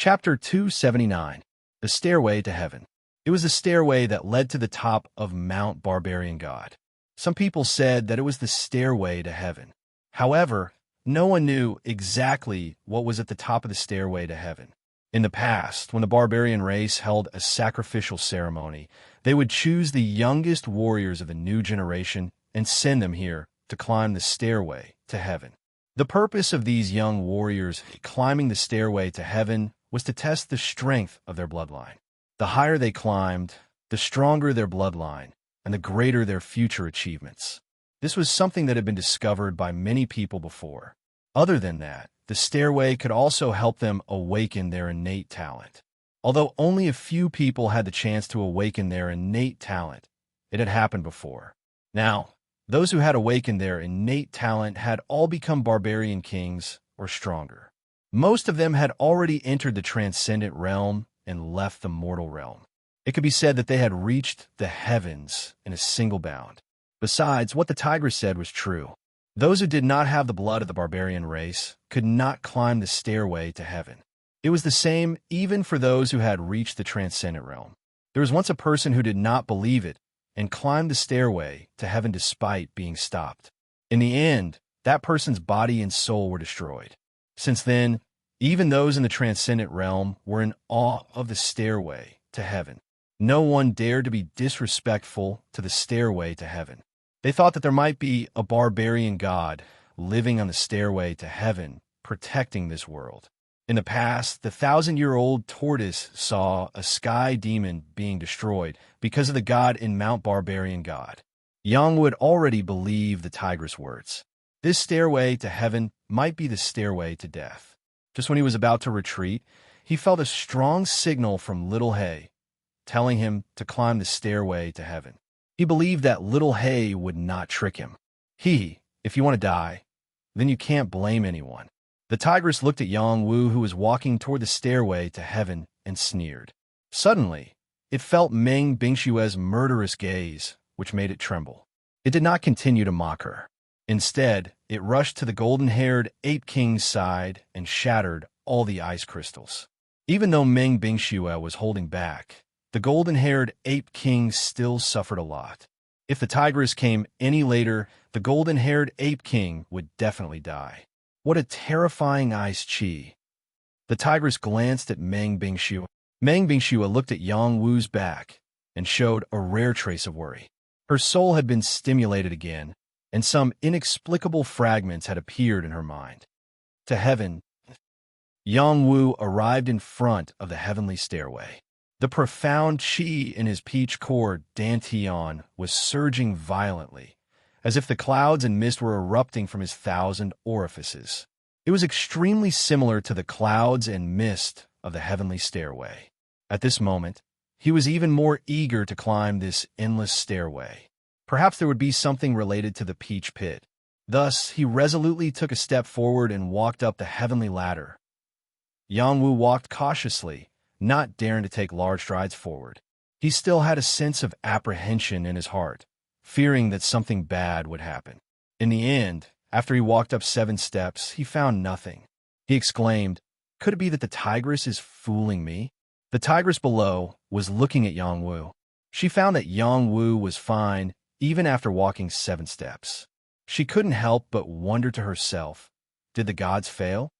Chapter 279. The Stairway to Heaven. It was the stairway that led to the top of Mount Barbarian God. Some people said that it was the stairway to heaven. However, no one knew exactly what was at the top of the stairway to heaven. In the past, when the barbarian race held a sacrificial ceremony, they would choose the youngest warriors of the new generation and send them here to climb the stairway to heaven. The purpose of these young warriors climbing the stairway to heaven was to test the strength of their bloodline. The higher they climbed, the stronger their bloodline, and the greater their future achievements. This was something that had been discovered by many people before. Other than that, the stairway could also help them awaken their innate talent. Although only a few people had the chance to awaken their innate talent, it had happened before. Now, those who had awakened their innate talent had all become barbarian kings or stronger. Most of them had already entered the transcendent realm and left the mortal realm. It could be said that they had reached the heavens in a single bound. Besides, what the tigress said was true. Those who did not have the blood of the barbarian race could not climb the stairway to heaven. It was the same even for those who had reached the transcendent realm. There was once a person who did not believe it and climbed the stairway to heaven despite being stopped. In the end, that person's body and soul were destroyed. Since then, even those in the transcendent realm were in awe of the stairway to heaven. No one dared to be disrespectful to the stairway to heaven. They thought that there might be a barbarian god living on the stairway to heaven, protecting this world. In the past, the 1,000-year-old tortoise saw a sky demon being destroyed because of the god in Mount Barbarian God. Yang would already believe the tigress' words. This stairway to heaven might be the stairway to death. Just when he was about to retreat, he felt a strong signal from Little Hay, telling him to climb the stairway to heaven. He believed that Little Hay would not trick him. If you want to die, then you can't blame anyone. The tigress looked at Yang Wu, who was walking toward the stairway to heaven, and sneered. Suddenly, it felt Meng Bingshue's murderous gaze, which made it tremble. It did not continue to mock her. Instead, it rushed to the golden-haired Ape King's side and shattered all the ice crystals. Even though Meng Bingshue was holding back, the golden-haired Ape King still suffered a lot. If the tigress came any later, the golden-haired Ape King would definitely die. What a terrifying ice chi. The tigress glanced at Meng Bingshue. Meng Bingshue looked at Yang Wu's back and showed a rare trace of worry. Her soul had been stimulated again, and some inexplicable fragments had appeared in her mind. To heaven, Yang Wu arrived in front of the heavenly stairway. The profound qi in his peach core dantian was surging violently, as if the clouds and mist were erupting from his 1,000 orifices. It was extremely similar to the clouds and mist of the heavenly stairway. At this moment, he was even more eager to climb this endless stairway. Perhaps there would be something related to the peach pit. Thus, he resolutely took a step forward and walked up the heavenly ladder. Yang Wu walked cautiously, not daring to take large strides forward. He still had a sense of apprehension in his heart, fearing that something bad would happen. In the end, after he walked up 7 steps, he found nothing. He exclaimed, "Could it be that the tigress is fooling me?" The tigress below was looking at Yang Wu. She found that Yang Wu was fine even after walking 7 steps. She couldn't help but wonder to herself, did the gods fail?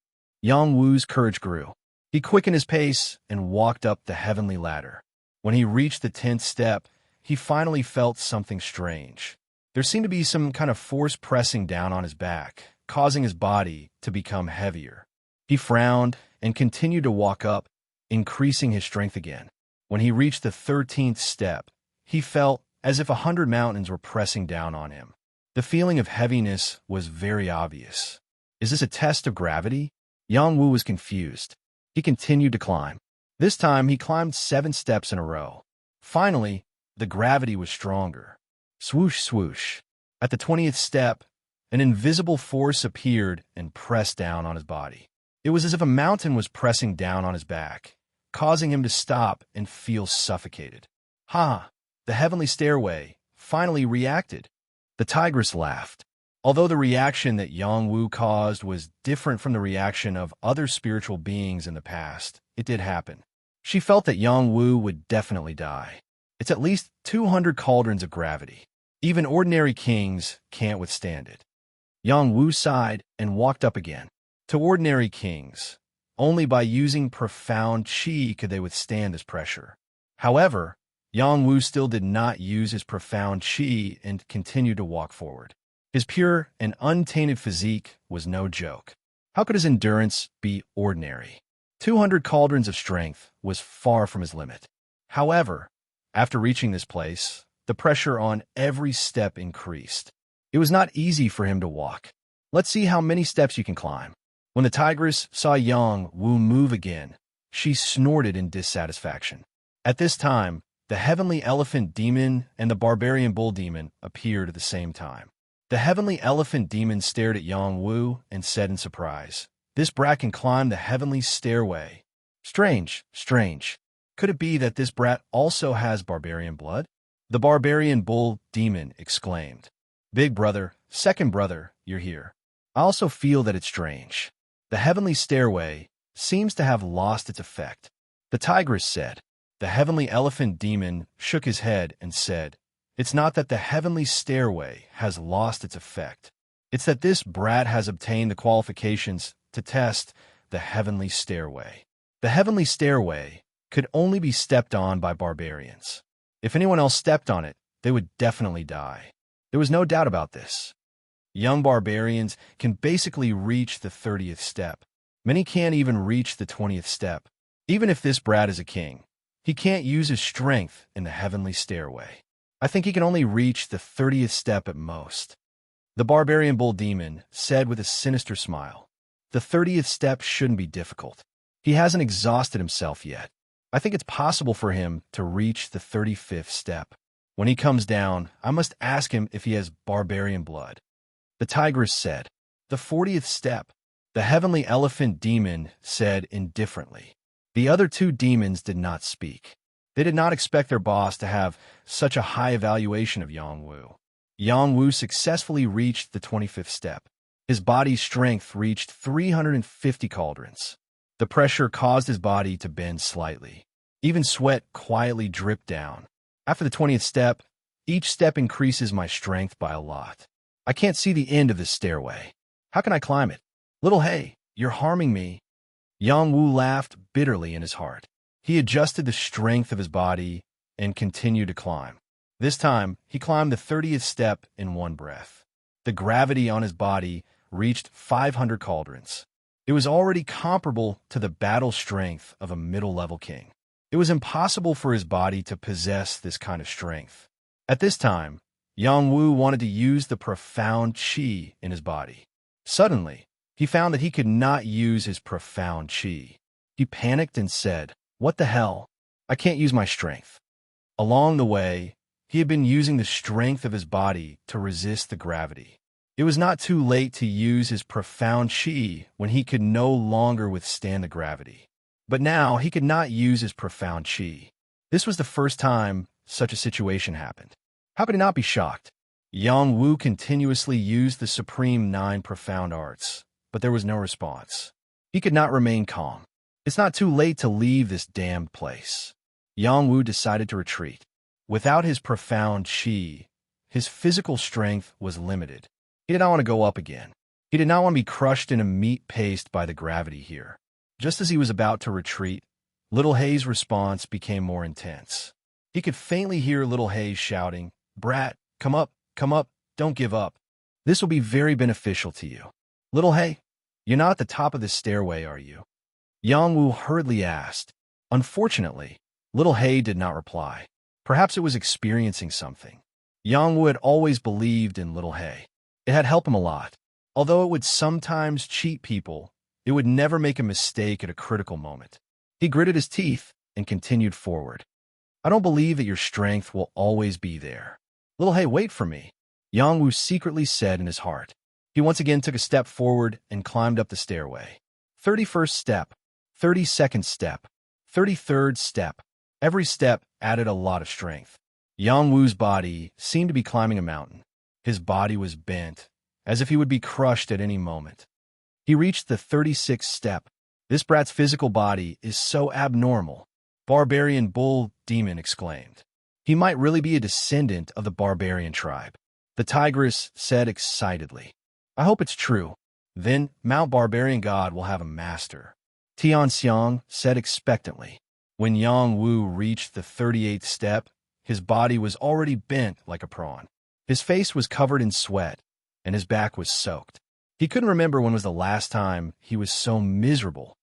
Yang Wu's courage grew. He quickened his pace and walked up the heavenly ladder. When he reached the 10th step, he finally felt something strange. There seemed to be some kind of force pressing down on his back, causing his body to become heavier. He frowned and continued to walk up, increasing his strength again. When he reached the 13th step, he felt as if 100 mountains were pressing down on him. The feeling of heaviness was very obvious. Is this a test of gravity? Yang Wu was confused. He continued to climb. This time, he climbed 7 steps in a row. Finally, the gravity was stronger. Swoosh, swoosh. At the 20th step, an invisible force appeared and pressed down on his body. It was as if a mountain was pressing down on his back, causing him to stop and feel suffocated. The heavenly stairway finally reacted. The tigress laughed. Although the reaction that Yang Wu caused was different from the reaction of other spiritual beings in the past, it did happen. She felt that Yang Wu would definitely die. It's at least 200 cauldrons of gravity. Even ordinary kings can't withstand it. Yang Wu sighed and walked up again. To ordinary kings, only by using profound qi could they withstand this pressure. However, Yang Wu still did not use his profound qi and continued to walk forward. His pure and untainted physique was no joke. How could his endurance be ordinary? 200 cauldrons of strength was far from his limit. However, after reaching this place, the pressure on every step increased. It was not easy for him to walk. Let's see how many steps you can climb. When the tigress saw Yang Wu move again, she snorted in dissatisfaction. At this time, the heavenly elephant demon and the barbarian bull demon appeared at the same time. The heavenly elephant demon stared at Yang Wu and said in surprise, "This brat can climb the heavenly stairway. Strange, strange. Could it be that this brat also has barbarian blood?" The barbarian bull demon exclaimed, "Big brother, second brother, you're here. I also feel that it's strange. The heavenly stairway seems to have lost its effect." The tigress said. The heavenly elephant demon shook his head and said, "It's not that the heavenly stairway has lost its effect. It's that this brat has obtained the qualifications to test the heavenly stairway. The heavenly stairway could only be stepped on by barbarians. If anyone else stepped on it, they would definitely die. There was no doubt about this. Young barbarians can basically reach the 30th step. Many can't even reach the 20th step. Even if this brat is a king, he can't use his strength in the heavenly stairway. I think he can only reach the 30th step at most." The barbarian bull demon said with a sinister smile, "The 30th step shouldn't be difficult. He hasn't exhausted himself yet. I think it's possible for him to reach the 35th step. When he comes down, I must ask him if he has barbarian blood." The tigress said, "The 40th step." The heavenly elephant demon said indifferently. The other two demons did not speak. They did not expect their boss to have such a high evaluation of Yang Wu. Yang Wu successfully reached the 25th step. His body's strength reached 350 cauldrons. The pressure caused his body to bend slightly. Even sweat quietly dripped down. After the 20th step, each step increases my strength by a lot. I can't see the end of this stairway. How can I climb it? Little Hey, you're harming me. Yang Wu laughed bitterly in his heart. He adjusted the strength of his body and continued to climb. This time, he climbed the 30th step in one breath. The gravity on his body reached 500 cauldrons. It was already comparable to the battle strength of a middle-level king. It was impossible for his body to possess this kind of strength. At this time, Yang Wu wanted to use the profound qi in his body. Suddenly, he found that he could not use his profound qi. He panicked and said, "What the hell? I can't use my strength." Along the way, he had been using the strength of his body to resist the gravity. It was not too late to use his profound qi when he could no longer withstand the gravity. But now he could not use his profound qi. This was the first time such a situation happened. How could he not be shocked? Yang Wu continuously used the Supreme 9 profound arts, but there was no response. He could not remain calm. It's not too late to leave this damned place. Yang Wu decided to retreat. Without his profound qi, his physical strength was limited. He did not want to go up again. He did not want to be crushed in a meat paste by the gravity here. Just as he was about to retreat, Little Hay's response became more intense. He could faintly hear Little Hay shouting, "Brat, come up, don't give up. This will be very beneficial to you." "Little Hay, you're not at the top of this stairway, are you?" Yang Wu hurriedly asked. Unfortunately, Little Hay did not reply. Perhaps it was experiencing something. Yang Wu had always believed in Little Hay. It had helped him a lot. Although it would sometimes cheat people, it would never make a mistake at a critical moment. He gritted his teeth and continued forward. "I don't believe that your strength will always be there. Little Hay, wait for me," Yang Wu secretly said in his heart. He once again took a step forward and climbed up the stairway. 31st step, 32nd step, 33rd step. Every step added a lot of strength. Yang Wu's body seemed to be climbing a mountain. His body was bent, as if he would be crushed at any moment. He reached the 36th step. This brat's physical body is so abnormal, barbarian bull demon exclaimed. He might really be a descendant of the barbarian tribe, the tigress said excitedly. I hope it's true. Then Mount Barbarian God will have a master, Tian Xiang said expectantly. When Yang Wu reached the 38th step, his body was already bent like a prawn. His face was covered in sweat, and his back was soaked. He couldn't remember when was the last time he was so miserable.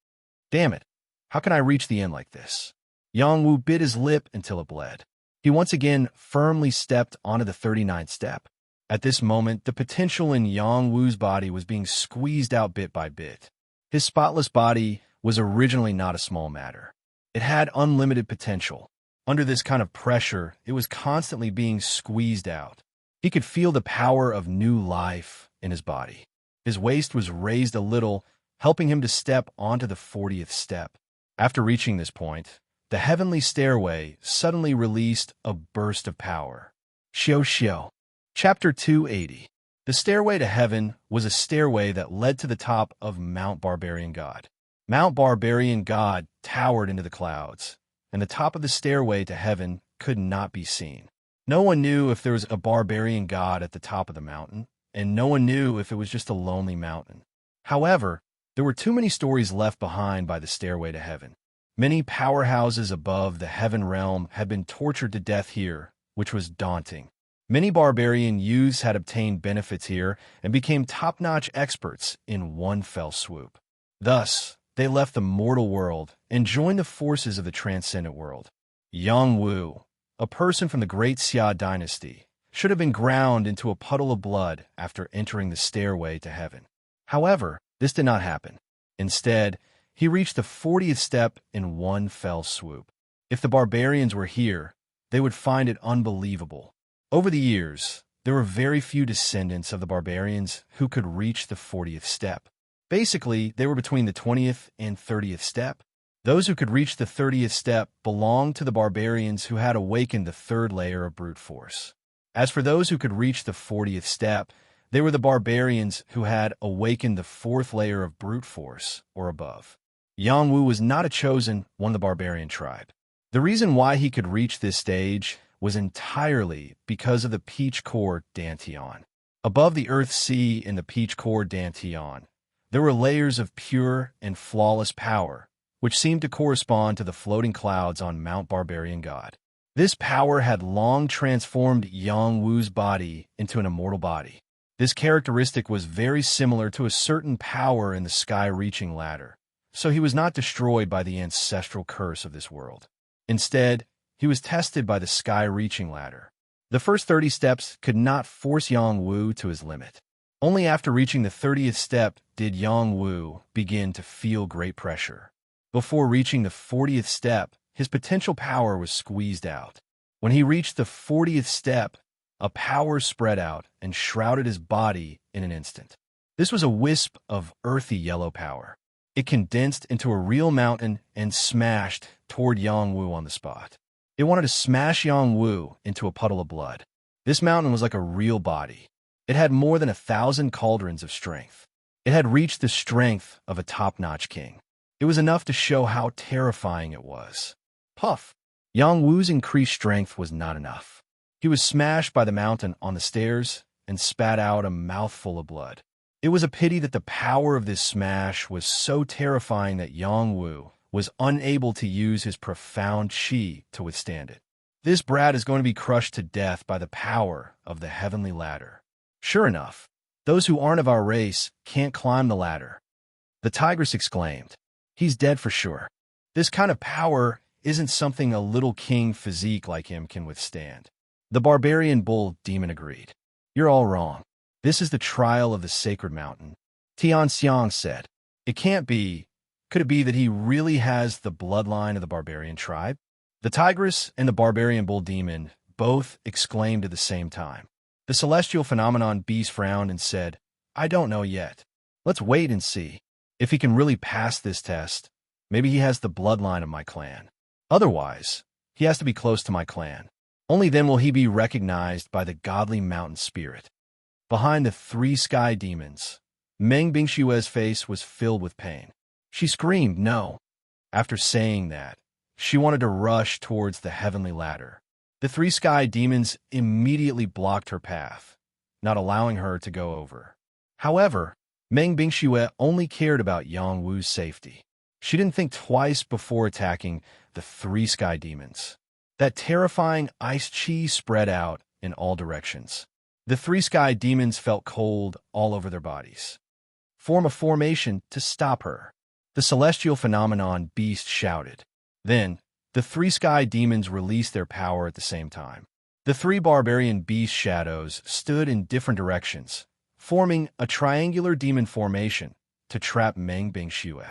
Damn it, how can I reach the end like this? Yang Wu bit his lip until it bled. He once again firmly stepped onto the 39th step. At this moment, the potential in Yang Wu's body was being squeezed out bit by bit. His spotless body was originally not a small matter. It had unlimited potential. Under this kind of pressure, it was constantly being squeezed out. He could feel the power of new life in his body. His waist was raised a little, helping him to step onto the 40th step. After reaching this point, the heavenly stairway suddenly released a burst of power. Xiao Xiao. Chapter 280. The stairway to heaven was a stairway that led to the top of Mount Barbarian God. Mount Barbarian God towered into the clouds, and the top of the stairway to heaven could not be seen. No one knew if there was a barbarian god at the top of the mountain, and no one knew if it was just a lonely mountain. However, there were too many stories left behind by the stairway to heaven. Many powerhouses above the heaven realm had been tortured to death here, which was daunting. Many barbarian youths had obtained benefits here and became top-notch experts in one fell swoop. Thus, they left the mortal world and joined the forces of the transcendent world. Yang Wu, a person from the great Xia dynasty, should have been ground into a puddle of blood after entering the stairway to heaven. However, this did not happen. Instead, he reached the 40th step in one fell swoop. If the barbarians were here, they would find it unbelievable. Over the years, there were very few descendants of the barbarians who could reach the 40th step. Basically, they were between the 20th and 30th step. Those who could reach the 30th step belonged to the barbarians who had awakened the third layer of brute force. As for those who could reach the 40th step, they were the barbarians who had awakened the fourth layer of brute force or above. Yang Wu was not a chosen one of the barbarian tribe. The reason why he could reach this stage was entirely because of the peach core Dantian. Above the earth sea in the peach core Dantian, there were layers of pure and flawless power, which seemed to correspond to the floating clouds on Mount Barbarian God. This power had long transformed Yang Wu's body into an immortal body. This characteristic was very similar to a certain power in the sky-reaching ladder, so he was not destroyed by the ancestral curse of this world. Instead, he was tested by the sky-reaching ladder. The first 30 steps could not force Yang Wu to his limit. Only after reaching the 30th step did Yang Wu begin to feel great pressure. Before reaching the 40th step, his potential power was squeezed out. When he reached the 40th step, a power spread out and shrouded his body in an instant. This was a wisp of earthy yellow power. It condensed into a real mountain and smashed toward Yang Wu on the spot. It wanted to smash Yang Wu into a puddle of blood. This mountain was like a real body. It had more than 1,000 cauldrons of strength. It had reached the strength of a top-notch king. It was enough to show how terrifying it was. Puff! Yang Wu's increased strength was not enough. He was smashed by the mountain on the stairs and spat out a mouthful of blood. It was a pity that the power of this smash was so terrifying that Yang Wu was unable to use his profound qi to withstand it. This brat is going to be crushed to death by the power of the heavenly ladder. Sure enough, those who aren't of our race can't climb the ladder. The tigress exclaimed. He's dead for sure. This kind of power isn't something a little king physique like him can withstand. The barbarian bull demon agreed. You're all wrong. This is the trial of the sacred mountain. Tian Xiang said. It can't be. Could it be that he really has the bloodline of the barbarian tribe? The tigress and the barbarian bull demon both exclaimed at the same time. The celestial phenomenon beast frowned and said, I don't know yet. Let's wait and see. If he can really pass this test, maybe he has the bloodline of my clan. Otherwise, he has to be close to my clan. Only then will he be recognized by the godly mountain spirit. Behind the three sky demons, Meng Bingshue's face was filled with pain. She screamed, "No!" After saying that, she wanted to rush towards the heavenly ladder. The three sky demons immediately blocked her path, not allowing her to go over. However, Meng Bingxue only cared about Yang Wu's safety. She didn't think twice before attacking the three sky demons. That terrifying ice chi spread out in all directions. The three sky demons felt cold all over their bodies. Form a formation to stop her. The celestial phenomenon beast shouted. Then, the three sky demons released their power at the same time. The three barbarian beast shadows stood in different directions, forming a triangular demon formation to trap Meng Bingxue.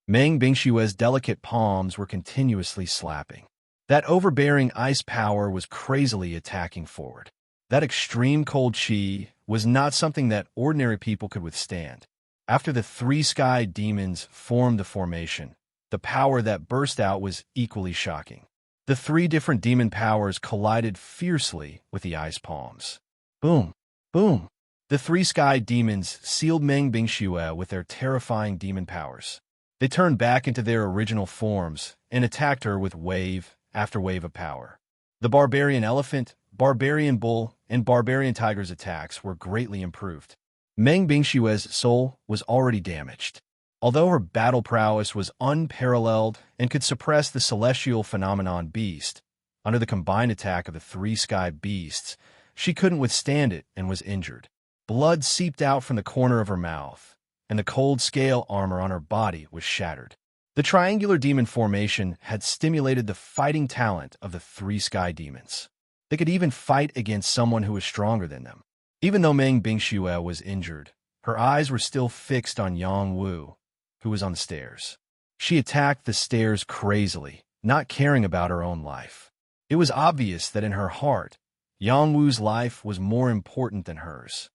Meng Bingshue's delicate palms were continuously slapping. That overbearing ice power was crazily attacking forward. That extreme cold chi was not something that ordinary people could withstand. After the three sky demons formed the formation, the power that burst out was equally shocking. The three different demon powers collided fiercely with the ice palms. Boom! Boom! The three sky demons sealed Meng Bingxue with their terrifying demon powers. They turned back into their original forms and attacked her with wave after wave of power. The barbarian elephant, barbarian bull, and barbarian tiger's attacks were greatly improved. Meng Bingshue's soul was already damaged. Although her battle prowess was unparalleled and could suppress the celestial phenomenon beast, under the combined attack of the three sky beasts, she couldn't withstand it and was injured. Blood seeped out from the corner of her mouth, and the cold scale armor on her body was shattered. The triangular demon formation had stimulated the fighting talent of the three sky demons. They could even fight against someone who was stronger than them. Even though Meng Bingxue was injured, her eyes were still fixed on Yang Wu, who was on the stairs. She attacked the stairs crazily, not caring about her own life. It was obvious that in her heart, Yang Wu's life was more important than hers.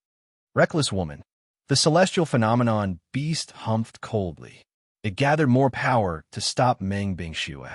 Reckless woman. The celestial phenomenon beast humphed coldly. It gathered more power to stop Meng Bingxue.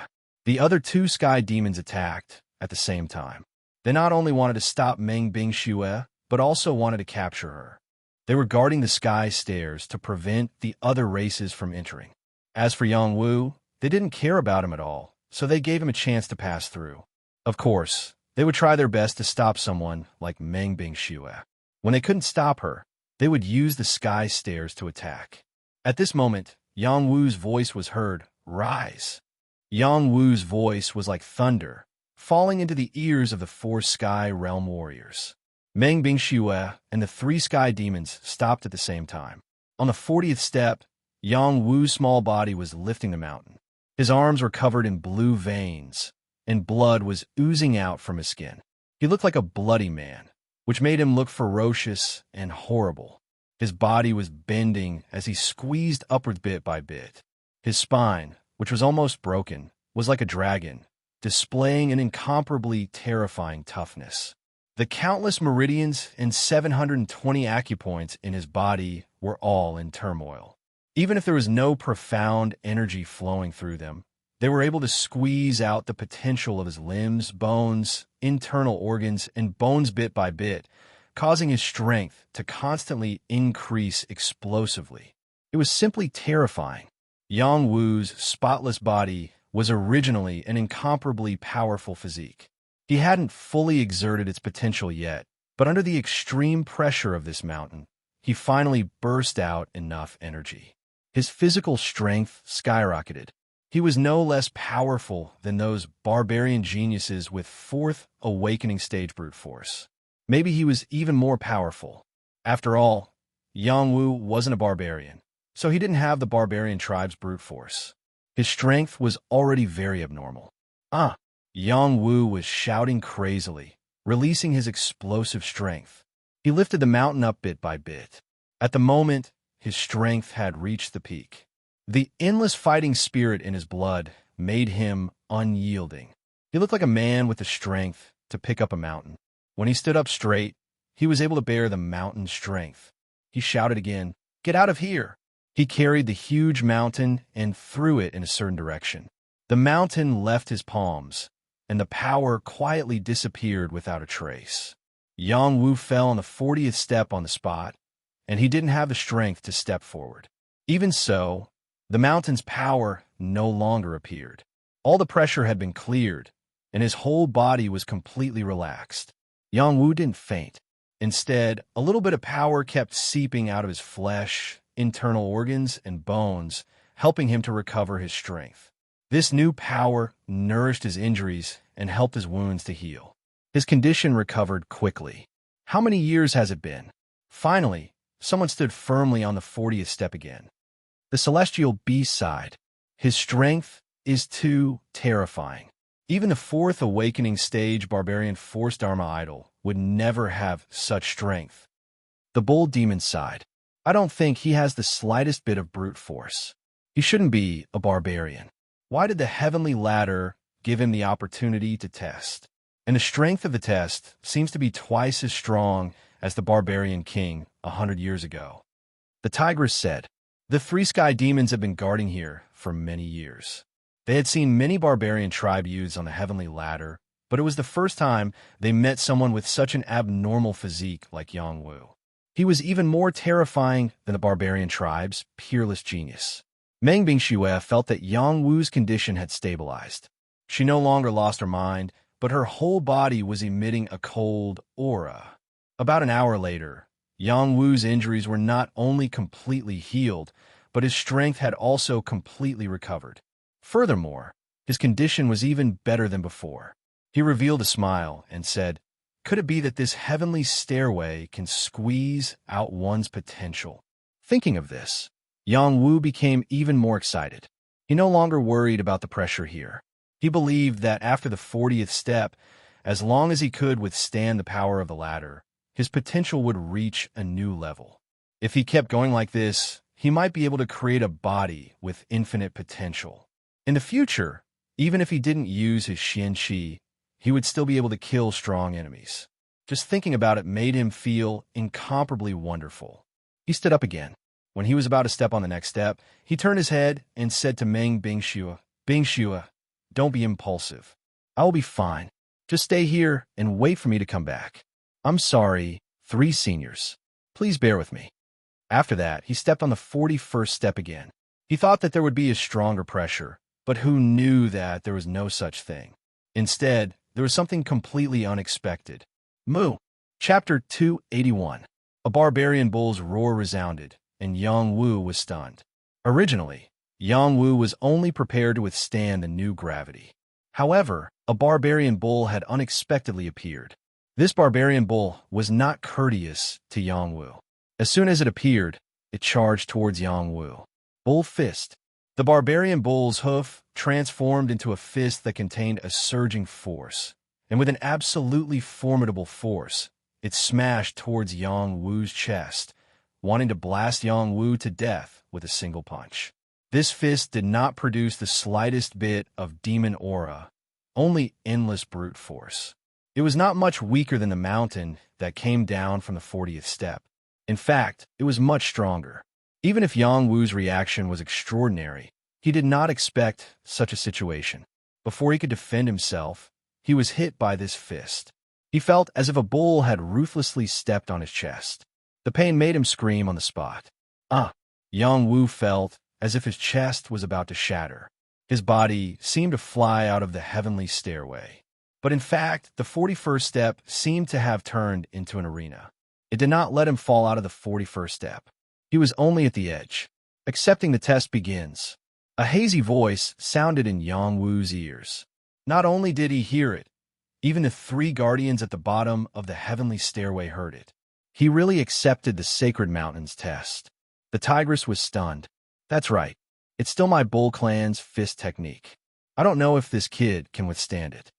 The other two sky demons attacked at the same time. They not only wanted to stop Meng Bingxue, but also wanted to capture her. They were guarding the sky stairs to prevent the other races from entering. As for Yang Wu, they didn't care about him at all, so they gave him a chance to pass through. Of course, they would try their best to stop someone like Meng Bingxue. When they couldn't stop her, they would use the sky stairs to attack. At this moment, Yang Wu's voice was heard, "Rise." Yang Wu's voice was like thunder, falling into the ears of the four sky realm warriors. Meng Bingxue and the three sky demons stopped at the same time. On the 40th step, Yang Wu's small body was lifting the mountain. His arms were covered in blue veins, and blood was oozing out from his skin. He looked like a bloody man, which made him look ferocious and horrible. His body was bending as he squeezed upward bit by bit. His spine, which was almost broken, was like a dragon, displaying an incomparably terrifying toughness. The countless meridians and 720 acupoints in his body were all in turmoil. Even if there was no profound energy flowing through them, they were able to squeeze out the potential of his limbs, bones, internal organs, and bones bit by bit, causing his strength to constantly increase explosively. It was simply terrifying. Yang Wu's spotless body was originally an incomparably powerful physique. He hadn't fully exerted its potential yet, but under the extreme pressure of this mountain, he finally burst out enough energy. His physical strength skyrocketed. He was no less powerful than those barbarian geniuses with fourth awakening stage brute force. Maybe he was even more powerful. After all, Yang Wu wasn't a barbarian, so he didn't have the barbarian tribe's brute force. His strength was already very abnormal. Yang Wu was shouting crazily, releasing his explosive strength. He lifted the mountain up bit by bit. At the moment, his strength had reached the peak. The endless fighting spirit in his blood made him unyielding. He looked like a man with the strength to pick up a mountain. When he stood up straight, he was able to bear the mountain's strength. He shouted again, "Get out of here!" He carried the huge mountain and threw it in a certain direction. The mountain left his palms, and the power quietly disappeared without a trace. Yang Wu fell on the 40th step on the spot, and he didn't have the strength to step forward. Even so, the mountain's power no longer appeared. All the pressure had been cleared, and his whole body was completely relaxed. Yang Wu didn't faint. Instead, a little bit of power kept seeping out of his flesh, internal organs, and bones, helping him to recover his strength. This new power nourished his injuries and helped his wounds to heal. His condition recovered quickly. How many years has it been? Finally, someone stood firmly on the 40th step again. The celestial beast sighed. His strength is too terrifying. Even the fourth awakening stage barbarian forced Dharma idol would never have such strength. The bull demon sighed. I don't think he has the slightest bit of brute force. He shouldn't be a barbarian. Why did the heavenly ladder give him the opportunity to test? And the strength of the test seems to be twice as strong as the barbarian king 100 years ago. The tigress said, the three sky demons have been guarding here for many years. They had seen many barbarian tribe youths on the heavenly ladder, but it was the first time they met someone with such an abnormal physique like Yang Wu. He was even more terrifying than the barbarian tribe's peerless genius. Meng Bingxue felt that Yang Wu's condition had stabilized. She no longer lost her mind, but her whole body was emitting a cold aura. About an hour later, Yang Wu's injuries were not only completely healed, but his strength had also completely recovered. Furthermore, his condition was even better than before. He revealed a smile and said, could it be that this heavenly stairway can squeeze out one's potential? Thinking of this, Yang Wu became even more excited. He no longer worried about the pressure here. He believed that after the 40th step, as long as he could withstand the power of the ladder, his potential would reach a new level. If he kept going like this, he might be able to create a body with infinite potential. In the future, even if he didn't use his Xian Qi, he would still be able to kill strong enemies. Just thinking about it made him feel incomparably wonderful. He stood up again. When he was about to step on the next step, he turned his head and said to Meng Bingxue, Bingxue, don't be impulsive. I will be fine. Just stay here and wait for me to come back. I'm sorry, 3 seniors. Please bear with me. After that, he stepped on the 41st step again. He thought that there would be a stronger pressure, but who knew that there was no such thing? Instead, there was something completely unexpected. Moo. Chapter 281. A barbarian bull's roar resounded, and Yang Wu was stunned. Originally, Yang Wu was only prepared to withstand the new gravity. However, a barbarian bull had unexpectedly appeared. This barbarian bull was not courteous to Yang Wu. As soon as it appeared, it charged towards Yang Wu. Bull fist. The barbarian bull's hoof transformed into a fist that contained a surging force, and with an absolutely formidable force, it smashed towards Yang Wu's chest, wanting to blast Yang Wu to death with a single punch. This fist did not produce the slightest bit of demon aura, only endless brute force. It was not much weaker than the mountain that came down from the 40th step. In fact, it was much stronger. Even if Yang Wu's reaction was extraordinary, he did not expect such a situation. Before he could defend himself, he was hit by this fist. He felt as if a bull had ruthlessly stepped on his chest. The pain made him scream on the spot. Yang Wu felt as if his chest was about to shatter. His body seemed to fly out of the heavenly stairway. But in fact, the 41st step seemed to have turned into an arena. It did not let him fall out of the 41st step. He was only at the edge. Accepting the test begins. A hazy voice sounded in Yang Wu's ears. Not only did he hear it, even the 3 guardians at the bottom of the heavenly stairway heard it. He really accepted the sacred mountain's test. The tigress was stunned. That's right. It's still my bull clan's fist technique. I don't know if this kid can withstand it.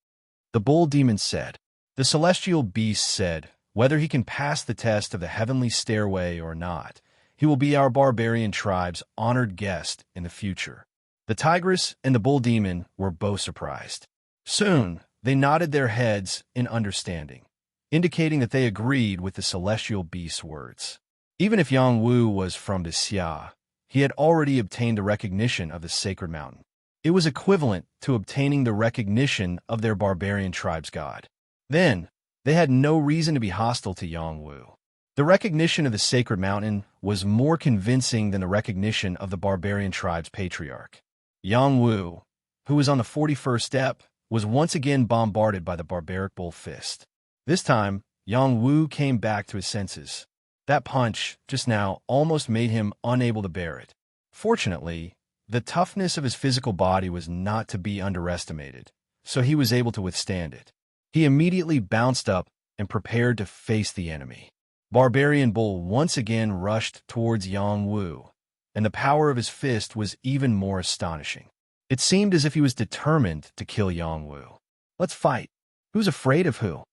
The bull demon said. The celestial beast said, whether he can pass the test of the heavenly stairway or not, he will be our barbarian tribe's honored guest in the future. The tigress and the bull demon were both surprised. Soon, they nodded their heads in understanding, indicating that they agreed with the celestial beast's words. Even if Yang Wu was from the Xia, he had already obtained the recognition of the sacred mountain. It was equivalent to obtaining the recognition of their barbarian tribe's god. Then, They had no reason to be hostile to Yongwu. The recognition of the sacred mountain was more convincing than the recognition of the barbarian tribe's patriarch. Yongwu, who was on the 41st step, was once again bombarded by the barbaric bull fist. This time, Yongwu came back to his senses. That punch, just now, almost made him unable to bear it. Fortunately, the toughness of his physical body was not to be underestimated, so he was able to withstand it. He immediately bounced up and prepared to face the enemy. Barbarian Bull once again rushed towards Yongwu, and the power of his fist was even more astonishing. It seemed as if he was determined to kill Yongwu. "Let's fight. Who's afraid of who?"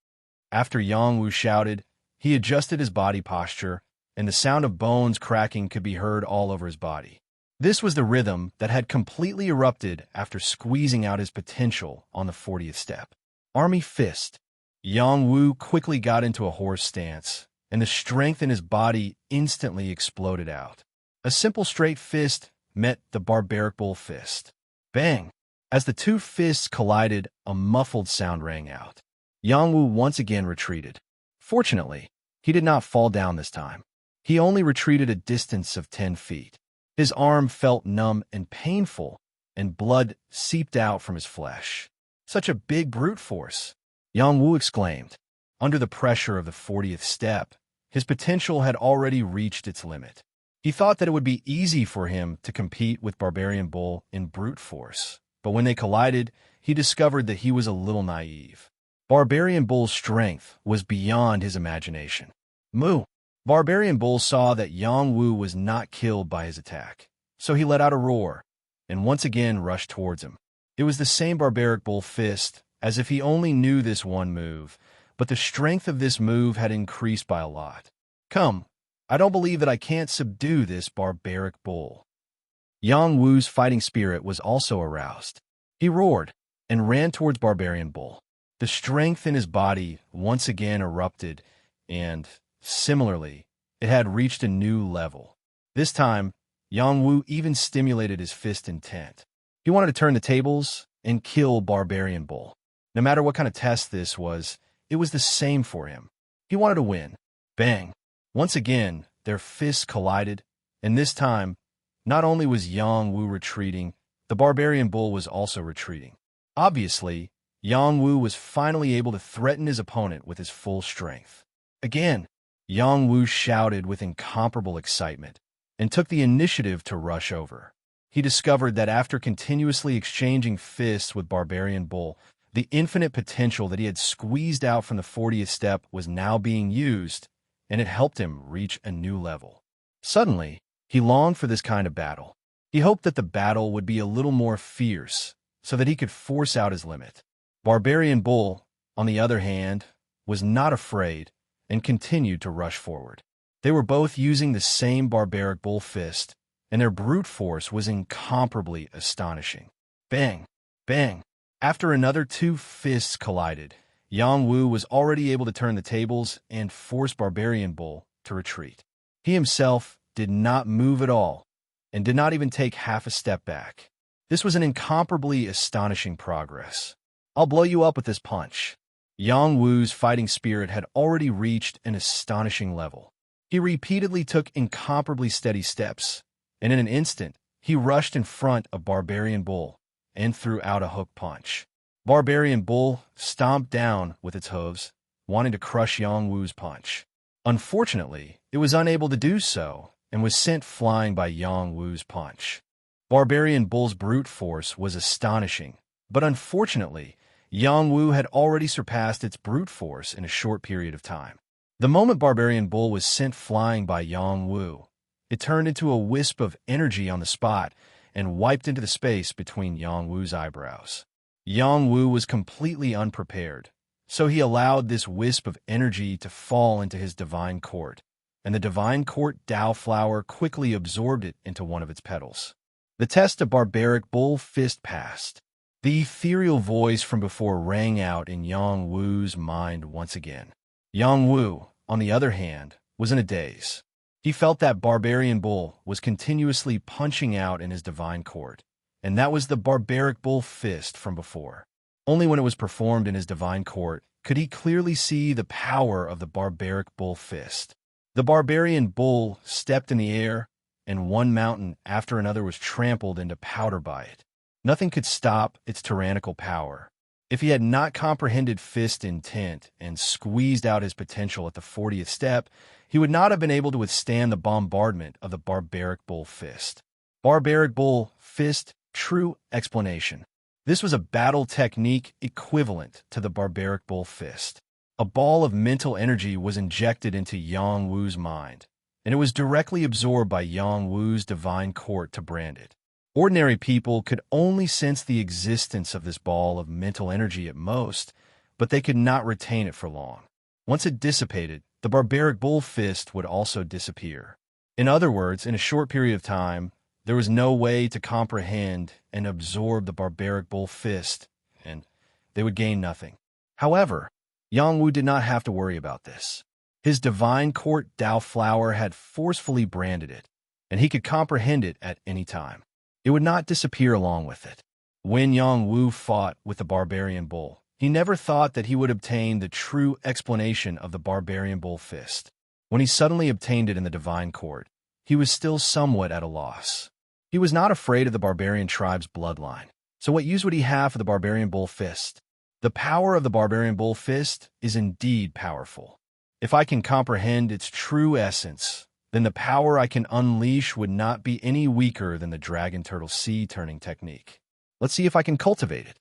After Yongwu shouted, he adjusted his body posture, and the sound of bones cracking could be heard all over his body. This was the rhythm that had completely erupted after squeezing out his potential on the 40th step. Army Fist. Yongwu quickly got into a horse stance, and the strength in his body instantly exploded out. A simple straight fist met the barbaric bull fist. Bang! As the two fists collided, a muffled sound rang out. Yongwu once again retreated. Fortunately, he did not fall down this time. He only retreated a distance of 10 feet. His arm felt numb and painful, and blood seeped out from his flesh. "Such a big brute force!" Yongwu exclaimed. Under the pressure of the 40th step, his potential had already reached its limit. He thought that it would be easy for him to compete with Barbarian Bull in brute force, but when they collided, he discovered that he was a little naive. Barbarian Bull's strength was beyond his imagination. Moo! Barbarian Bull saw that Yongwu was not killed by his attack, so he let out a roar, and once again rushed towards him. It was the same barbaric bull fist, as if he only knew this one move, but the strength of this move had increased by a lot. "Come, I don't believe that I can't subdue this barbaric bull." Yongwu's fighting spirit was also aroused. He roared and ran towards Barbarian Bull. The strength in his body once again erupted, and, similarly, it had reached a new level. This time, Yongwu even stimulated his fist intent. He wanted to turn the tables and kill Barbarian Bull. No matter what kind of test this was, it was the same for him. He wanted to win. Bang! Once again, their fists collided, and this time, not only was Yongwu retreating, the Barbarian Bull was also retreating. Obviously, Yongwu was finally able to threaten his opponent with his full strength. Again, Yongwu shouted with incomparable excitement and took the initiative to rush over. He discovered that after continuously exchanging fists with Barbarian Bull, the infinite potential that he had squeezed out from the 40th step was now being used, and it helped him reach a new level. Suddenly, he longed for this kind of battle. He hoped that the battle would be a little more fierce, so that he could force out his limit. Barbarian Bull, on the other hand, was not afraid and continued to rush forward. They were both using the same barbaric bull fist, and their brute force was incomparably astonishing. Bang! Bang! After another two fists collided, Yongwu was already able to turn the tables and force Barbarian Bull to retreat. He himself did not move at all, and did not even take half a step back. This was an incomparably astonishing progress. "I'll blow you up with this punch." Yongwu's fighting spirit had already reached an astonishing level. He repeatedly took incomparably steady steps, and in an instant, he rushed in front of Barbarian Bull and threw out a hook punch. Barbarian Bull stomped down with its hooves, wanting to crush Yongwu's punch. Unfortunately, it was unable to do so and was sent flying by Yongwu's punch. Barbarian Bull's brute force was astonishing, but unfortunately, Yongwu had already surpassed its brute force in a short period of time. The moment Barbarian Bull was sent flying by Yongwu, it turned into a wisp of energy on the spot and wiped into the space between Yongwu's eyebrows. Yongwu was completely unprepared, so he allowed this wisp of energy to fall into his divine court, and the divine court Dao flower quickly absorbed it into one of its petals. The test of barbaric bull fist passed. The ethereal voice from before rang out in Yongwu's mind once again. Yongwu, on the other hand, was in a daze. He felt that Barbarian Bull was continuously punching out in his divine court, and that was the barbaric bull fist from before. Only when it was performed in his divine court could he clearly see the power of the barbaric bull fist. The barbarian bull stepped in the air, and one mountain after another was trampled into powder by it. Nothing could stop its tyrannical power. If he had not comprehended fist intent and squeezed out his potential at the 40th step, he would not have been able to withstand the bombardment of the barbaric bull fist. Barbaric bull fist, true explanation. This was a battle technique equivalent to the barbaric bull fist. A ball of mental energy was injected into Yang Wu's mind, and it was directly absorbed by Yang Wu's divine court to brand it. Ordinary people could only sense the existence of this ball of mental energy at most, but they could not retain it for long. Once it dissipated, the barbaric bull fist would also disappear. In other words, in a short period of time, there was no way to comprehend and absorb the barbaric bull fist, and they would gain nothing. However, Yang Wu did not have to worry about this. His divine court Dao flower had forcefully branded it, and he could comprehend it at any time. It would not disappear along with it. When Yang Wu fought with the barbarian bull, he never thought that he would obtain the true explanation of the barbarian bull fist. When he suddenly obtained it in the divine court, he was still somewhat at a loss. He was not afraid of the barbarian tribe's bloodline. So what use would he have for the barbarian bull fist? The power of the barbarian bull fist is indeed powerful. If I can comprehend its true essence, then the power I can unleash would not be any weaker than the dragon turtle sea turning technique. Let's see if I can cultivate it.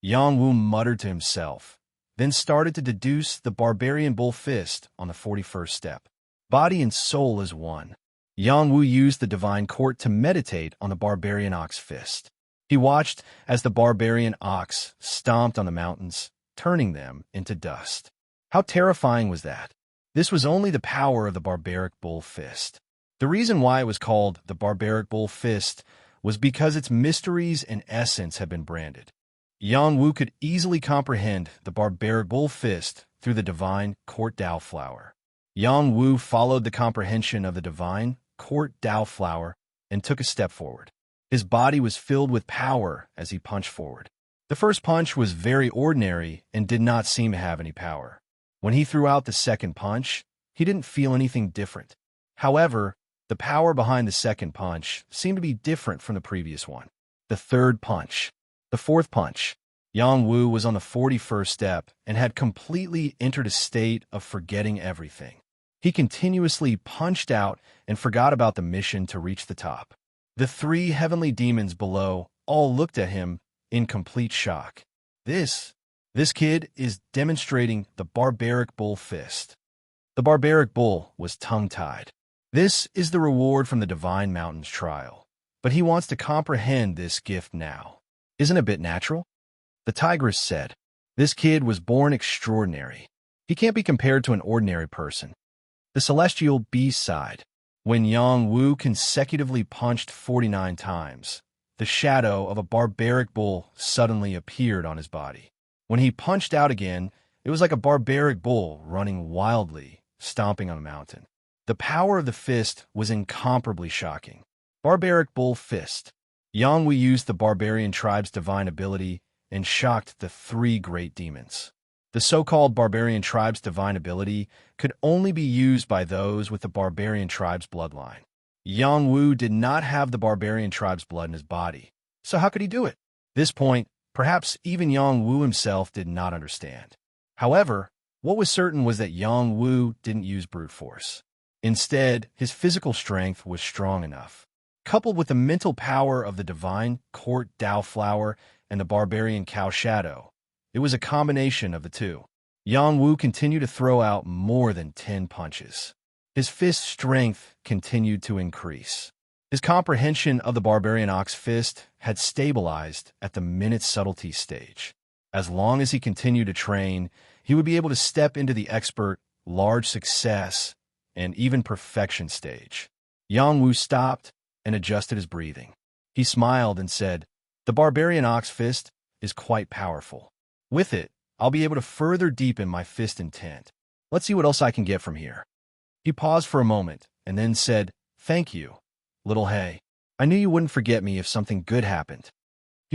Yang Wu muttered to himself, then started to deduce the barbarian bull fist on the 41st step. Body and soul as one. Yang Wu used the divine court to meditate on the barbarian ox fist. He watched as the barbarian ox stomped on the mountains, turning them into dust. How terrifying was that? This was only the power of the barbaric bull fist. The reason why it was called the barbaric bull fist was because its mysteries and essence had been branded. Yang Wu could easily comprehend the barbaric bull fist through the divine court Dao flower. Yang Wu followed the comprehension of the divine court Dao flower and took a step forward. His body was filled with power as he punched forward. The first punch was very ordinary and did not seem to have any power. When he threw out the second punch, he didn't feel anything different. However, the power behind the second punch seemed to be different from the previous one. The third punch. The fourth punch. Yang Wu was on the 41st step and had completely entered a state of forgetting everything. He continuously punched out and forgot about the mission to reach the top. The three heavenly demons below all looked at him in complete shock. This kid is demonstrating the barbaric bull fist. The barbaric bull was tongue-tied. This is the reward from the Divine Mountain's trial. But he wants to comprehend this gift now. Isn't it a bit natural? The tigress said, "This kid was born extraordinary. He can't be compared to an ordinary person." The celestial beast sighed. When Yang Wu consecutively punched 49 times, the shadow of a barbaric bull suddenly appeared on his body. When he punched out again, it was like a barbaric bull running wildly, stomping on a mountain. The power of the fist was incomparably shocking. Barbaric bull fist. Yang Wu used the barbarian tribe's divine ability and shocked the three great demons. The so-called barbarian tribe's divine ability could only be used by those with the barbarian tribe's bloodline. Yang Wu did not have the barbarian tribe's blood in his body, so how could he do it? At this point, perhaps even Yang Wu himself did not understand. However, what was certain was that Yang Wu didn't use brute force. Instead, his physical strength was strong enough. Coupled with the mental power of the divine court Dao flower and the barbarian cow shadow, it was a combination of the two. Yang Wu continued to throw out more than 10 punches. His fist strength continued to increase. His comprehension of the barbarian ox fist had stabilized at the minute subtlety stage. As long as he continued to train, he would be able to step into the expert, large success, and even perfection stage. Yang Wu stopped and adjusted his breathing. He smiled and said, "The barbarian ox fist is quite powerful. With it, I'll be able to further deepen my fist intent. Let's see what else I can get from here." He paused for a moment and then said, "Thank you, little Hay. I knew you wouldn't forget me if something good happened."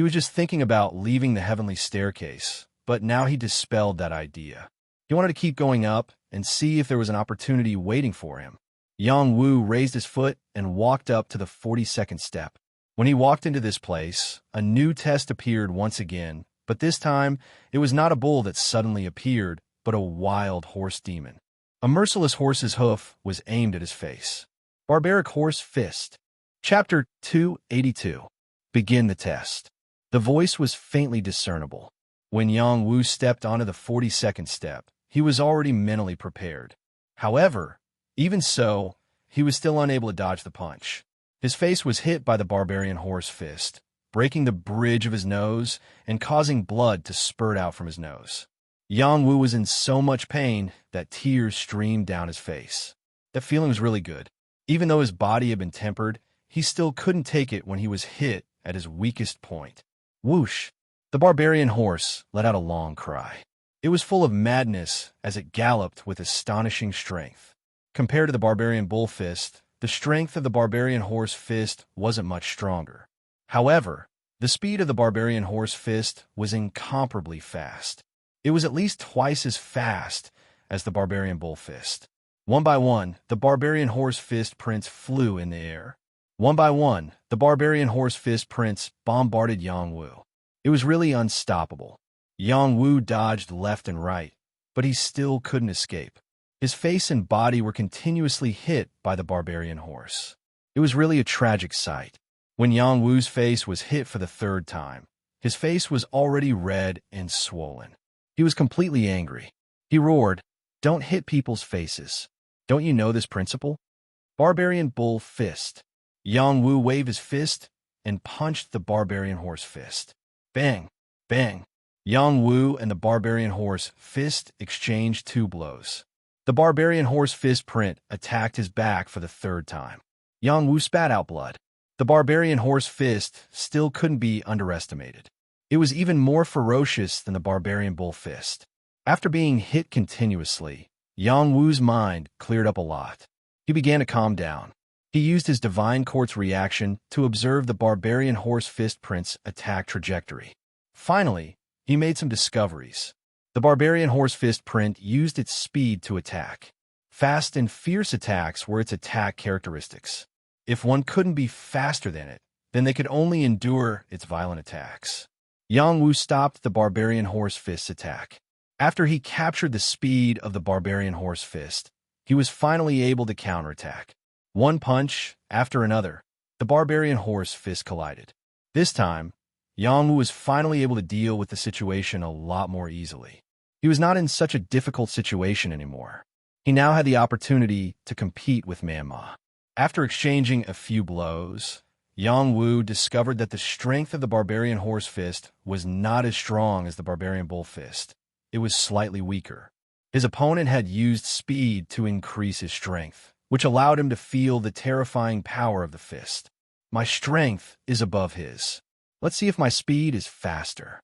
He was just thinking about leaving the heavenly staircase, but now he dispelled that idea. He wanted to keep going up and see if there was an opportunity waiting for him. Yang Wu raised his foot and walked up to the 42nd step. When he walked into this place, a new test appeared once again, but this time it was not a bull that suddenly appeared, but a wild horse demon. A merciless horse's hoof was aimed at his face. Barbaric Horse Fist. Chapter 282. Begin the test. The voice was faintly discernible. When Yang Wu stepped onto the 42nd step, he was already mentally prepared. However, even so, he was still unable to dodge the punch. His face was hit by the barbarian horse fist, breaking the bridge of his nose and causing blood to spurt out from his nose. Yang Wu was in so much pain that tears streamed down his face. That feeling was really good. Even though his body had been tempered, he still couldn't take it when he was hit at his weakest point. Whoosh! The barbarian horse let out a long cry. It was full of madness as it galloped with astonishing strength. Compared to the barbarian bull fist, the strength of the barbarian horse fist wasn't much stronger. However, the speed of the barbarian horse fist was incomparably fast. It was at least twice as fast as the barbarian bull fist. One by one, the barbarian horse fist prints flew in the air. One by one, the barbarian horse fist prints bombarded Yang Wu. It was really unstoppable. Yang Wu dodged left and right, but he still couldn't escape. His face and body were continuously hit by the barbarian horse. It was really a tragic sight. When Yang Wu's face was hit for the third time, his face was already red and swollen. He was completely angry. He roared, "Don't hit people's faces. Don't you know this principle?" Barbarian bull fist. Yang Wu waved his fist and punched the barbarian horse fist. Bang! Bang! Yang Wu and the barbarian horse fist exchanged 2 blows. The barbarian horse fist print attacked his back for the third time. Yang Wu spat out blood. The barbarian horse fist still couldn't be underestimated. It was even more ferocious than the barbarian bull fist. After being hit continuously, Yang Wu's mind cleared up a lot. He began to calm down. He used his divine quartz reaction to observe the barbarian horse fist print's attack trajectory. Finally, he made some discoveries. The barbarian horse fist print used its speed to attack. Fast and fierce attacks were its attack characteristics. If one couldn't be faster than it, then they could only endure its violent attacks. Yang Wu stopped the barbarian horse fist's attack. After he captured the speed of the barbarian horse fist, he was finally able to counterattack. One punch after another, the barbarian horse fist collided. This time, Yang Wu was finally able to deal with the situation a lot more easily. He was not in such a difficult situation anymore. He now had the opportunity to compete with Man Ma. After exchanging a few blows, Yang Wu discovered that the strength of the barbarian horse fist was not as strong as the barbarian bull fist. It was slightly weaker. His opponent had used speed to increase his strength, which allowed him to feel the terrifying power of the fist. My strength is above his. Let's see if my speed is faster.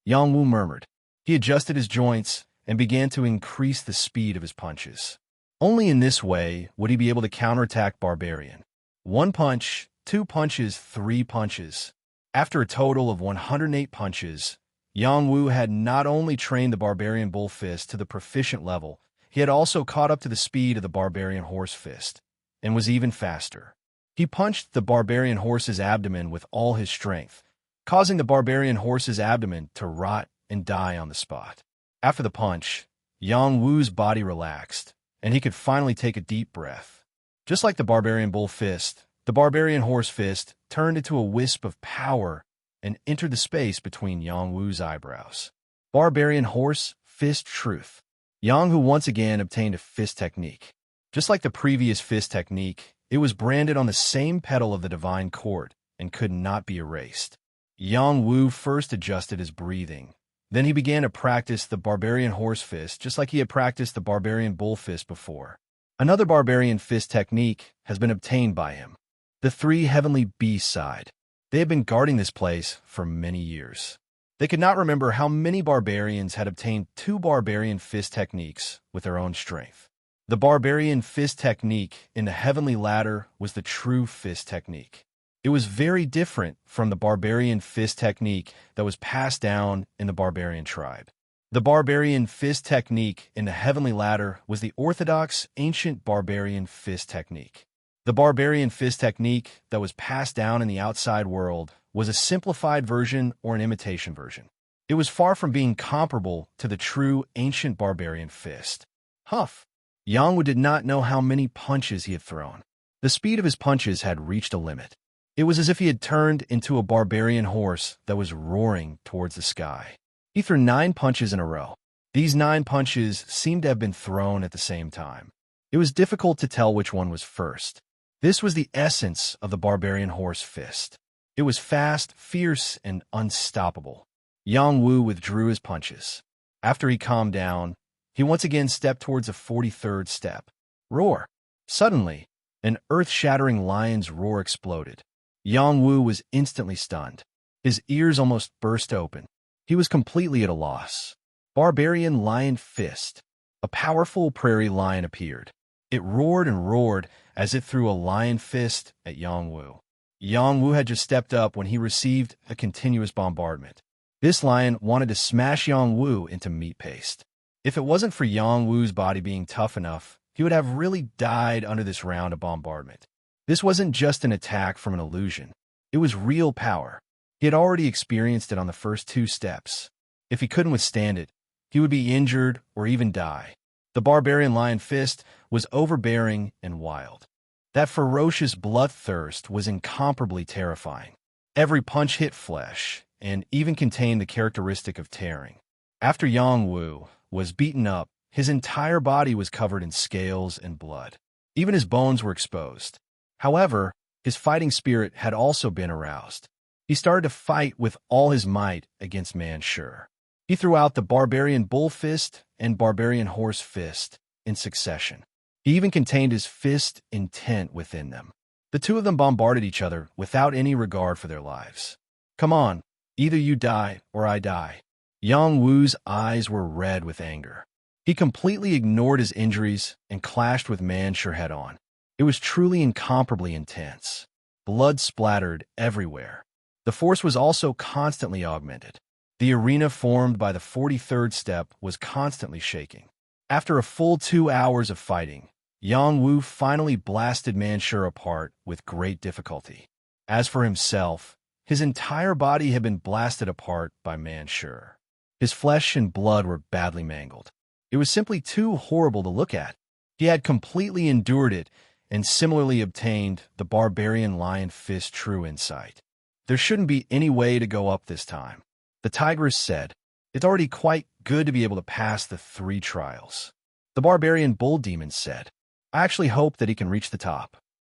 Yang Wu murmured. He adjusted his joints and began to increase the speed of his punches. Only in this way would he be able to counterattack Barbarian. 1 punch, 2 punches, 3 punches. After a total of 108 punches, Yang Wu had not only trained the Barbarian Bull Fist to the proficient level, he had also caught up to the speed of the Barbarian Horse Fist, and was even faster. He punched the Barbarian Horse's abdomen with all his strength, causing the Barbarian Horse's abdomen to rot and die on the spot. After the punch, Yang Wu's body relaxed, and he could finally take a deep breath. Just like the Barbarian Bull Fist, the Barbarian Horse Fist turned into a wisp of power and entered the space between Yang Wu's eyebrows. Barbarian Horse Fist Truth. Yang Wu once again obtained a fist technique. Just like the previous fist technique, it was branded on the same petal of the divine cord and could not be erased. Yang Wu first adjusted his breathing. Then he began to practice the Barbarian Horse Fist just like he had practiced the Barbarian Bull Fist before. Another Barbarian Fist technique has been obtained by him. The 3 Heavenly Beasts side. They had been guarding this place for many years. They could not remember how many barbarians had obtained 2 Barbarian Fist techniques with their own strength. The Barbarian Fist technique in the Heavenly Ladder was the true fist technique. It was very different from the barbarian fist technique that was passed down in the barbarian tribe. The barbarian fist technique in the heavenly ladder was the orthodox ancient barbarian fist technique. The barbarian fist technique that was passed down in the outside world was a simplified version or an imitation version. It was far from being comparable to the true ancient barbarian fist. Huff! Yangwu did not know how many punches he had thrown. The speed of his punches had reached a limit. It was as if he had turned into a barbarian horse that was roaring towards the sky. He threw 9 punches in a row. These 9 punches seemed to have been thrown at the same time. It was difficult to tell which one was first. This was the essence of the barbarian horse fist. It was fast, fierce, and unstoppable. Yangwu withdrew his punches. After he calmed down, he once again stepped towards a 43rd step. Roar! Suddenly, an earth-shattering lion's roar exploded. Yangwu was instantly stunned. His ears almost burst open. He was completely at a loss. Barbarian lion fist. A powerful prairie lion appeared. It roared and roared as it threw a lion fist at Yangwu. Yangwu had just stepped up when he received a continuous bombardment. This lion wanted to smash Yangwu into meat paste. If it wasn't for Yangwu's body being tough enough, he would have really died under this round of bombardment. This wasn't just an attack from an illusion. It was real power. He had already experienced it on the first 2 steps. If he couldn't withstand it, he would be injured or even die. The barbarian lion fist was overbearing and wild. That ferocious bloodthirst was incomparably terrifying. Every punch hit flesh and even contained the characteristic of tearing. After Yangwu was beaten up, his entire body was covered in scales and blood. Even his bones were exposed. However, his fighting spirit had also been aroused. He started to fight with all his might against Manshur. He threw out the barbarian bull fist and barbarian horse fist in succession. He even contained his fist intent within them. The two of them bombarded each other without any regard for their lives. Come on, either you die or I die. Yangwu's eyes were red with anger. He completely ignored his injuries and clashed with Manshur head-on. It was truly incomparably intense. Blood splattered everywhere. The force was also constantly augmented. The arena formed by the 43rd step was constantly shaking. After a full 2 hours of fighting, Yangwu finally blasted Manshur apart with great difficulty. As for himself, his entire body had been blasted apart by Manshur. His flesh and blood were badly mangled. It was simply too horrible to look at. He had completely endured it and similarly obtained the barbarian lion fist true insight. There shouldn't be any way to go up this time. The tigress said, it's already quite good to be able to pass the 3 trials. The barbarian bull demon said, I actually hope that he can reach the top.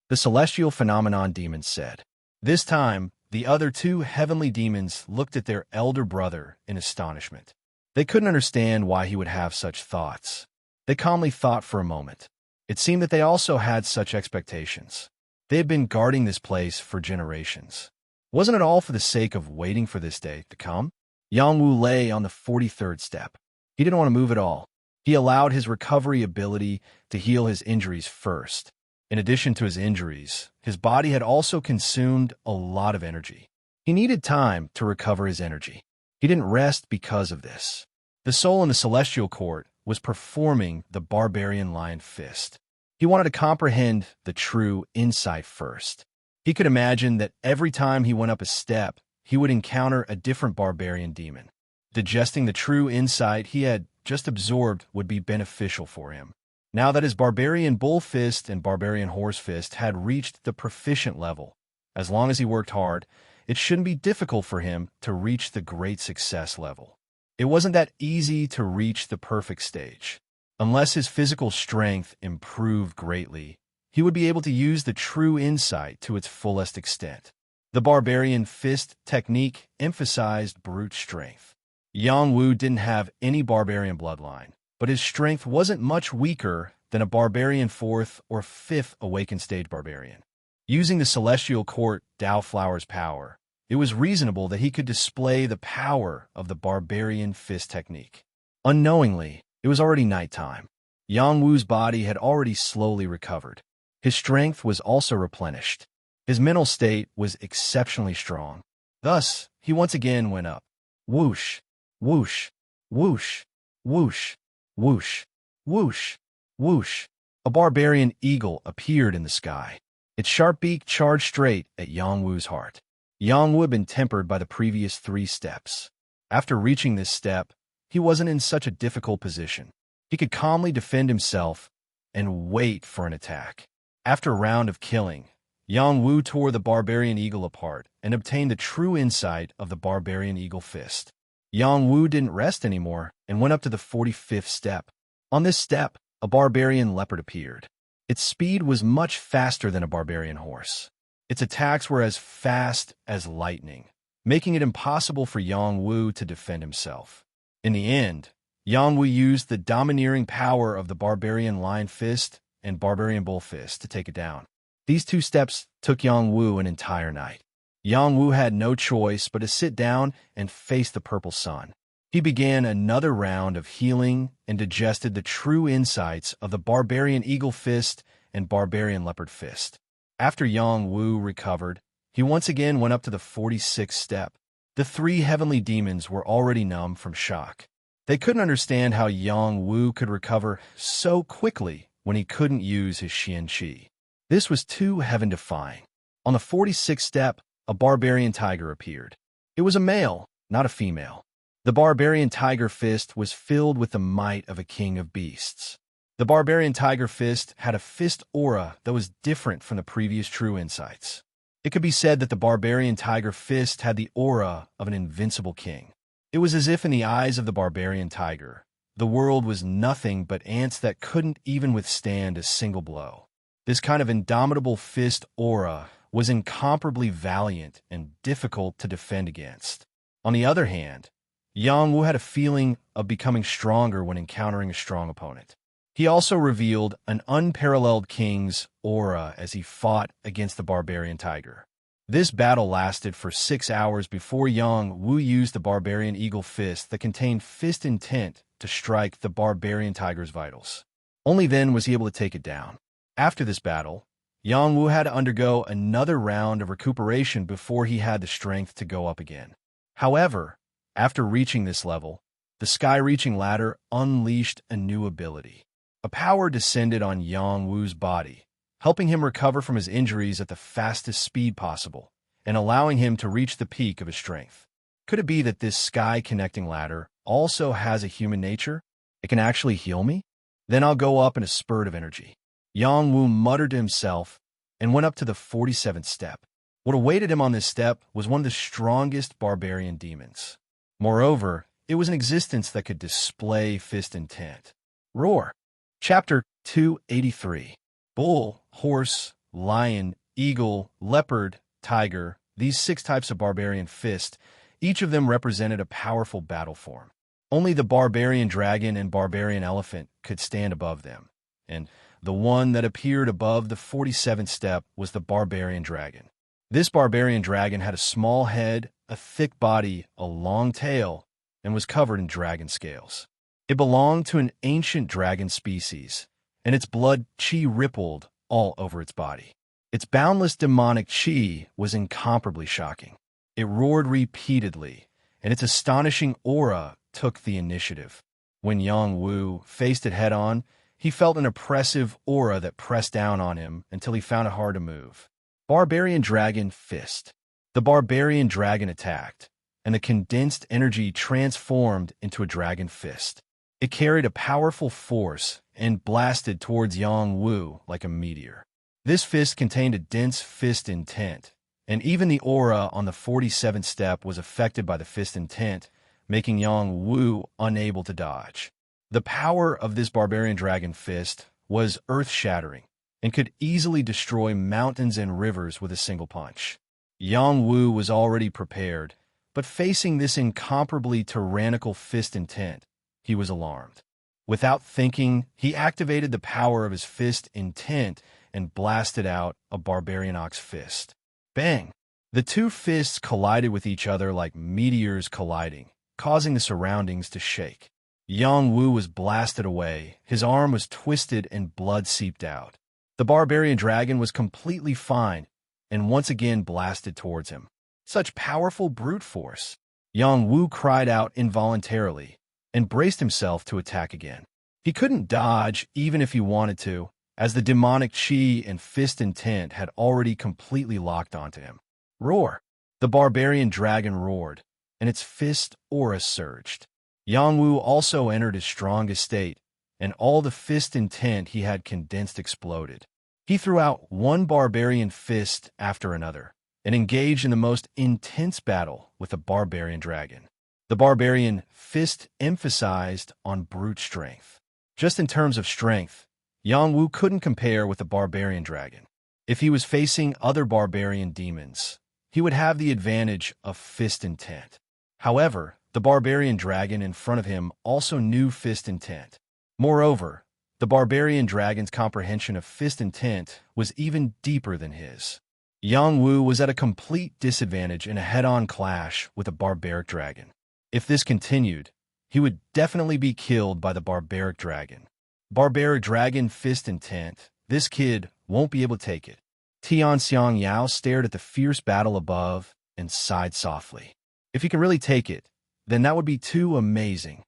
The celestial phenomenon demon said. This time, the other 2 heavenly demons looked at their elder brother in astonishment. They couldn't understand why he would have such thoughts. They calmly thought for a moment. It seemed that they also had such expectations. They had been guarding this place for generations. Wasn't it all for the sake of waiting for this day to come? Yangwu lay on the 43rd step. He didn't want to move at all. He allowed his recovery ability to heal his injuries first. In addition to his injuries, his body had also consumed a lot of energy. He needed time to recover his energy. He didn't rest because of this. The soul in the celestial court was performing the barbarian lion fist. He wanted to comprehend the true insight first. He could imagine that every time he went up a step, he would encounter a different barbarian demon. Digesting the true insight he had just absorbed would be beneficial for him. Now that his barbarian bull fist and barbarian horse fist had reached the proficient level, as long as he worked hard, it shouldn't be difficult for him to reach the great success level. It wasn't that easy to reach the perfect stage. Unless his physical strength improved greatly, he would be able to use the true insight to its fullest extent. The barbarian fist technique emphasized brute strength. Yangwu didn't have any barbarian bloodline, but his strength wasn't much weaker than a barbarian 4th or 5th awakened stage barbarian. Using the celestial court Tao Flower's power, it was reasonable that he could display the power of the barbarian fist technique. Unknowingly, it was already nighttime. Yangwu's body had already slowly recovered. His strength was also replenished. His mental state was exceptionally strong. Thus, he once again went up. Whoosh, whoosh, whoosh, whoosh, whoosh, whoosh, whoosh. A barbarian eagle appeared in the sky. Its sharp beak charged straight at Yang Wu's heart. Yang Wu had been tempered by the previous 3 steps. After reaching this step, he wasn't in such a difficult position. He could calmly defend himself and wait for an attack. After a round of killing, Yang Wu tore the barbarian eagle apart and obtained the true insight of the barbarian eagle fist. Yang Wu didn't rest anymore and went up to the 45th step. On this step, a barbarian leopard appeared. Its speed was much faster than a barbarian horse. Its attacks were as fast as lightning, making it impossible for Yang Wu to defend himself. In the end, Yang Wu used the domineering power of the barbarian lion fist and barbarian bull fist to take it down. These 2 steps took Yang Wu an entire night. Yang Wu had no choice but to sit down and face the purple sun. He began another round of healing and digested the true insights of the barbarian eagle fist and barbarian leopard fist. After Yang Wu recovered, he once again went up to the 46th step. The 3 heavenly demons were already numb from shock. They couldn't understand how Yang Wu could recover so quickly when he couldn't use his Xian Qi. This was too heaven-defying. On the 46th step, a barbarian tiger appeared. It was a male, not a female. The barbarian tiger fist was filled with the might of a king of beasts. The barbarian tiger fist had a fist aura that was different from the previous true insights. It could be said that the barbarian tiger fist had the aura of an invincible king. It was as if in the eyes of the barbarian tiger, the world was nothing but ants that couldn't even withstand a single blow. This kind of indomitable fist aura was incomparably valiant and difficult to defend against. On the other hand, Yang Wu had a feeling of becoming stronger when encountering a strong opponent. He also revealed an unparalleled king's aura as he fought against the barbarian tiger. This battle lasted for 6 hours before Yang Wu used the barbarian eagle fist that contained fist intent to strike the barbarian tiger's vitals. Only then was he able to take it down. After this battle, Yang Wu had to undergo another round of recuperation before he had the strength to go up again. However, after reaching this level, the sky-reaching ladder unleashed a new ability. A power descended on Yang Wu's body, helping him recover from his injuries at the fastest speed possible, and allowing him to reach the peak of his strength. Could it be that this sky-connecting ladder also has a human nature? It can actually heal me? Then I'll go up in a spurt of energy. Yang Wu muttered to himself and went up to the 47th step. What awaited him on this step was one of the strongest barbarian demons. Moreover, it was an existence that could display fist intent. Roar. Chapter 283. Bull, horse, lion, eagle, leopard, tiger, these 6 types of barbarian fist, each of them represented a powerful battle form. Only the barbarian dragon and barbarian elephant could stand above them, and the one that appeared above the 47th step was the barbarian dragon. This barbarian dragon had a small head, a thick body, a long tail, and was covered in dragon scales. It belonged to an ancient dragon species, and its blood qi rippled all over its body. Its boundless demonic qi was incomparably shocking. It roared repeatedly, and its astonishing aura took the initiative. When Yang Wu faced it head-on, he felt an oppressive aura that pressed down on him until he found it hard to move. Barbarian Dragon Fist. The barbarian dragon attacked, and the condensed energy transformed into a dragon fist. It carried a powerful force and blasted towards Yang Wu like a meteor. This fist contained a dense fist intent, and even the aura on the 47th step was affected by the fist intent, making Yang Wu unable to dodge. The power of this barbarian dragon fist was earth-shattering and could easily destroy mountains and rivers with a single punch. Yang Wu was already prepared, but facing this incomparably tyrannical fist intent, he was alarmed. Without thinking, he activated the power of his fist intent and blasted out a barbarian ox fist. Bang! The 2 fists collided with each other like meteors colliding, causing the surroundings to shake. Yang Wu was blasted away, his arm was twisted and blood seeped out. The barbarian dragon was completely fine, and once again blasted towards him. Such powerful brute force! Yang Wu cried out involuntarily and braced himself to attack again. He couldn't dodge even if he wanted to, as the demonic chi and fist intent had already completely locked onto him. Roar! The barbarian dragon roared, and its fist aura surged. Yang Wu also entered his strongest state, and all the fist intent he had condensed exploded. He threw out one barbarian fist after another, and engaged in the most intense battle with the barbarian dragon. The barbarian fist emphasized on brute strength. Just in terms of strength, Yang Wu couldn't compare with the barbarian dragon. If he was facing other barbarian demons, he would have the advantage of fist intent. However, the barbarian dragon in front of him also knew fist intent. Moreover, the barbarian dragon's comprehension of fist intent was even deeper than his. Yang Wu was at a complete disadvantage in a head-on clash with a barbaric dragon. If this continued, he would definitely be killed by the barbaric dragon. Barbaric dragon fist intent, this kid won't be able to take it. Tian Xiang Yao stared at the fierce battle above and sighed softly. If he can really take it, then that would be too amazing.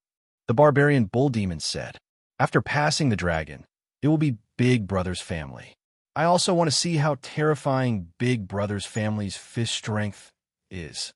The barbarian bull demon said. After passing the dragon, it will be Big Brother's family. I also want to see how terrifying Big Brother's family's fist strength is.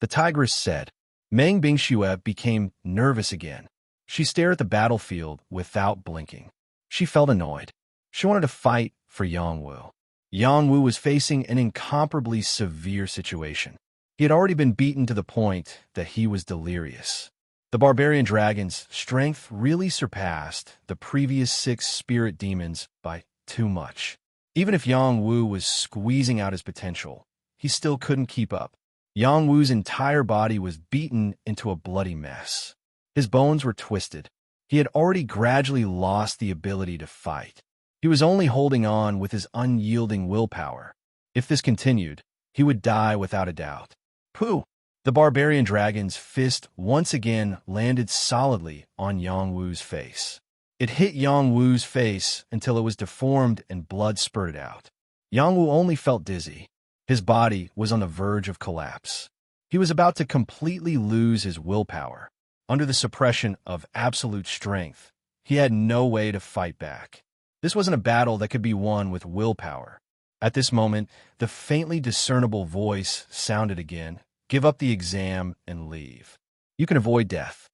The tigress said. Meng Bingxue became nervous again. She stared at the battlefield without blinking. She felt annoyed. She wanted to fight for Yang Wu. Yang Wu was facing an incomparably severe situation. He had already been beaten to the point that he was delirious. The barbarian dragon's strength really surpassed the previous 6 spirit demons by too much. Even if Yang Wu was squeezing out his potential, he still couldn't keep up. Yang Wu's entire body was beaten into a bloody mess. His bones were twisted. He had already gradually lost the ability to fight. He was only holding on with his unyielding willpower. If this continued, he would die without a doubt. Pooh! The barbarian dragon's fist once again landed solidly on Yang Wu's face. It hit Yang Wu's face until it was deformed and blood spurted out. Yang Wu only felt dizzy. His body was on the verge of collapse. He was about to completely lose his willpower. Under the suppression of absolute strength, he had no way to fight back. This wasn't a battle that could be won with willpower. At this moment, the faintly discernible voice sounded again. Give up the exam and leave. You can avoid death.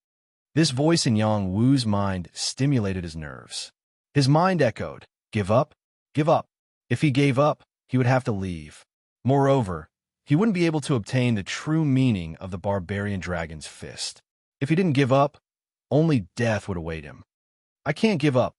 This voice in Yang Wu's mind stimulated his nerves. His mind echoed, give up? Give up. If he gave up, he would have to leave. Moreover, he wouldn't be able to obtain the true meaning of the barbarian dragon's fist. If he didn't give up, only death would await him. I can't give up.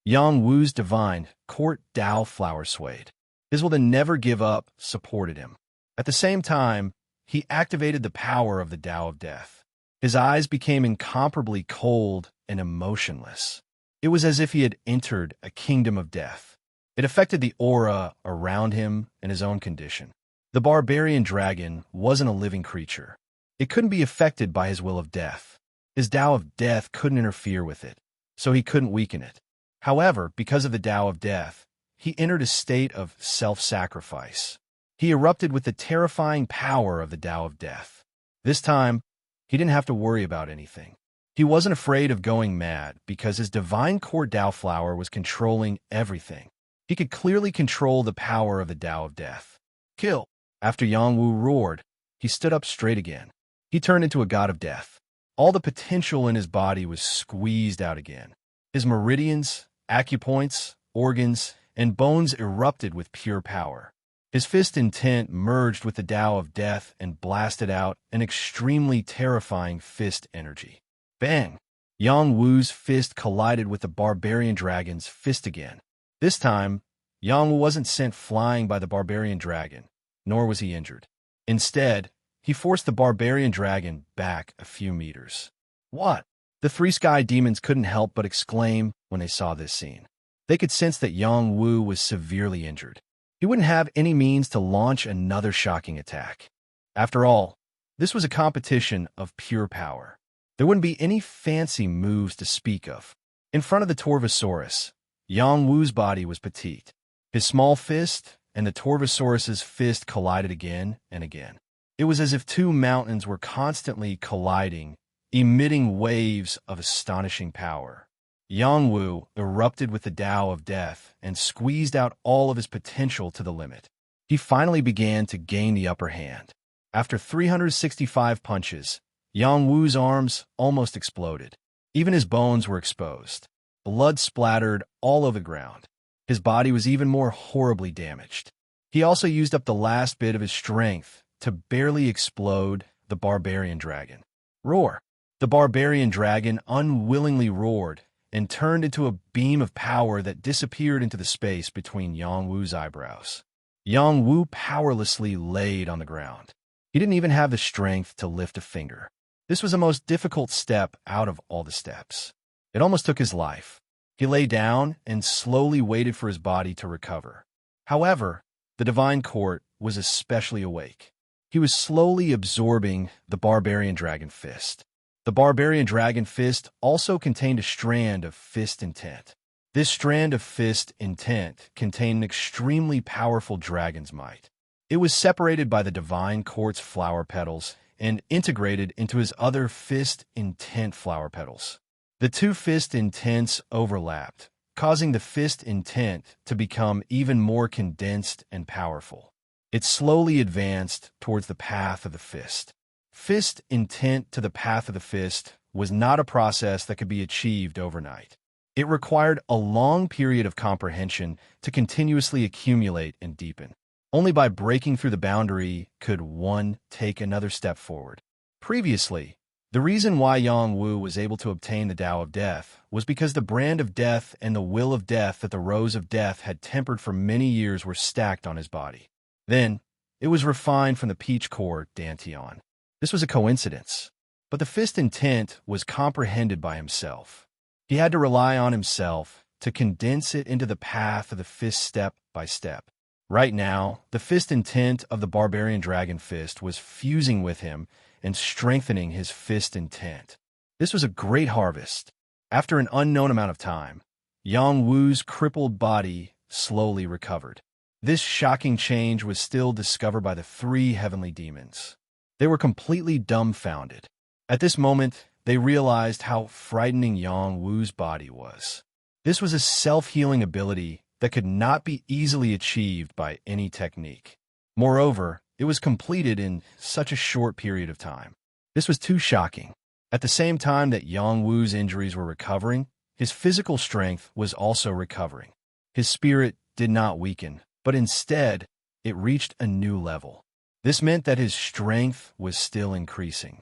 Yang Wu's divine court Dao flower swayed. His will to never give up supported him. At the same time, he activated the power of the Tao of Death. His eyes became incomparably cold and emotionless. It was as if he had entered a kingdom of death. It affected the aura around him and his own condition. The barbarian dragon wasn't a living creature. It couldn't be affected by his will of death. His Tao of Death couldn't interfere with it, so he couldn't weaken it. However, because of the Tao of Death, he entered a state of self-sacrifice. He erupted with the terrifying power of the Tao of Death. This time, he didn't have to worry about anything. He wasn't afraid of going mad because his divine court Tao flower was controlling everything. He could clearly control the power of the Tao of Death. Kill! After Yang Wu roared, he stood up straight again. He turned into a god of death. All the potential in his body was squeezed out again. His meridians, acupoints, organs, and bones erupted with pure power. His fist intent merged with the Tao of Death and blasted out an extremely terrifying fist energy. Bang! Yang Wu's fist collided with the barbarian dragon's fist again. This time, Yang Wu wasn't sent flying by the barbarian dragon, nor was he injured. Instead, he forced the barbarian dragon back a few meters. What? The 3 sky demons couldn't help but exclaim when they saw this scene. They could sense that Yang Wu was severely injured. He wouldn't have any means to launch another shocking attack. After all, this was a competition of pure power. There wouldn't be any fancy moves to speak of. In front of the Torvosaurus, Yang Wu's body was petite. His small fist and the Torvosaurus's fist collided again and again. It was as if two mountains were constantly colliding, emitting waves of astonishing power. Yangwu erupted with the Tao of Death and squeezed out all of his potential to the limit. He finally began to gain the upper hand. After 365 punches, Yangwu's arms almost exploded. Even his bones were exposed. Blood splattered all over the ground. His body was even more horribly damaged. He also used up the last bit of his strength to barely explode the barbarian dragon. Roar! The barbarian dragon unwillingly roared and turned into a beam of power that disappeared into the space between Yangwu's eyebrows. Yangwu powerlessly laid on the ground. He didn't even have the strength to lift a finger. This was the most difficult step out of all the steps. It almost took his life. He lay down and slowly waited for his body to recover. However, the divine court was especially awake. He was slowly absorbing the barbarian dragon fist. The barbarian dragon fist also contained a strand of fist intent. This strand of fist intent contained an extremely powerful dragon's might. It was separated by the divine court's flower petals and integrated into his other fist intent flower petals. The two fist intents overlapped, causing the fist intent to become even more condensed and powerful. It slowly advanced towards the path of the fist. Fist intent to the path of the fist was not a process that could be achieved overnight. It required a long period of comprehension to continuously accumulate and deepen. Only by breaking through the boundary could one take another step forward. Previously, the reason why Yangwu was able to obtain the Tao of Death was because the brand of death and the will of death that the rose of death had tempered for many years were stacked on his body. Then, it was refined from the peach core Dantian. This was a coincidence, but the fist intent was comprehended by himself. He had to rely on himself to condense it into the path of the fist step by step. Right now, the fist intent of the barbarian dragon fist was fusing with him and strengthening his fist intent. This was a great harvest. After an unknown amount of time, Yangwu's crippled body slowly recovered. This shocking change was still discovered by the three heavenly demons. They were completely dumbfounded. At this moment, they realized how frightening Yangwu's body was. This was a self-healing ability that could not be easily achieved by any technique. Moreover, it was completed in such a short period of time. This was too shocking. At the same time that Yangwu's injuries were recovering, his physical strength was also recovering. His spirit did not weaken, but instead, it reached a new level. This meant that his strength was still increasing.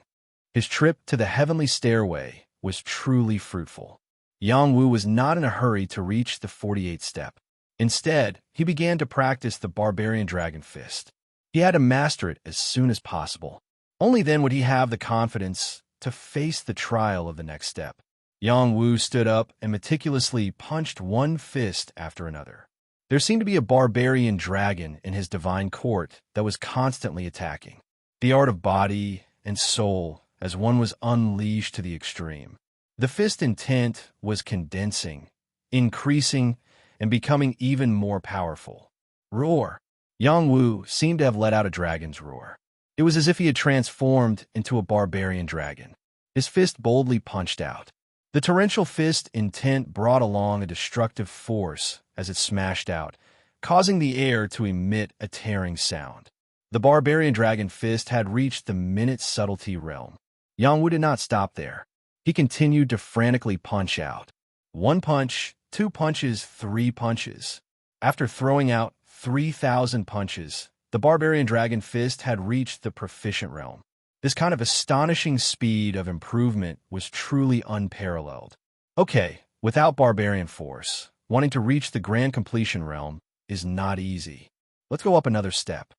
His trip to the heavenly stairway was truly fruitful. Yangwu was not in a hurry to reach the 48th step. Instead, he began to practice the barbarian dragon fist. He had to master it as soon as possible. Only then would he have the confidence to face the trial of the next step. Yangwu stood up and meticulously punched one fist after another. There seemed to be a barbarian dragon in his divine court that was constantly attacking. The art of body and soul as one was unleashed to the extreme. The fist intent was condensing, increasing, and becoming even more powerful. Roar! Yangwu seemed to have let out a dragon's roar. It was as if he had transformed into a barbarian dragon. His fist boldly punched out. The torrential fist intent brought along a destructive force as it smashed out, causing the air to emit a tearing sound. The barbarian dragon fist had reached the minute subtlety realm. Yangwu did not stop there. He continued to frantically punch out. One punch, two punches, three punches. After throwing out 3,000 punches, the barbarian dragon fist had reached the proficient realm. This kind of astonishing speed of improvement was truly unparalleled. Okay, without barbarian force, wanting to reach the grand completion realm is not easy. Let's go up another step.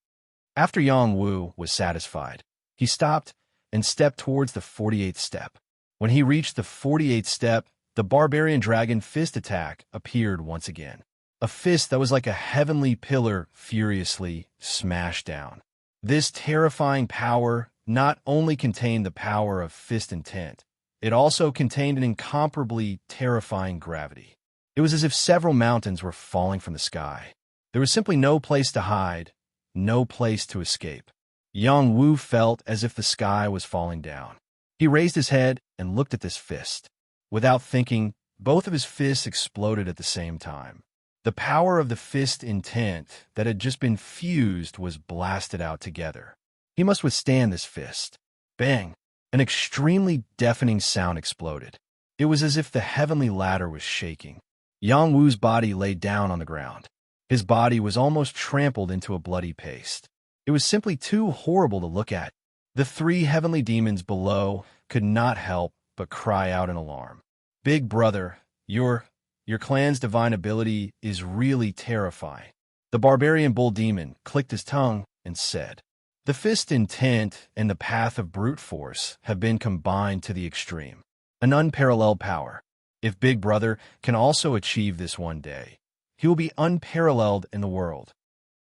After Yangwu was satisfied, he stopped and stepped towards the 48th step. When he reached the 48th step, the barbarian dragon fist attack appeared once again. A fist that was like a heavenly pillar furiously smashed down. This terrifying power not only contained the power of fist intent, it also contained an incomparably terrifying gravity. It was as if several mountains were falling from the sky. There was simply no place to hide, no place to escape. Yang Wu felt as if the sky was falling down. He raised his head and looked at this fist. Without thinking, both of his fists exploded at the same time. The power of the fist intent that had just been fused was blasted out together. He must withstand this fist. Bang! An extremely deafening sound exploded. It was as if the heavenly ladder was shaking. Yang Wu's body lay down on the ground. His body was almost trampled into a bloody paste. It was simply too horrible to look at. The three heavenly demons below could not help but cry out in alarm. Big brother, your clan's divine ability is really terrifying. The barbarian bull demon clicked his tongue and said, "The fist intent and the path of brute force have been combined to the extreme. An unparalleled power. If Big Brother can also achieve this one day, he will be unparalleled in the world."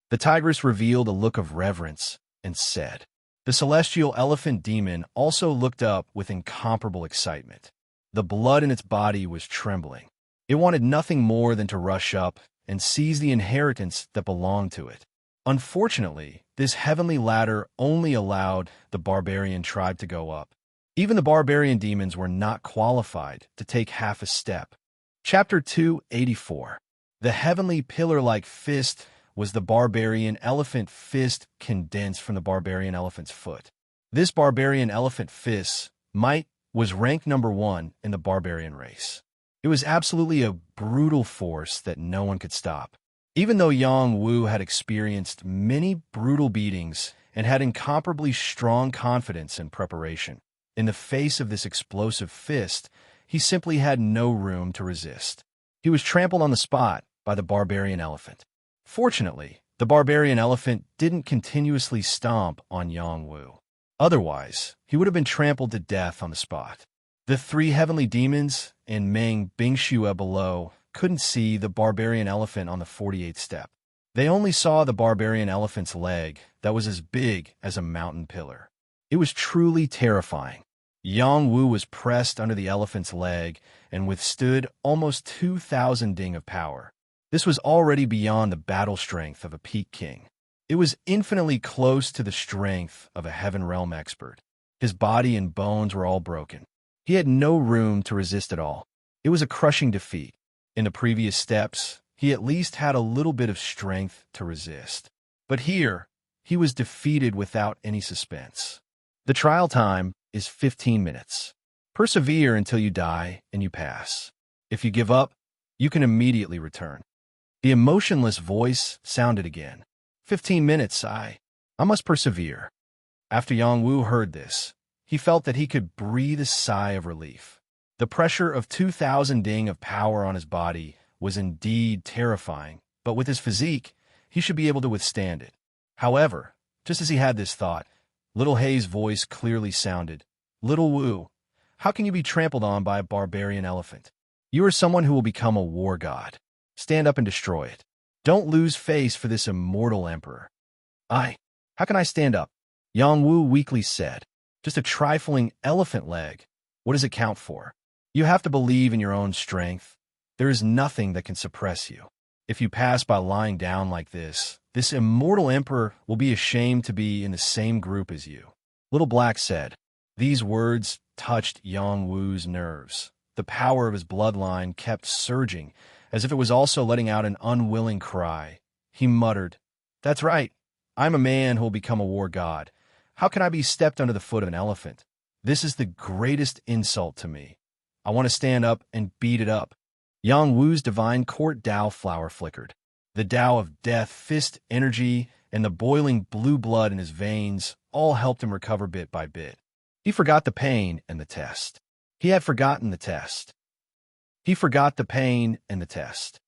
The tigress revealed a look of reverence and said. The celestial elephant demon also looked up with incomparable excitement. The blood in its body was trembling. It wanted nothing more than to rush up and seize the inheritance that belonged to it. Unfortunately, this heavenly ladder only allowed the barbarian tribe to go up. Even the barbarian demons were not qualified to take half a step. Chapter 284. The heavenly pillar-like fist was the barbarian elephant fist condensed from the barbarian elephant's foot. This barbarian elephant fist's might was ranked number 1 in the barbarian race. It was absolutely a brutal force that no one could stop. Even though Yang Wu had experienced many brutal beatings and had incomparably strong confidence and preparation, in the face of this explosive fist, he simply had no room to resist. He was trampled on the spot by the barbarian elephant. Fortunately, the barbarian elephant didn't continuously stomp on Yang Wu. Otherwise, he would have been trampled to death on the spot. The three heavenly demons and Meng Bingxue below couldn't see the barbarian elephant on the 48th step. They only saw the barbarian elephant's leg that was as big as a mountain pillar. It was truly terrifying. Yang Wu was pressed under the elephant's leg and withstood almost 2,000 ding of power. This was already beyond the battle strength of a peak king. It was infinitely close to the strength of a heaven realm expert. His body and bones were all broken. He had no room to resist at all. It was a crushing defeat. In the previous steps, he at least had a little bit of strength to resist. But here, he was defeated without any suspense. The trial time is 15 minutes. Persevere until you die and you pass. If you give up, you can immediately return. The emotionless voice sounded again. 15 minutes, I must persevere. After Yang Wu heard this, he felt that he could breathe a sigh of relief. The pressure of 2,000 ding of power on his body was indeed terrifying, but with his physique, he should be able to withstand it. However, just as he had this thought, Little Hei's voice clearly sounded, "Little Wu, how can you be trampled on by a barbarian elephant? You are someone who will become a war god. Stand up and destroy it. Don't lose face for this immortal emperor." How can I stand up?" Yang Wu weakly said. "Just a trifling elephant leg. What does it count for? You have to believe in your own strength. There is nothing that can suppress you. If you pass by lying down like this immortal emperor will be ashamed to be in the same group as you." Little Black said. These words touched Yang Wu's nerves. The power of his bloodline kept surging, as if it was also letting out an unwilling cry. He muttered, "That's right. I'm a man who will become a war god. How can I be stepped under the foot of an elephant? This is the greatest insult to me. I want to stand up and beat it up." Yang Wu's divine court Tao flower flickered. The Tao of death, fist energy, and the boiling blue blood in his veins all helped him recover bit by bit. He forgot the pain and the test. He had forgotten the test. He forgot the pain and the test.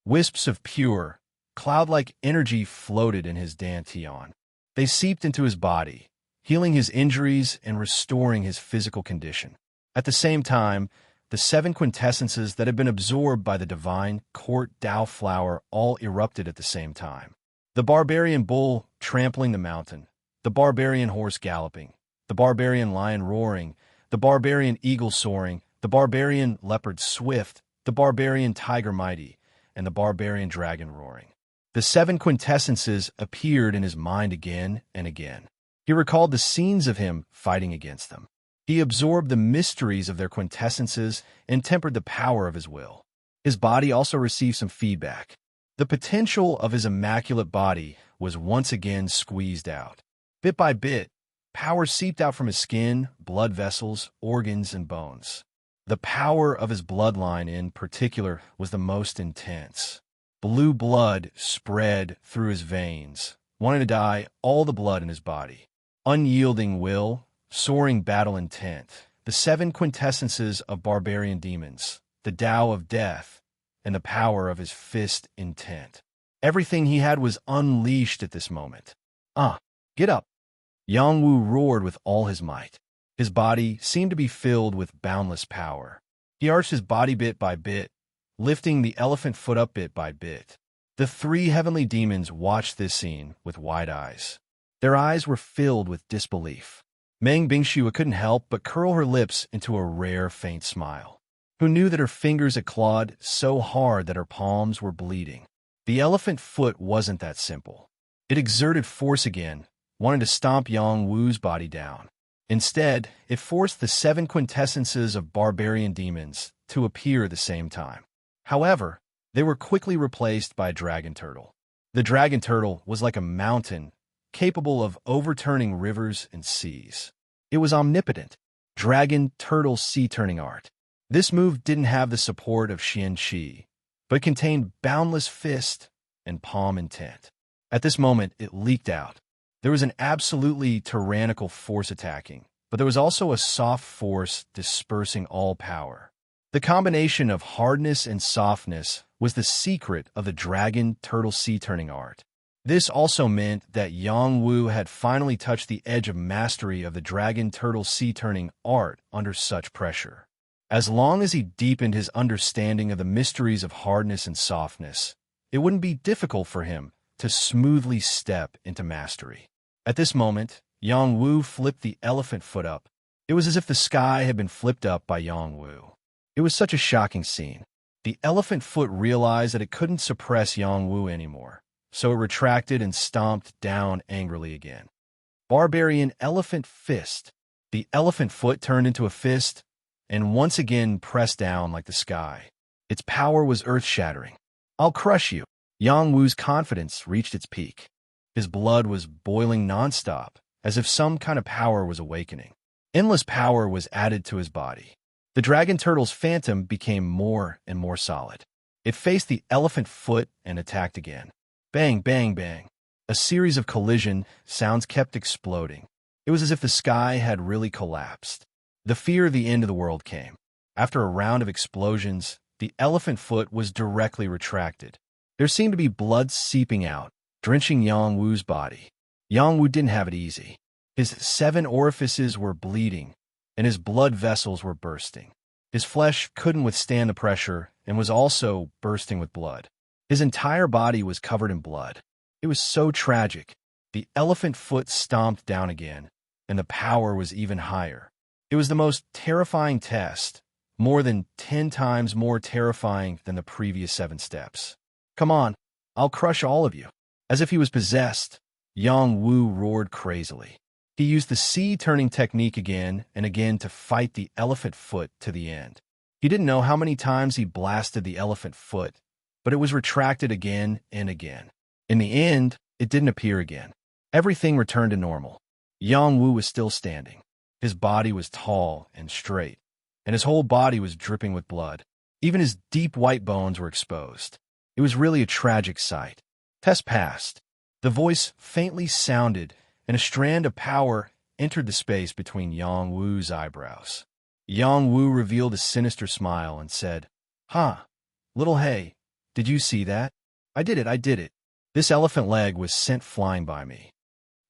Wisps of pure, cloud-like energy floated in his dantian. They seeped into his body, healing his injuries and restoring his physical condition. At the same time, the 7 quintessences that had been absorbed by the divine court Tao flower all erupted at the same time. The barbarian bull trampling the mountain, the barbarian horse galloping, the barbarian lion roaring, the barbarian eagle soaring, the barbarian leopard swift, the barbarian tiger mighty, and the barbarian dragon roaring. The seven quintessences appeared in his mind again and again. He recalled the scenes of him fighting against them. He absorbed the mysteries of their quintessences and tempered the power of his will. His body also received some feedback. The potential of his immaculate body was once again squeezed out. Bit by bit, power seeped out from his skin, blood vessels, organs, and bones. The power of his bloodline in particular was the most intense. Blue blood spread through his veins, wanting to dye all the blood in his body. Unyielding will, soaring battle intent, the seven quintessences of barbarian demons, the Tao of death, and the power of his fist intent. Everything he had was unleashed at this moment. Get up! Yang Wu roared with all his might. His body seemed to be filled with boundless power. He arched his body bit by bit, lifting the elephant foot up bit by bit. The three heavenly demons watched this scene with wide eyes. Their eyes were filled with disbelief. Meng Bingxue couldn't help but curl her lips into a rare, faint smile. Who knew that her fingers had clawed so hard that her palms were bleeding? The elephant foot wasn't that simple. It exerted force again, wanting to stomp Yang Wu's body down. Instead, it forced the seven quintessences of barbarian demons to appear at the same time. However, they were quickly replaced by a dragon turtle. The dragon turtle was like a mountain, capable of overturning rivers and seas. It was omnipotent. Dragon turtle sea-turning art. This move didn't have the support of Xian Qi, but contained boundless fist and palm intent. At this moment, it leaked out. There was an absolutely tyrannical force attacking, but there was also a soft force dispersing all power. The combination of hardness and softness was the secret of the dragon turtle sea-turning art. This also meant that Yang Wu had finally touched the edge of mastery of the dragon turtle sea-turning art under such pressure. As long as he deepened his understanding of the mysteries of hardness and softness, it wouldn't be difficult for him to smoothly step into mastery. At this moment, Yang Wu flipped the elephant foot up. It was as if the sky had been flipped up by Yang Wu. It was such a shocking scene. The elephant foot realized that it couldn't suppress Yang Wu anymore, so it retracted and stomped down angrily again. Barbarian elephant fist. The elephant foot turned into a fist, and once again pressed down like the sky. Its power was earth-shattering. I'll crush you. Yang Wu's confidence reached its peak. His blood was boiling nonstop, as if some kind of power was awakening. Endless power was added to his body. The dragon turtle's phantom became more and more solid. It faced the elephant foot and attacked again. Bang, bang, bang. A series of collision sounds kept exploding. It was as if the sky had really collapsed. The fear of the end of the world came. After a round of explosions, the elephant foot was directly retracted. There seemed to be blood seeping out, drenching Yang Wu's body. Yang Wu didn't have it easy. His 7 orifices were bleeding, and his blood vessels were bursting. His flesh couldn't withstand the pressure and was also bursting with blood. His entire body was covered in blood. It was so tragic. The elephant foot stomped down again, and the power was even higher. It was the most terrifying test, more than 10 times more terrifying than the previous 7 steps. Come on, I'll crush all of you. As if he was possessed, Yang Wu roared crazily. He used the sea-turning technique again and again to fight the elephant foot to the end. He didn't know how many times he blasted the elephant foot, but it was retracted again and again. In the end, it didn't appear again. Everything returned to normal. Yang Wu was still standing. His body was tall and straight, and his whole body was dripping with blood. Even his deep white bones were exposed. It was really a tragic sight. Test passed. The voice faintly sounded, and a strand of power entered the space between Yang Wu's eyebrows. Yang Wu revealed a sinister smile and said, Little Hay, did you see that? I did it. This elephant leg was sent flying by me.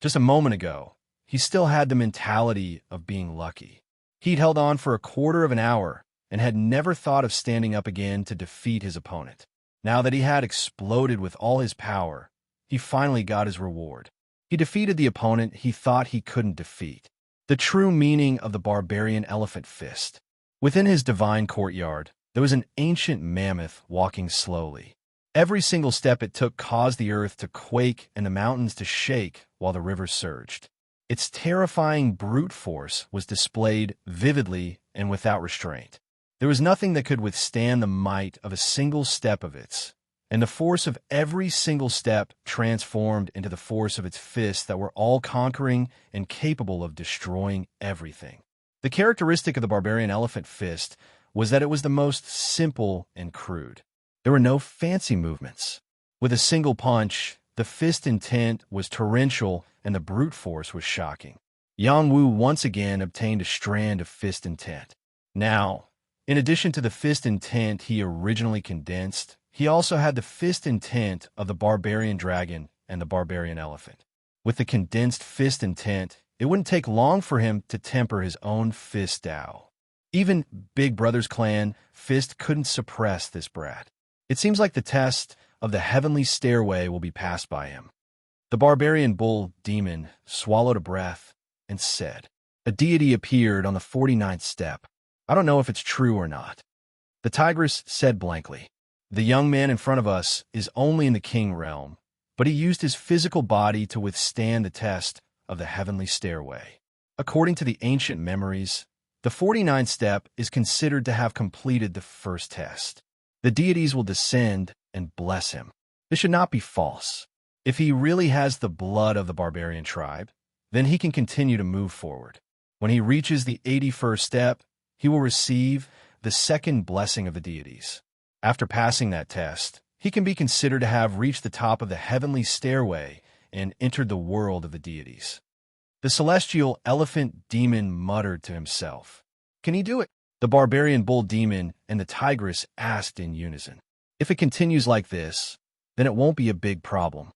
Just a moment ago, he still had the mentality of being lucky. He'd held on for a quarter of an hour and had never thought of standing up again to defeat his opponent. Now that he had exploded with all his power, he finally got his reward. He defeated the opponent he thought he couldn't defeat. The true meaning of the barbarian elephant fist. Within his divine courtyard, there was an ancient mammoth walking slowly. Every single step it took caused the earth to quake and the mountains to shake while the rivers surged. Its terrifying brute force was displayed vividly and without restraint. There was nothing that could withstand the might of a single step of its, and the force of every single step transformed into the force of its fists that were all-conquering and capable of destroying everything. The characteristic of the barbarian elephant fist was that it was the most simple and crude. There were no fancy movements. With a single punch, the fist intent was torrential and the brute force was shocking. Yang Wu once again obtained a strand of fist intent. Now, in addition to the fist intent he originally condensed, he also had the fist intent of the barbarian dragon and the barbarian elephant. With the condensed fist intent, it wouldn't take long for him to temper his own fist Dao. Even Big Brother's clan fist couldn't suppress this brat. It seems like the test of the heavenly stairway will be passed by him. The barbarian bull demon swallowed a breath and said, "A deity appeared on the 49th step. I don't know if it's true or not." The tigress said blankly, "The young man in front of us is only in the king realm, but he used his physical body to withstand the test of the heavenly stairway." According to the ancient memories, the 49th step is considered to have completed the first test. The deities will descend and bless him. This should not be false. If he really has the blood of the barbarian tribe, then he can continue to move forward. When he reaches the 81st step, he will receive the second blessing of the deities. After passing that test, he can be considered to have reached the top of the heavenly stairway and entered the world of the deities. The celestial elephant demon muttered to himself, "Can he do it?" The barbarian bull demon and the tigress asked in unison, "If it continues like this, then it won't be a big problem."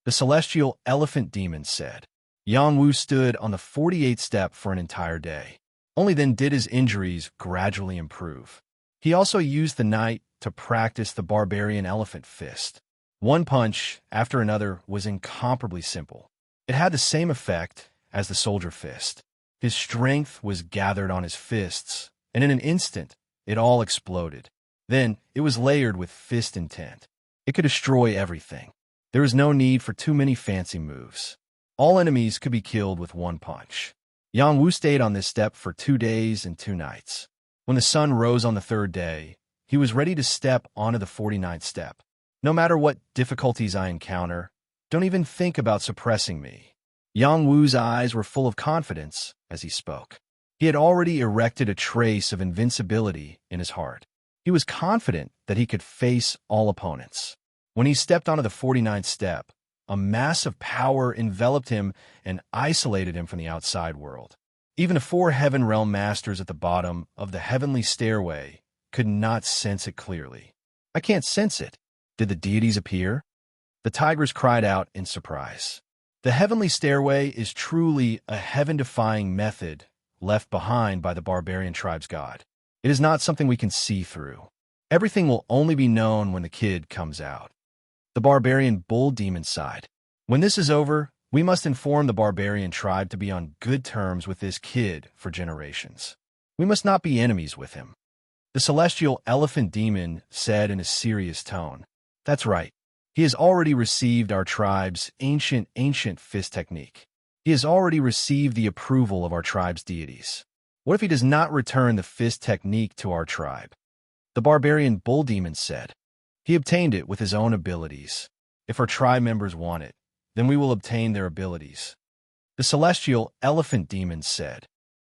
The celestial elephant demon said. Yang Wu stood on the 48th step for an entire day. Only then did his injuries gradually improve. He also used the night to practice the barbarian elephant fist. One punch after another was incomparably simple. It had the same effect as the soldier fist. His strength was gathered on his fists, and in an instant, it all exploded. Then, it was layered with fist intent. It could destroy everything. There was no need for too many fancy moves. All enemies could be killed with one punch. Yang Wu stayed on this step for 2 days and 2 nights. When the sun rose on the 3rd day, he was ready to step onto the 49th step. "No matter what difficulties I encounter, don't even think about suppressing me." Yang Wu's eyes were full of confidence as he spoke. He had already erected a trace of invincibility in his heart. He was confident that he could face all opponents. When he stepped onto the 49th step, a mass of power enveloped him and isolated him from the outside world. Even the 4 heaven realm masters at the bottom of the heavenly stairway could not sense it clearly. "I can't sense it. Did the deities appear?" The tigress cried out in surprise. The heavenly stairway is truly a heaven-defying method left behind by the barbarian tribe's god. It is not something we can see through. Everything will only be known when the kid comes out. The barbarian bull demon sighed. "When this is over, we must inform the barbarian tribe to be on good terms with this kid for generations. We must not be enemies with him." The celestial elephant demon said in a serious tone, "That's right. He has already received our tribe's ancient fist technique. He has already received the approval of our tribe's deities. What if he does not return the fist technique to our tribe?" The barbarian bull demon said, "He obtained it with his own abilities. If our tribe members want it, then we will obtain their abilities." The celestial elephant demon said.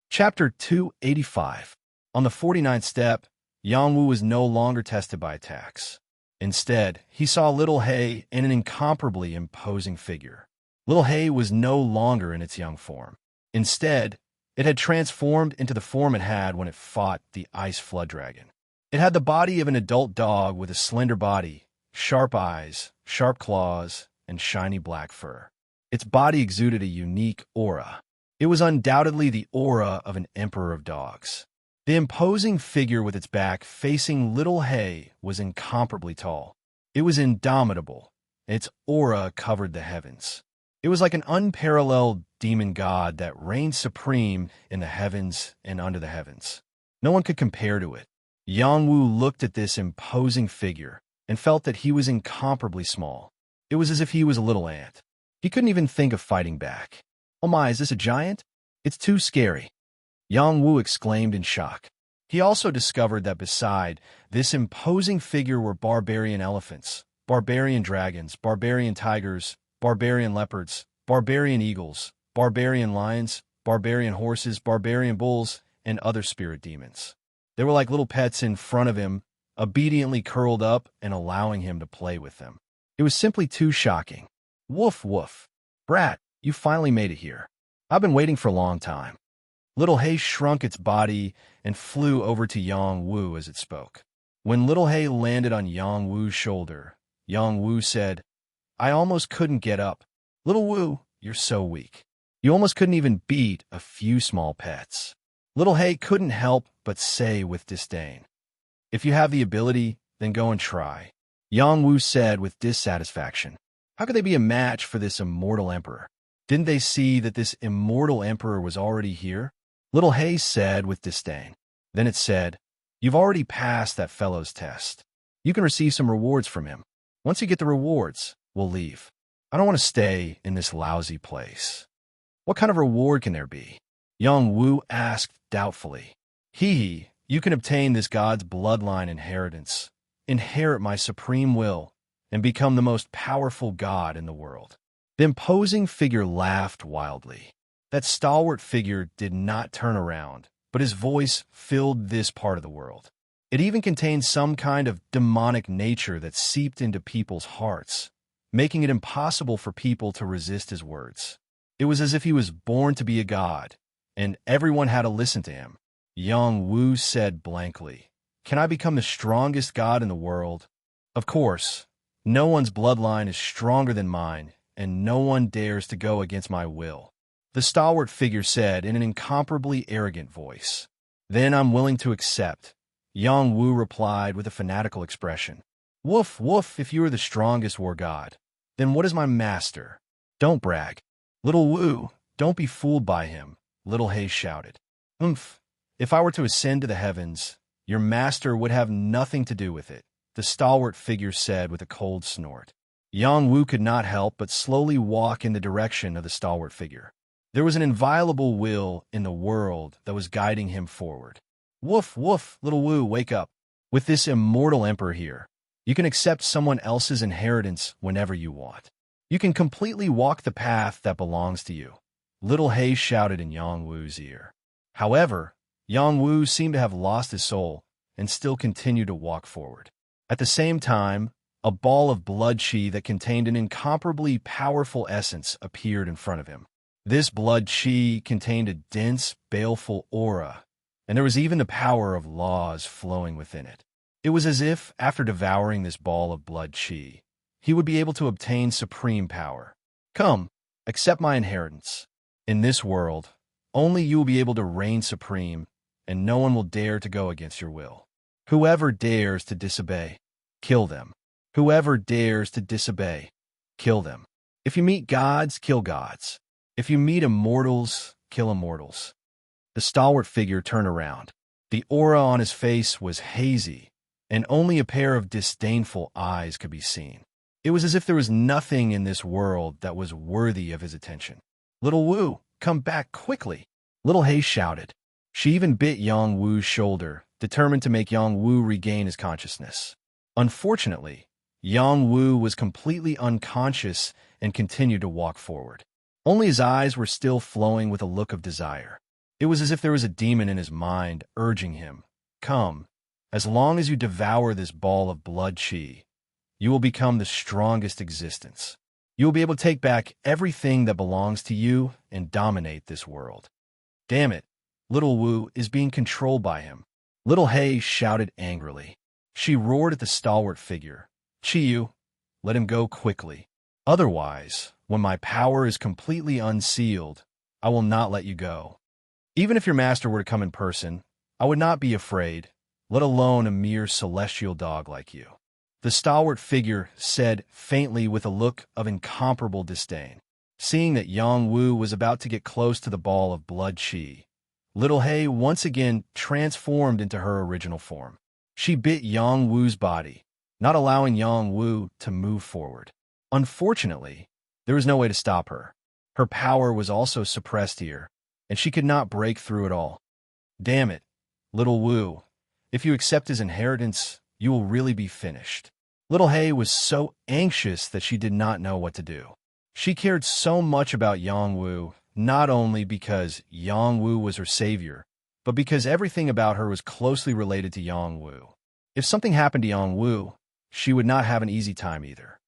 Chapter 285. On the 49th step, Yang Wu was no longer tested by attacks. Instead, he saw Little Hay in an incomparably imposing figure. Little Hay was no longer in its young form. Instead, it had transformed into the form it had when it fought the ice flood dragon. It had the body of an adult dog with a slender body, sharp eyes, sharp claws, and shiny black fur. Its body exuded a unique aura. It was undoubtedly the aura of an emperor of dogs. The imposing figure with its back facing Little Hay was incomparably tall. It was indomitable. Its aura covered the heavens. It was like an unparalleled demon god that reigned supreme in the heavens and under the heavens. No one could compare to it. Yang Wu looked at this imposing figure, and felt that he was incomparably small. It was as if he was a little ant. He couldn't even think of fighting back. "Oh my, is this a giant? It's too scary," Yang Wu exclaimed in shock. He also discovered that beside this imposing figure were barbarian elephants, barbarian dragons, barbarian tigers, barbarian leopards, barbarian eagles, barbarian lions, barbarian horses, barbarian bulls, and other spirit demons. They were like little pets in front of him, obediently curled up and allowing him to play with them. It was simply too shocking. "Woof, woof. Brat, you finally made it here. I've been waiting for a long time." Little Hay shrunk its body and flew over to Yang Wu as it spoke. When Little Hay landed on Yang Wu's shoulder, Yang Wu said, "I almost couldn't get up. Little Wu, you're so weak. You almost couldn't even beat a few small pets." Little Hay couldn't help but say with disdain, "If you have the ability, then go and try," Yang Wu said with dissatisfaction. How could they be a match for this immortal emperor? Didn't they see that this immortal emperor was already here? Little Hay said with disdain. Then it said, "You've already passed that fellow's test. You can receive some rewards from him. Once you get the rewards, we'll leave. I don't want to stay in this lousy place." "What kind of reward can there be?" Yang Wu asked doubtfully. "Hee, you can obtain this god's bloodline inheritance, inherit my supreme will, and become the most powerful god in the world." The imposing figure laughed wildly. That stalwart figure did not turn around, but his voice filled this part of the world. It even contained some kind of demonic nature that seeped into people's hearts, making it impossible for people to resist his words. It was as if he was born to be a god, and everyone had to listen to him. Yang Wu said blankly, "Can I become the strongest god in the world? Of course. No one's bloodline is stronger than mine, and no one dares to go against my will," the stalwart figure said in an incomparably arrogant voice. "Then I'm willing to accept," Yang Wu replied with a fanatical expression. "Woof, woof, if you are the strongest war god, then what is my master? Don't brag." "Little Wu, don't be fooled by him," Little Hay shouted. If I were to ascend to the heavens, your master would have nothing to do with it," the stalwart figure said with a cold snort. Yang Wu could not help but slowly walk in the direction of the stalwart figure. There was an inviolable will in the world that was guiding him forward. "Woof, woof, Little Wu, wake up. With this immortal emperor here, you can accept someone else's inheritance whenever you want. You can completely walk the path that belongs to you," Little Hay shouted in Yang Wu's ear. However, Yang Wu seemed to have lost his soul and still continued to walk forward. At the same time, a ball of blood chi that contained an incomparably powerful essence appeared in front of him. This blood chi contained a dense, baleful aura, and there was even the power of laws flowing within it. It was as if, after devouring this ball of blood chi, he would be able to obtain supreme power. "Come, accept my inheritance. In this world, only you will be able to reign supreme, and no one will dare to go against your will. Whoever dares to disobey, kill them. Whoever dares to disobey, kill them. If you meet gods, kill gods. If you meet immortals, kill immortals." The stalwart figure turned around. The aura on his face was hazy, and only a pair of disdainful eyes could be seen. It was as if there was nothing in this world that was worthy of his attention. "Little Wu, come back quickly," Little Hay shouted. She even bit Yang Wu's shoulder, determined to make Yang Wu regain his consciousness. Unfortunately, Yang Wu was completely unconscious and continued to walk forward. Only his eyes were still flowing with a look of desire. It was as if there was a demon in his mind urging him, "Come, as long as you devour this ball of blood chi, you will become the strongest existence. You will be able to take back everything that belongs to you and dominate this world." "Damn it, Little Wu is being controlled by him," Little Hay shouted angrily. She roared at the stalwart figure. "Chiyu, let him go quickly. Otherwise, when my power is completely unsealed, I will not let you go. Even if your master were to come in person, I would not be afraid, let alone a mere celestial dog like you," the stalwart figure said faintly with a look of incomparable disdain. Seeing that Yang Wu was about to get close to the ball of blood chi, Little Hay once again transformed into her original form. She bit Yang Wu's body, not allowing Yang Wu to move forward. Unfortunately, there was no way to stop her. Her power was also suppressed here, and she could not break through it all. Damn it, little Wu. If you accept his inheritance, you will really be finished. Little Hay was so anxious that she did not know what to do. She cared so much about Yang Wu, not only because Yang Wu was her savior, but because everything about her was closely related to Yang Wu. If something happened to Yang Wu, she would not have an easy time either.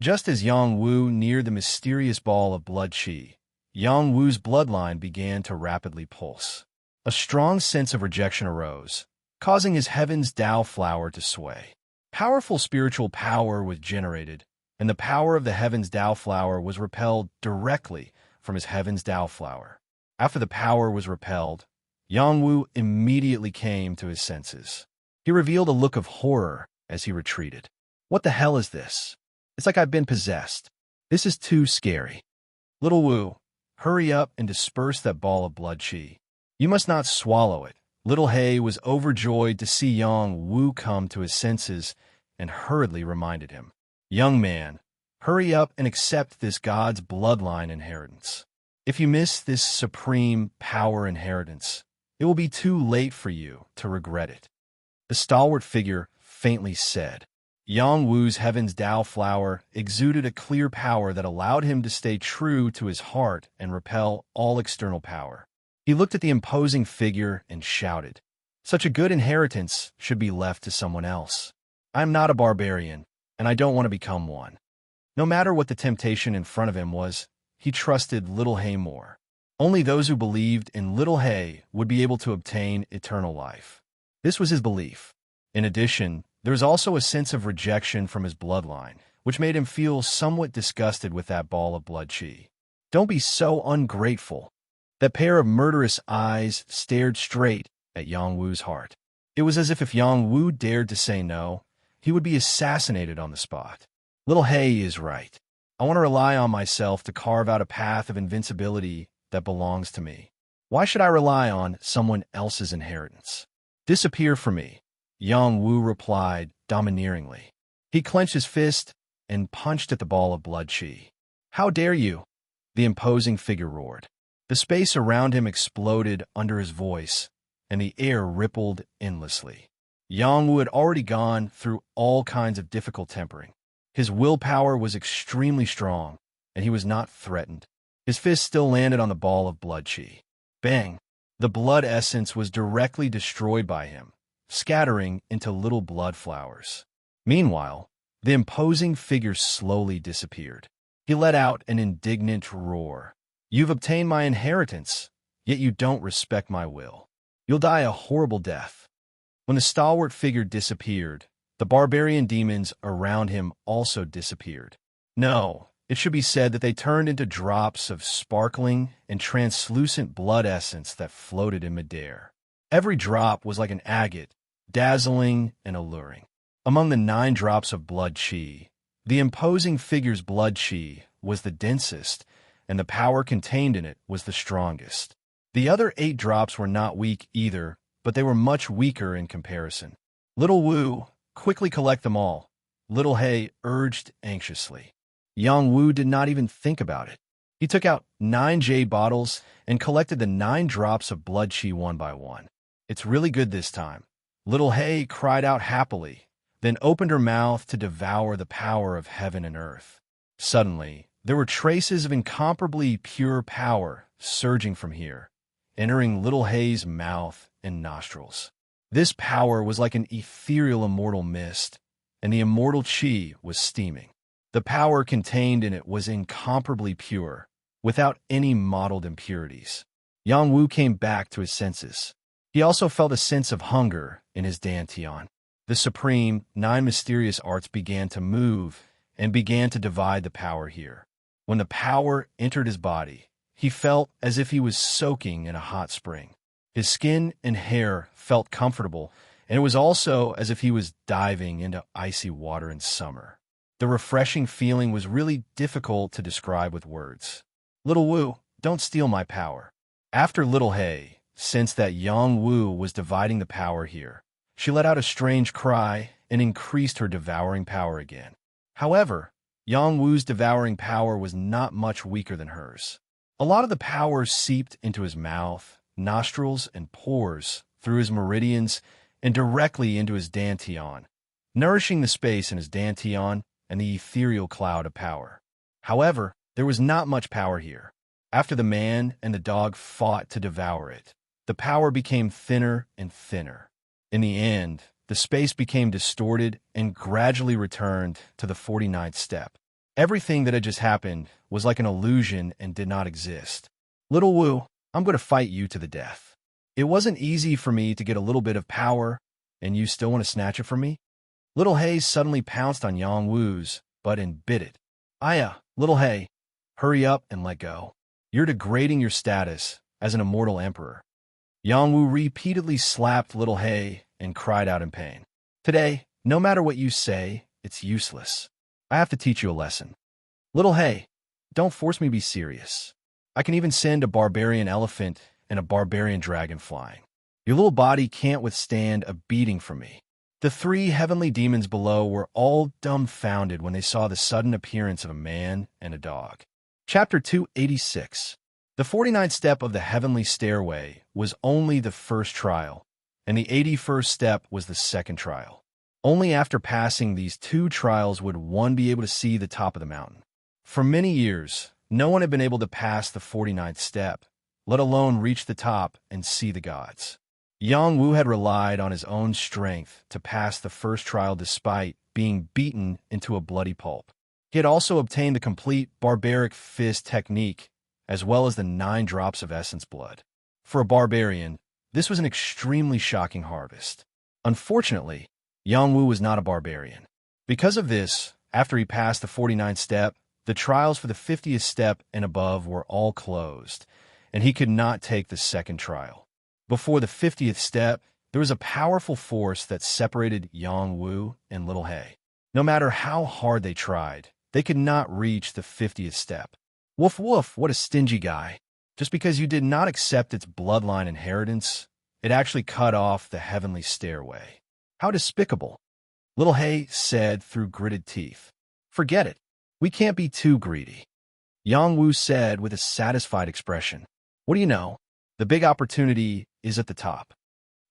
Just as Yang Wu neared the mysterious ball of blood qi, Yang Wu's bloodline began to rapidly pulse. A strong sense of rejection arose, causing his heaven's Tao flower to sway. Powerful spiritual power was generated, and the power of the heaven's Tao flower was repelled directly from his heaven's Tao flower. After the power was repelled, Yang Wu immediately came to his senses. He revealed a look of horror as he retreated. What the hell is this? It's like I've been possessed. This is too scary. Little Wu, hurry up and disperse that ball of blood qi. You must not swallow it. Little Hay was overjoyed to see Yang Wu come to his senses and hurriedly reminded him, Young man, hurry up and accept this God's bloodline inheritance. If you miss this supreme power inheritance, it will be too late for you to regret it. The stalwart figure faintly said. Yang Wu's heaven's Tao flower exuded a clear power that allowed him to stay true to his heart and repel all external power. He looked at the imposing figure and shouted, Such a good inheritance should be left to someone else. I am not a barbarian, and I don't want to become one. No matter what the temptation in front of him was, he trusted Little Hay more. Only those who believed in Little Hay would be able to obtain eternal life. This was his belief. In addition, there was also a sense of rejection from his bloodline, which made him feel somewhat disgusted with that ball of blood qi. Don't be so ungrateful. That pair of murderous eyes stared straight at Yang Wu's heart. It was as if Yang Wu dared to say no, he would be assassinated on the spot. Little Hay is right. I want to rely on myself to carve out a path of invincibility that belongs to me. Why should I rely on someone else's inheritance? Disappear from me, Yang Wu replied domineeringly. He clenched his fist and punched at the ball of blood qi. How dare you? The imposing figure roared. The space around him exploded under his voice, and the air rippled endlessly. Yang Wu had already gone through all kinds of difficult tempering. His willpower was extremely strong, and he was not threatened. His fist still landed on the ball of blood qi. Bang! The blood essence was directly destroyed by him, scattering into little blood flowers. Meanwhile, the imposing figure slowly disappeared. He let out an indignant roar. You've obtained my inheritance, yet you don't respect my will. You'll die a horrible death. When the stalwart figure disappeared, the barbarian demons around him also disappeared. No, it should be said that they turned into drops of sparkling and translucent blood essence that floated in midair. Every drop was like an agate, dazzling and alluring. Among the 9 drops of blood qi, the imposing figure's blood qi was the densest, and the power contained in it was the strongest. The other 8 drops were not weak either, but they were much weaker in comparison. Little Wu, quickly collect them all, Little Hay urged anxiously. Yang Wu did not even think about it. He took out 9 jade bottles and collected the 9 drops of blood qi one by one. It's really good this time. Little Hay cried out happily, then opened her mouth to devour the power of heaven and earth. Suddenly, there were traces of incomparably pure power surging from here, entering Little Hay's mouth and nostrils. This power was like an ethereal immortal mist, and the immortal qi was steaming. The power contained in it was incomparably pure, without any mottled impurities. Yang Wu came back to his senses. He also felt a sense of hunger in his dantian. The supreme, 9 mysterious arts began to move and began to divide the power here. When the power entered his body, he felt as if he was soaking in a hot spring. His skin and hair felt comfortable, and it was also as if he was diving into icy water in summer. The refreshing feeling was really difficult to describe with words. Little Wu, don't steal my power. After Little Hay sensed that Yang Wu was dividing the power here, she let out a strange cry and increased her devouring power again. However, Yang Wu's devouring power was not much weaker than hers. A lot of the power seeped into his mouth, nostrils, and pores, through his meridians, and directly into his dantian, nourishing the space in his dantian and the ethereal cloud of power. However, there was not much power here. After the man and the dog fought to devour it, the power became thinner and thinner. In the end, the space became distorted and gradually returned to the 49th step. Everything that had just happened was like an illusion and did not exist. Little Wu, I'm going to fight you to the death. It wasn't easy for me to get a little bit of power, and you still want to snatch it from me? Little Hay suddenly pounced on Yang Wu's butt and bit it. Aya, Little Hay, hurry up and let go. You're degrading your status as an immortal emperor. Yang Wu repeatedly slapped Little Hay and cried out in pain. Today, no matter what you say, it's useless. I have to teach you a lesson. Little Hay, don't force me to be serious. I can even send a barbarian elephant and a barbarian dragon flying. Your little body can't withstand a beating from me. The three heavenly demons below were all dumbfounded when they saw the sudden appearance of a man and a dog. Chapter 286. The 49th step of the heavenly stairway was only the first trial, and the 81st step was the second trial. Only after passing these two trials would one be able to see the top of the mountain. For many years, no one had been able to pass the 49th step, let alone reach the top and see the gods. Yang Wu had relied on his own strength to pass the first trial despite being beaten into a bloody pulp. He had also obtained the complete barbaric fist technique, as well as the 9 drops of essence blood. For a barbarian, this was an extremely shocking harvest. Unfortunately, Yang Wu was not a barbarian. Because of this, after he passed the 49th step, the trials for the 50th step and above were all closed, and he could not take the second trial. Before the 50th step, there was a powerful force that separated Yang Wu and Little Hay. No matter how hard they tried, they could not reach the 50th step. Woof woof, what a stingy guy. Just because you did not accept its bloodline inheritance, it actually cut off the heavenly stairway. How despicable. Little Hay said through gritted teeth. Forget it. We can't be too greedy. Yang Wu said with a satisfied expression. What do you know? The big opportunity is at the top.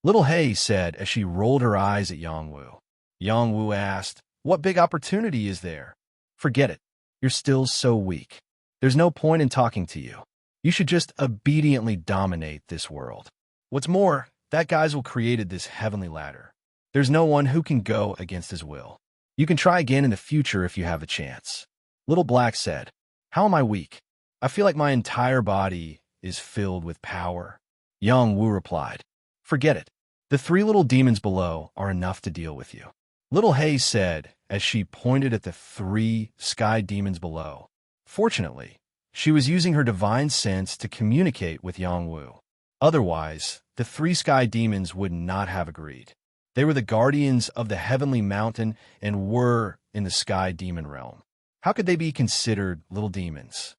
Little Hay said as she rolled her eyes at Yang Wu. Yang Wu asked, what big opportunity is there? Forget it. You're still so weak. There's no point in talking to you. You should just obediently dominate this world. What's more, that guy's will created this heavenly ladder. There's no one who can go against his will. You can try again in the future if you have a chance. Little Black said, how am I weak? I feel like my entire body is filled with power. Yang Wu replied, forget it. The 3 little demons below are enough to deal with you. Little Hay said as she pointed at the 3 sky demons below. Fortunately, she was using her divine sense to communicate with Yang Wu. Otherwise, the 3 sky demons would not have agreed. They were the guardians of the heavenly mountain and were in the sky demon realm. How could they be considered little demons?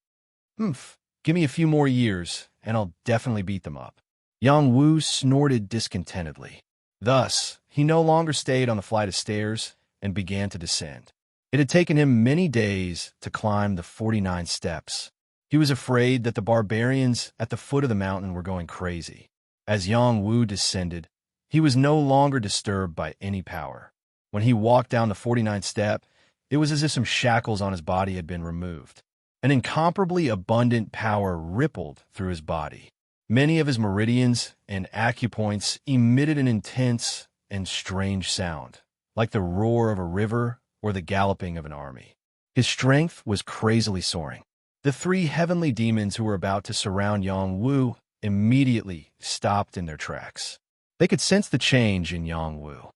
Give me a few more years, and I'll definitely beat them up. Yang Wu snorted discontentedly. Thus, he no longer stayed on the flight of stairs and began to descend. It had taken him many days to climb the 49 steps. He was afraid that the barbarians at the foot of the mountain were going crazy. As Yang Wu descended, he was no longer disturbed by any power. When he walked down the 49th step, it was as if some shackles on his body had been removed. An incomparably abundant power rippled through his body. Many of his meridians and acupoints emitted an intense and strange sound, like the roar of a river or the galloping of an army. His strength was crazily soaring. The 3 heavenly demons who were about to surround Yang Wu immediately stopped in their tracks. They could sense the change in Yang Wu.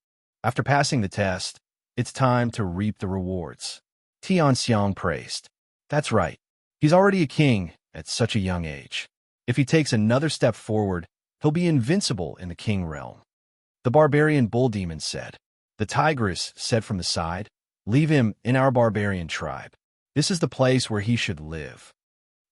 After passing the test, it's time to reap the rewards. Tianxiang praised. That's right. He's already a king at such a young age. If he takes another step forward, he'll be invincible in the king realm. The barbarian bull demon said. The tigress said from the side, leave him in our barbarian tribe. This is the place where he should live.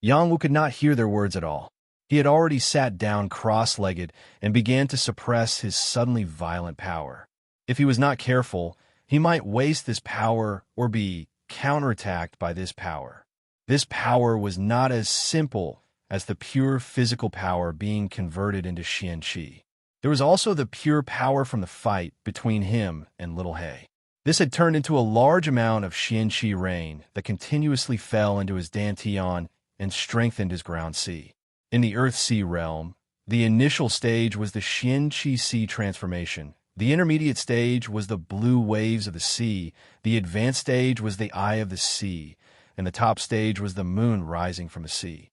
Yang Wu could not hear their words at all. He had already sat down cross-legged and began to suppress his suddenly violent power. If he was not careful, he might waste this power or be counterattacked by this power. This power was not as simple as the pure physical power being converted into Xian Qi. There was also the pure power from the fight between him and Little He. This had turned into a large amount of Xian Qi rain that continuously fell into his dantian and strengthened his ground sea. In the Earth Sea realm, the initial stage was the Xian Qi Sea transformation. The intermediate stage was the blue waves of the sea. The advanced stage was the eye of the sea. And the top stage was the moon rising from the sea.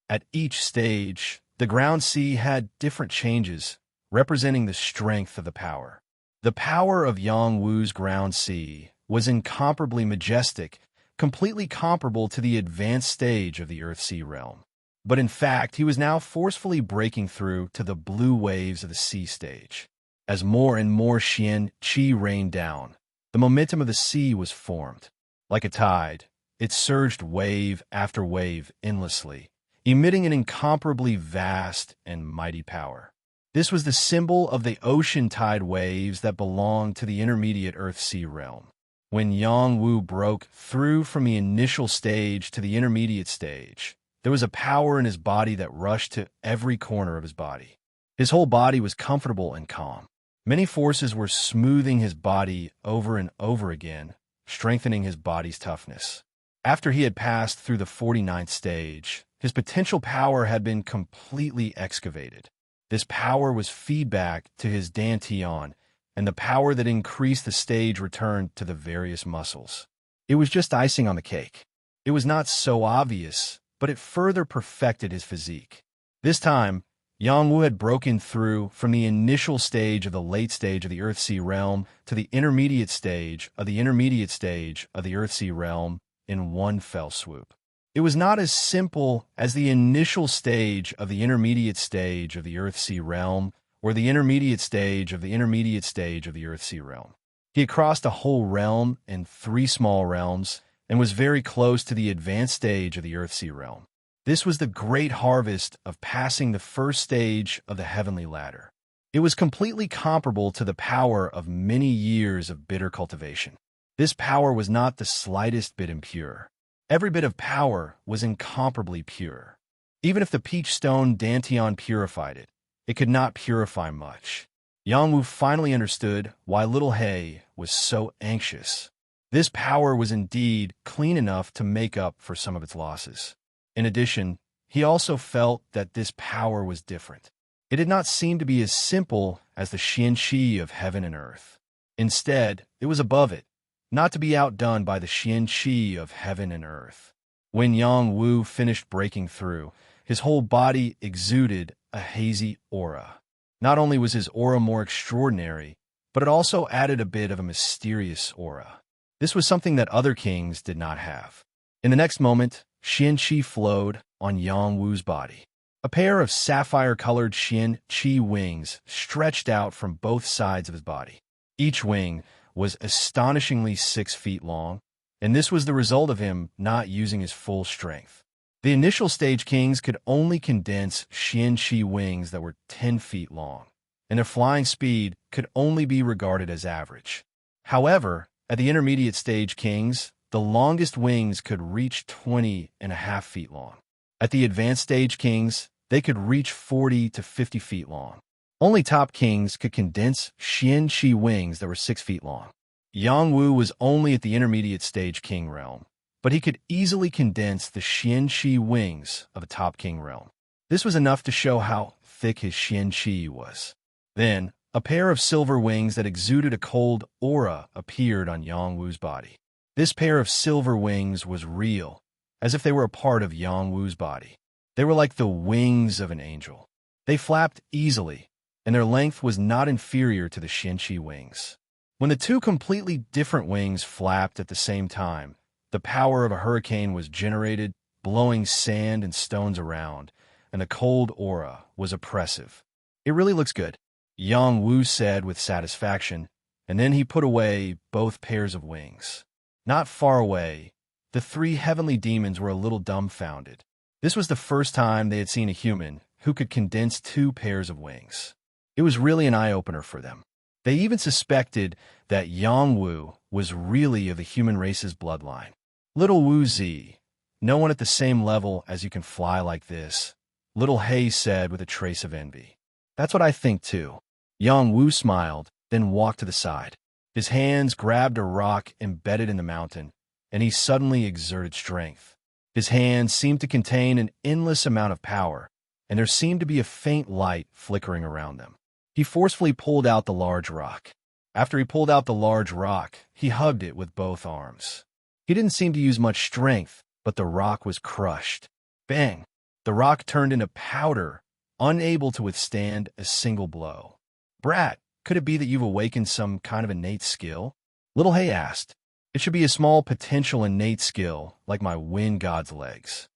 At each stage, the ground sea had different changes, representing the strength of the power. The power of Yang Wu's ground sea was incomparably majestic, completely comparable to the advanced stage of the Earth Sea realm. But in fact, he was now forcefully breaking through to the blue waves of the sea stage. As more and more Xian Qi rained down, the momentum of the sea was formed. Like a tide, it surged wave after wave endlessly, emitting an incomparably vast and mighty power. This was the symbol of the ocean tide waves that belonged to the intermediate Earth Sea realm. When Yang Wu broke through from the initial stage to the intermediate stage, there was a power in his body that rushed to every corner of his body. His whole body was comfortable and calm. Many forces were smoothing his body over and over again, strengthening his body's toughness. After he had passed through the 49th stage, his potential power had been completely excavated. This power was feedback to his dantian, and the power that increased the stage returned to the various muscles. It was just icing on the cake. It was not so obvious, but it further perfected his physique. This time, Yang Wu had broken through from the initial stage of the late stage of the Earth Sea realm to the intermediate stage of the intermediate stage of the Earth Sea realm in one fell swoop. It was not as simple as the initial stage of the intermediate stage of the Earth Sea realm or the intermediate stage of the intermediate stage of the Earth Sea realm. He had crossed a whole realm and 3 small realms and was very close to the advanced stage of the Earth Sea realm. This was the great harvest of passing the first stage of the heavenly ladder. It was completely comparable to the power of many years of bitter cultivation. This power was not the slightest bit impure. Every bit of power was incomparably pure. Even if the peach stone dantian purified it, it could not purify much. Yang Wu finally understood why Little He was so anxious. This power was indeed clean enough to make up for some of its losses. In addition, he also felt that this power was different. It did not seem to be as simple as the Xian Qi of heaven and earth. Instead, it was above it, not to be outdone by the Xian Qi of heaven and earth. When Yang Wu finished breaking through, his whole body exuded a hazy aura. Not only was his aura more extraordinary, but it also added a bit of a mysterious aura. This was something that other kings did not have. In the next moment, Xian Qi flowed on Yang Wu's body. A pair of sapphire-colored Xian Qi wings stretched out from both sides of his body. Each wing was astonishingly 6 feet long, and this was the result of him not using his full strength. The initial stage kings could only condense Xian Qi wings that were 10 feet long, and their flying speed could only be regarded as average. However, at the intermediate stage kings, the longest wings could reach 20.5 feet long. At the advanced stage kings, they could reach 40 to 50 feet long. Only top kings could condense Xian Qi wings that were 6 feet long. Yang Wu was only at the intermediate stage king realm, but he could easily condense the Xian Qi wings of a top king realm. This was enough to show how thick his Xian Qi was. Then, a pair of silver wings that exuded a cold aura appeared on Yang Wu's body. This pair of silver wings was real, as if they were a part of Yang Wu's body. They were like the wings of an angel. They flapped easily, and their length was not inferior to the Xian Qi wings. When the two completely different wings flapped at the same time, the power of a hurricane was generated, blowing sand and stones around, and the cold aura was oppressive. "It really looks good," Yang Wu said with satisfaction, and then he put away both pairs of wings. Not far away, the 3 heavenly demons were a little dumbfounded. This was the first time they had seen a human who could condense 2 pairs of wings. It was really an eye-opener for them. They even suspected that Yang Wu was really of the human race's bloodline. Little Wu Zi, no one at the same level as you can fly like this, Little Hay said with a trace of envy. That's what I think too. Yang Wu smiled, then walked to the side. His hands grabbed a rock embedded in the mountain, and he suddenly exerted strength. His hands seemed to contain an endless amount of power, and there seemed to be a faint light flickering around them. He forcefully pulled out the large rock. After he pulled out the large rock, he hugged it with both arms. He didn't seem to use much strength, but the rock was crushed. Bang! The rock turned into powder, unable to withstand a single blow. Brat, could it be that you've awakened some kind of innate skill? Little Hay asked. It should be a small potential innate skill, like my wind god's legs.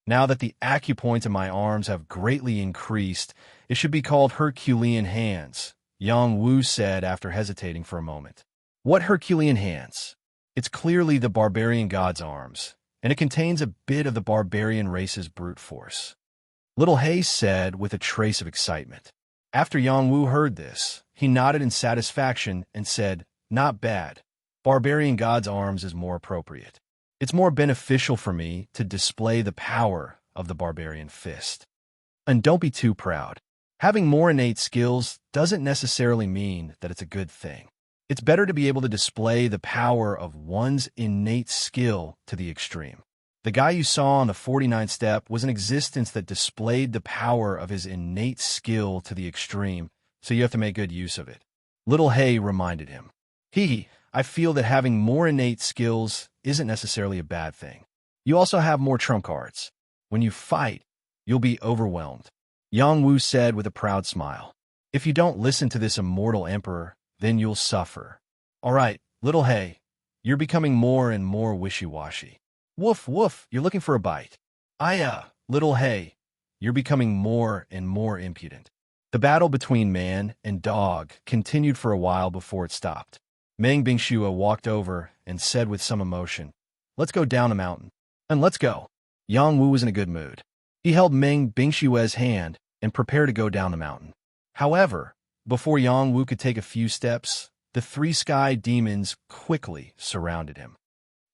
Now that the acupoints in my arms have greatly increased, it should be called Herculean hands, Yang Wu said after hesitating for a moment. What Herculean hands? It's clearly the barbarian god's arms, and it contains a bit of the barbarian race's brute force. Little Hay said with a trace of excitement. After Yang Wu heard this, he nodded in satisfaction and said, Not bad. Barbarian god's arms is more appropriate. It's more beneficial for me to display the power of the barbarian fist. And don't be too proud. Having more innate skills doesn't necessarily mean that it's a good thing. It's better to be able to display the power of one's innate skill to the extreme. The guy you saw on the 49th step was an existence that displayed the power of his innate skill to the extreme, so you have to make good use of it. Little Hay reminded him. I feel that having more innate skills isn't necessarily a bad thing. You also have more trump cards. When you fight, you'll be overwhelmed. Yang Wu said with a proud smile. If you don't listen to this immortal emperor, then you'll suffer. All right, Little Hay, you're becoming more and more wishy-washy. Woof, woof, you're looking for a bite. Little Hay, you're becoming more and more impudent. The battle between man and dog continued for a while before it stopped. Meng Bingxue walked over and said with some emotion, Let's go down the mountain. And let's go. Yang Wu was in a good mood. He held Meng Bingxue's hand and prepared to go down the mountain. However, before Yang Wu could take a few steps, the three sky demons quickly surrounded him.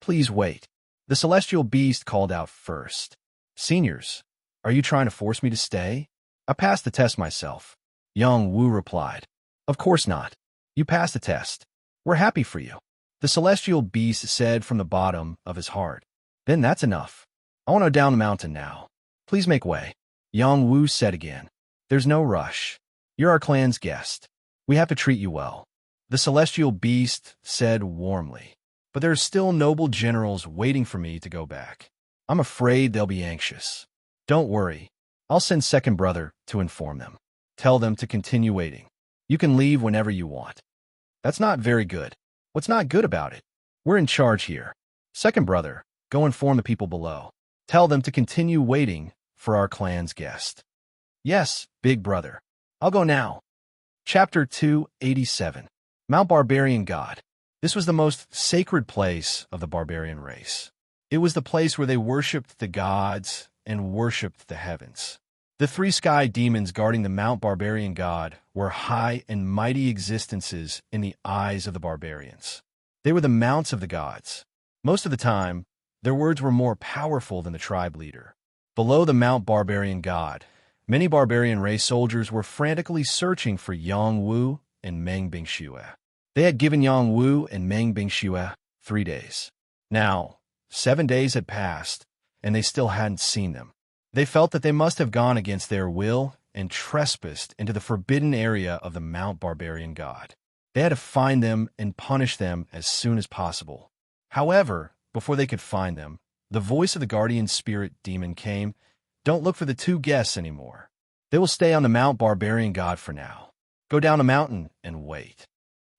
Please wait. The celestial beast called out first. Seniors, are you trying to force me to stay? I passed the test myself. Yang Wu replied. Of course not. You passed the test. We're happy for you. The celestial beast said from the bottom of his heart. Then that's enough. I want to go down the mountain now. Please make way. Yang Wu said again. There's no rush. You're our clan's guest. We have to treat you well. The celestial beast said warmly. But there are still noble generals waiting for me to go back. I'm afraid they'll be anxious. Don't worry. I'll send second brother to inform them. Tell them to continue waiting. You can leave whenever you want. That's not very good. What's not good about it? We're in charge here. Second brother, go inform the people below. Tell them to continue waiting for our clan's guest. Yes, big brother. I'll go now. Chapter 287. Mount Barbarian God. This was the most sacred place of the barbarian race. It was the place where they worshipped the gods and worshipped the heavens. The three sky demons guarding the Mount Barbarian God were high and mighty existences in the eyes of the barbarians. They were the mounts of the gods. Most of the time, their words were more powerful than the tribe leader. Below the Mount Barbarian God, many barbarian race soldiers were frantically searching for Yang Wu and Meng Bingxue. They had given Yang Wu and Meng Bingxue 3 days. Now, 7 days had passed, and they still hadn't seen them. They felt that they must have gone against their will and trespassed into the forbidden area of the Mount Barbarian God. They had to find them and punish them as soon as possible. However, before they could find them, the voice of the guardian spirit demon came. Don't look for the 2 guests anymore. They will stay on the Mount Barbarian God for now. Go down the mountain and wait.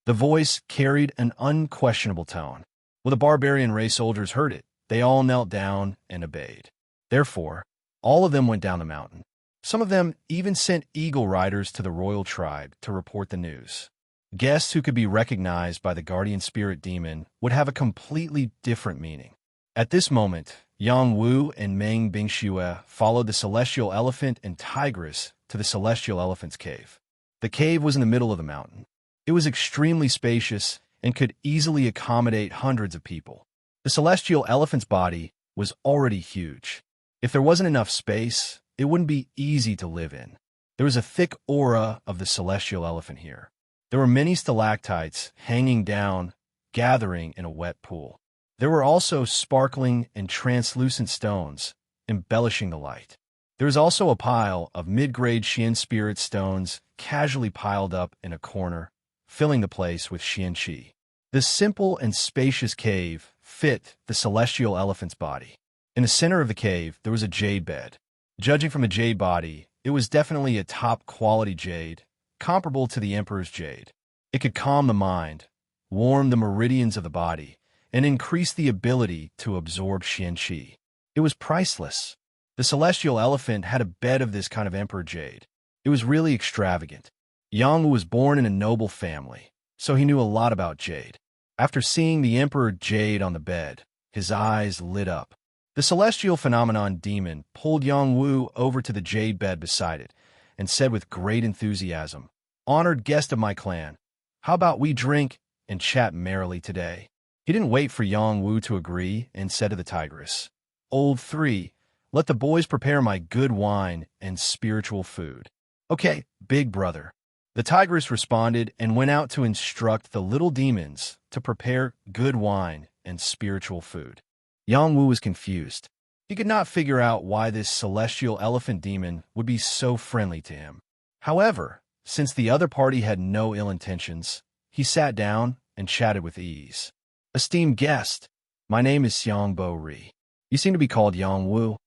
The voice carried an unquestionable tone. When the barbarian race soldiers heard it, they all knelt down and obeyed. Therefore, all of them went down the mountain. Some of them even sent eagle riders to the royal tribe to report the news. Guests who could be recognized by the guardian spirit demon would have a completely different meaning. At this moment, Yang Wu and Meng Bingxue followed the celestial elephant and tigress to the celestial elephant's cave. The cave was in the middle of the mountain. It was extremely spacious and could easily accommodate hundreds of people. The celestial elephant's body was already huge. If there wasn't enough space, it wouldn't be easy to live in. There was a thick aura of the celestial elephant here. There were many stalactites hanging down, gathering in a wet pool. There were also sparkling and translucent stones, embellishing the light. There was also a pile of mid-grade Xian spirit stones casually piled up in a corner, filling the place with Xian Qi. This simple and spacious cave fit the celestial elephant's body. In the center of the cave, there was a jade bed. Judging from the jade body, it was definitely a top-quality jade, comparable to the Emperor's jade. It could calm the mind, warm the meridians of the body, and increase the ability to absorb Xian Qi. It was priceless. The celestial elephant had a bed of this kind of Emperor jade. It was really extravagant. Yang was born in a noble family, so he knew a lot about jade. After seeing the Emperor jade on the bed, his eyes lit up. The celestial phenomenon demon pulled Yang Wu over to the jade bed beside it and said with great enthusiasm, "Honored guest of my clan, how about we drink and chat merrily today?" He didn't wait for Yang Wu to agree and said to the tigress, "Old 3, let the boys prepare my good wine and spiritual food." "Okay, big brother." The tigress responded and went out to instruct the little demons to prepare good wine and spiritual food. Yang Wu was confused. He could not figure out why this celestial elephant demon would be so friendly to him. However, since the other party had no ill intentions, he sat down and chatted with ease. "Esteemed guest, my name is Xiang Bo Ri. You seem to be called Yang Wu."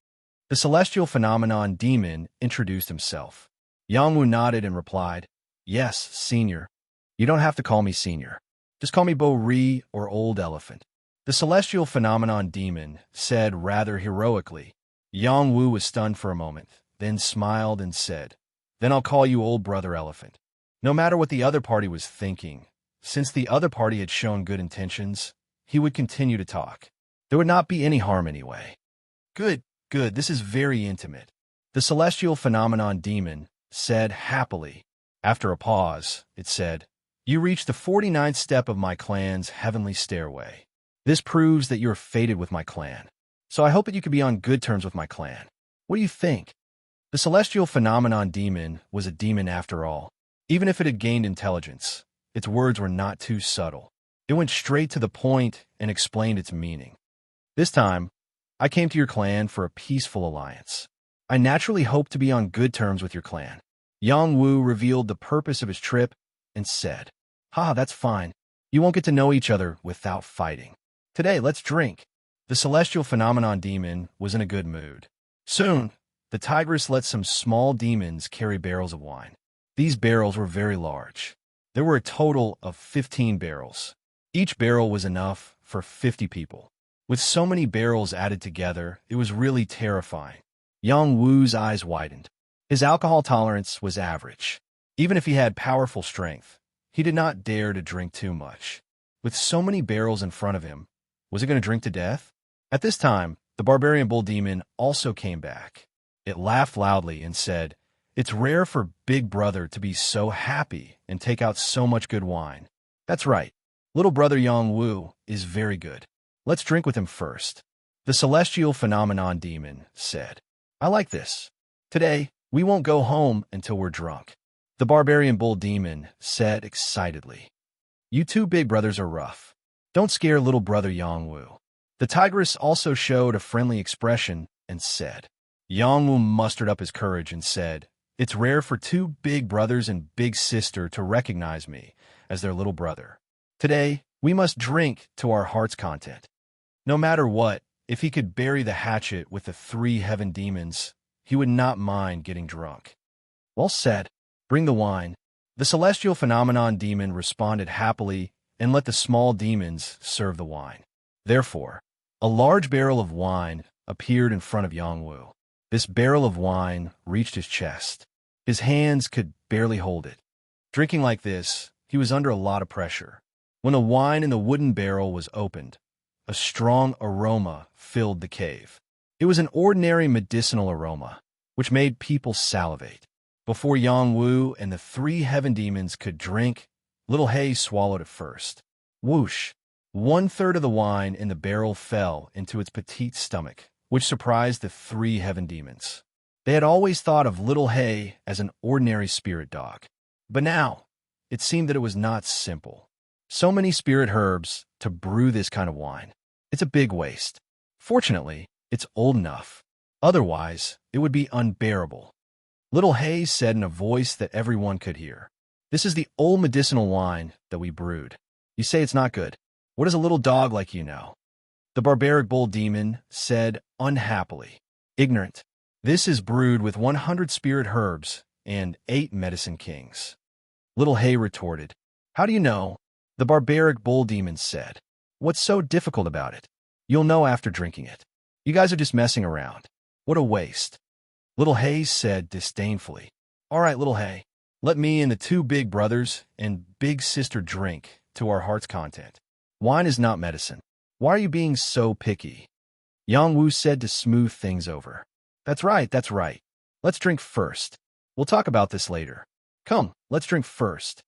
The celestial phenomenon demon introduced himself. Yang Wu nodded and replied, "Yes, senior. You don't have to call me senior. Just call me Bo Ri or Old Elephant." The celestial phenomenon demon said rather heroically. Yang Wu was stunned for a moment, then smiled and said, "Then I'll call you Old Brother Elephant." No matter what the other party was thinking, since the other party had shown good intentions, he would continue to talk. There would not be any harm anyway. Good, this is very intimate," the celestial phenomenon demon said happily. After a pause, it said, "You reached the 49th step of my clan's heavenly stairway. This proves that you're fated with my clan. So I hope that you can be on good terms with my clan. What do you think?" The celestial phenomenon demon was a demon after all. Even if it had gained intelligence, its words were not too subtle. It went straight to the point and explained its meaning. "This time, I came to your clan for a peaceful alliance. I naturally hope to be on good terms with your clan." Yang Wu revealed the purpose of his trip and said, That's fine. You won't get to know each other without fighting. Today, let's drink." The celestial phenomenon demon was in a good mood. Soon, the tigress let some small demons carry barrels of wine. These barrels were very large. There were a total of 15 barrels. Each barrel was enough for 50 people. With so many barrels added together, it was really terrifying. Yang Wu's eyes widened. His alcohol tolerance was average. Even if he had powerful strength, he did not dare to drink too much. With so many barrels in front of him, was he going to drink to death? At this time, the barbarian bull demon also came back. It laughed loudly and said, "It's rare for Big Brother to be so happy and take out so much good wine. That's right. Little brother Yang Wu is very good. Let's drink with him first." The celestial phenomenon demon said, "I like this. Today, we won't go home until we're drunk." The barbarian bull demon said excitedly, "You two big brothers are rough. Don't scare little brother Yang Wu." The tigress also showed a friendly expression and said. Yang Wu mustered up his courage and said, "It's rare for two big brothers and big sister to recognize me as their little brother. Today, we must drink to our heart's content." No matter what, if he could bury the hatchet with the 3 heaven demons, he would not mind getting drunk. "Well said. Bring the wine." The celestial phenomenon demon responded happily and let the small demons serve the wine. Therefore, a large barrel of wine appeared in front of Yang Wu. This barrel of wine reached his chest. His hands could barely hold it. Drinking like this, he was under a lot of pressure. When the wine in the wooden barrel was opened, a strong aroma filled the cave. It was an ordinary medicinal aroma, which made people salivate. Before Yang Wu and the 3 heaven demons could drink, Little Hay swallowed it first. Whoosh! 1/3 of the wine in the barrel fell into its petite stomach, which surprised the three heaven demons. They had always thought of Little Hay as an ordinary spirit dog. But now, it seemed that it was not simple. So many spirit herbs to brew this kind of wine. It's a big waste. Fortunately, it's old enough. Otherwise, it would be unbearable. Little Hay said in a voice that everyone could hear, "This is the old medicinal wine that we brewed. You say it's not good. What does a little dog like you know?" The barbaric bull demon said unhappily, "Ignorant. This is brewed with 100 spirit herbs and 8 medicine kings." Little Hay retorted, "How do you know?" The barbaric bull demon said, "What's so difficult about it? You'll know after drinking it. You guys are just messing around. What a waste." Little Hay said disdainfully, "All right, Little Hay, let me and the 2 big brothers and big sister drink to our heart's content. Wine is not medicine. Why are you being so picky?" Yang Wu said to smooth things over, That's right, that's right. Let's drink first. We'll talk about this later. Come, let's drink first."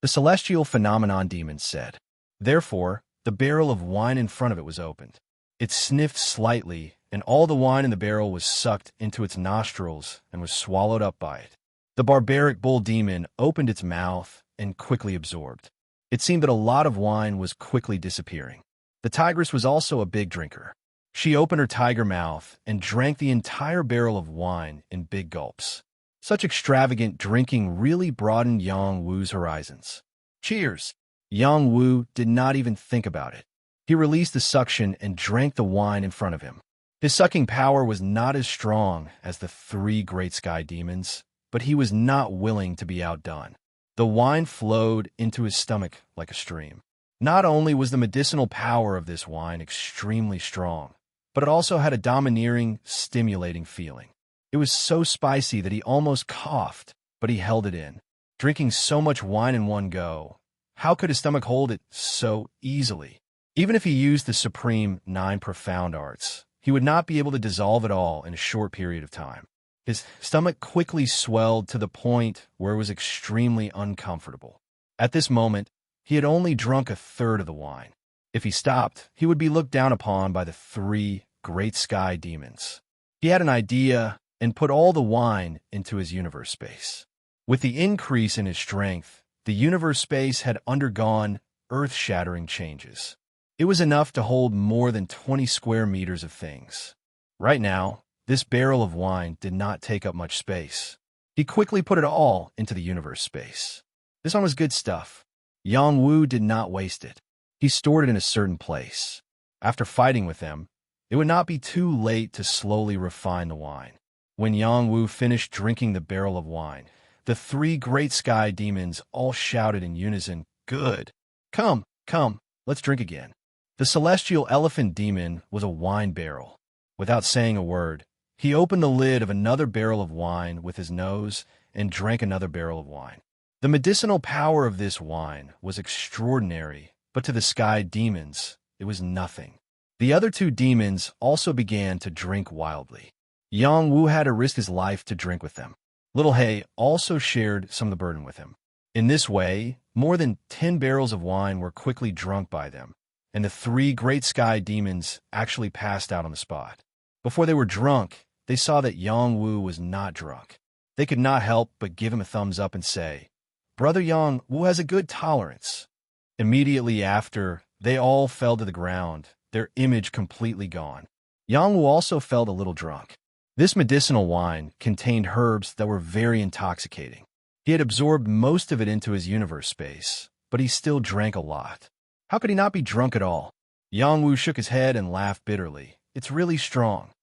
The celestial phenomenon demon said. Therefore, the barrel of wine in front of it was opened. It sniffed slightly, and all the wine in the barrel was sucked into its nostrils and was swallowed up by it. The barbaric bull demon opened its mouth and quickly absorbed. It seemed that a lot of wine was quickly disappearing. The tigress was also a big drinker. She opened her tiger mouth and drank the entire barrel of wine in big gulps. Such extravagant drinking really broadened Yang Wu's horizons. Cheers! Yang Wu did not even think about it. He released the suction and drank the wine in front of him. His sucking power was not as strong as the 3 great sky demons, but he was not willing to be outdone. The wine flowed into his stomach like a stream. Not only was the medicinal power of this wine extremely strong, but it also had a domineering, stimulating feeling. It was so spicy that he almost coughed, but he held it in. Drinking so much wine in one go, how could his stomach hold it so easily? Even if he used the supreme 9 profound arts, he would not be able to dissolve it all in a short period of time. His stomach quickly swelled to the point where it was extremely uncomfortable. At this moment, he had only drunk 1/3 of the wine. If he stopped, he would be looked down upon by the 3 great sky demons. He had an idea and put all the wine into his universe space. With the increase in his strength, the universe space had undergone earth-shattering changes. It was enough to hold more than 20 square meters of things. Right now, this barrel of wine did not take up much space. He quickly put it all into the universe space. This one was good stuff. Yang Wu did not waste it. He stored it in a certain place. After fighting with them, it would not be too late to slowly refine the wine. When Yang Wu finished drinking the barrel of wine, the 3 great sky demons all shouted in unison, "Good! Come, come, let's drink again." The celestial elephant demon was a wine barrel. Without saying a word, he opened the lid of another barrel of wine with his nose and drank another barrel of wine. The medicinal power of this wine was extraordinary, but to the sky demons, it was nothing. The other 2 demons also began to drink wildly. Yang Wu had to risk his life to drink with them. Little Hay also shared some of the burden with him. In this way, more than 10 barrels of wine were quickly drunk by them, and the 3 great sky demons actually passed out on the spot. Before they were drunk, they saw that Yang Wu was not drunk. They could not help but give him a thumbs up and say, "Brother Yang Wu has a good tolerance." Immediately after, they all fell to the ground, their image completely gone. Yang Wu also felt a little drunk. This medicinal wine contained herbs that were very intoxicating. He had absorbed most of it into his universe space, but he still drank a lot. How could he not be drunk at all? Yang Wu shook his head and laughed bitterly. It's really strong.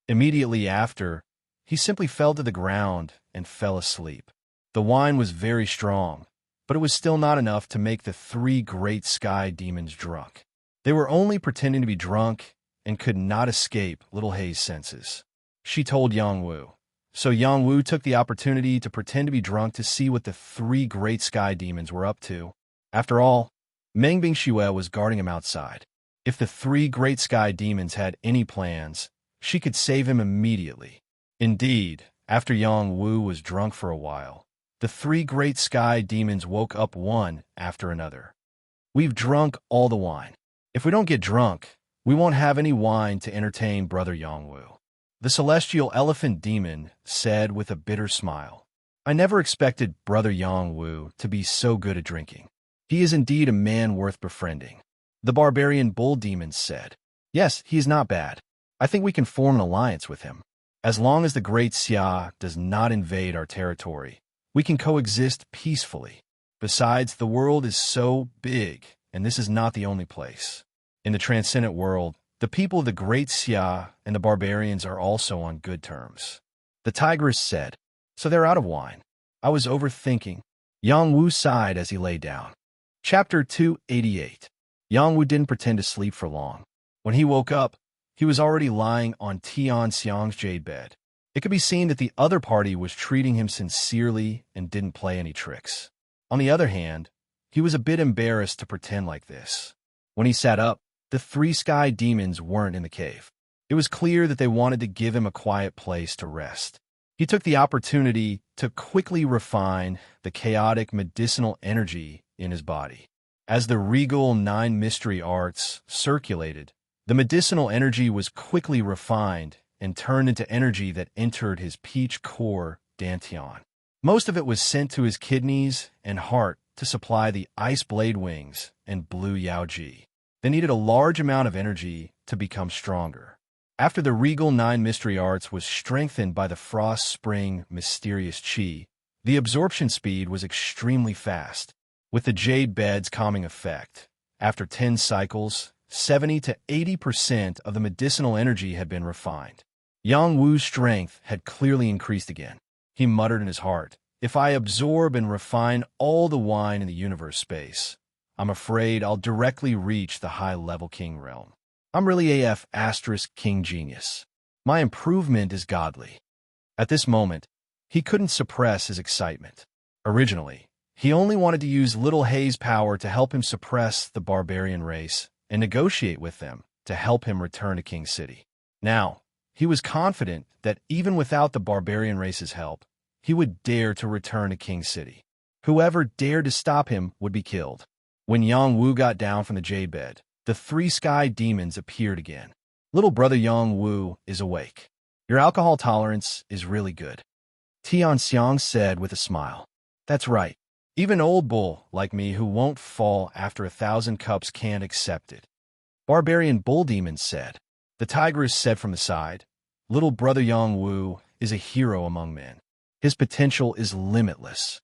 Immediately after, he simply fell to the ground and fell asleep. The wine was very strong, but it was still not enough to make the 3 great sky demons drunk. They were only pretending to be drunk and could not escape Little Hay's senses. She told Yang Wu. So Yang Wu took the opportunity to pretend to be drunk to see what the 3 great sky demons were up to. After all, Meng Bingxue was guarding him outside. If the 3 great sky demons had any plans, she could save him immediately. Indeed, after Yang Wu was drunk for a while, The three great sky demons woke up one after another. We've drunk all the wine. If we don't get drunk, we won't have any wine to entertain Brother Yongwu. The celestial elephant demon said with a bitter smile. I never expected Brother Yongwu to be so good at drinking. He is indeed a man worth befriending. The barbarian bull demon said. Yes, he is not bad. I think we can form an alliance with him. As long as the great Xia does not invade our territory, we can coexist peacefully. Besides, the world is so big, and this is not the only place. In the transcendent world, the people of the great Xia and the barbarians are also on good terms. The tigress said, so they're out of wine. I was overthinking. Yang Wu sighed as he lay down. Chapter 288. Yang Wu didn't pretend to sleep for long. When he woke up, he was already lying on Tian Xiang's jade bed. It could be seen that the other party was treating him sincerely and didn't play any tricks. On the other hand, he was a bit embarrassed to pretend like this. When he sat up, the three sky demons weren't in the cave. It was clear that they wanted to give him a quiet place to rest. He took the opportunity to quickly refine the chaotic medicinal energy in his body. As the regal 9 mystery arts circulated, the medicinal energy was quickly refined and turned into energy that entered his peach core dantian. Most of it was sent to his kidneys and heart to supply the ice blade wings and blue yaoji. They needed a large amount of energy to become stronger. After the regal 9 mystery arts was strengthened by the frost spring mysterious qi, the absorption speed was extremely fast, with the jade bed's calming effect. After 10 cycles, 70 to 80% of the medicinal energy had been refined. Yang Wu's strength had clearly increased again. He muttered in his heart, if I absorb and refine all the wine in the universe space, I'm afraid I'll directly reach the high-level king realm. I'm really AF * king genius. My improvement is godly. At this moment, he couldn't suppress his excitement. Originally, he only wanted to use Little Hay's power to help him suppress the barbarian race and negotiate with them to help him return to King City. Now, he was confident that even without the barbarian race's help, he would dare to return to King City. Whoever dared to stop him would be killed. When Yang Wu got down from the jade bed, the three sky demons appeared again. Little brother Yang Wu is awake. Your alcohol tolerance is really good. Tian Xiang said with a smile. That's right. Even old bull like me who won't fall after 1,000 cups can't accept it. Barbarian bull demon said. The tigress said from the side, little brother Yang Wu is a hero among men. His potential is limitless.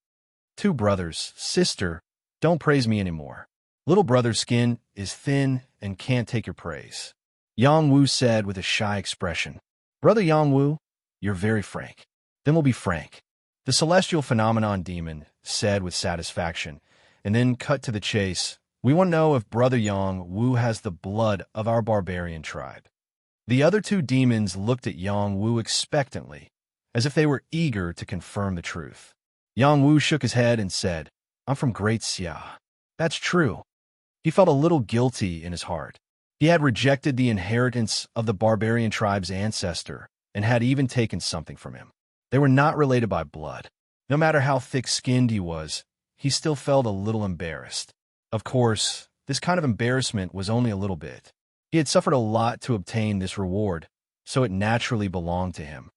Two brothers, sister, don't praise me anymore. Little brother's skin is thin and can't take your praise. Yang Wu said with a shy expression. Brother Yang Wu, you're very frank. Then we'll be frank. The celestial phenomenon demon said with satisfaction, and then cut to the chase. We want to know if Brother Yang Wu has the blood of our barbarian tribe. The other two demons looked at Yang Wu expectantly, as if they were eager to confirm the truth. Yang Wu shook his head and said, I'm from Great Xia. That's true. He felt a little guilty in his heart. He had rejected the inheritance of the barbarian tribe's ancestor and had even taken something from him. They were not related by blood. No matter how thick-skinned he still felt a little embarrassed. Of course, this kind of embarrassment was only a little bit. He had suffered a lot to obtain this reward, so it naturally belonged to him.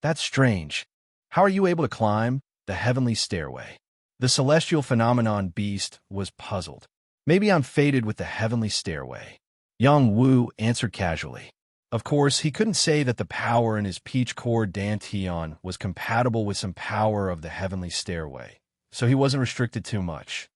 That's strange. How are you able to climb the heavenly stairway? The celestial phenomenon beast was puzzled. Maybe I'm fated with the heavenly stairway. Yang Wu answered casually. Of course, he couldn't say that the power in his peach core dantian was compatible with some power of the heavenly stairway, so he wasn't restricted too much.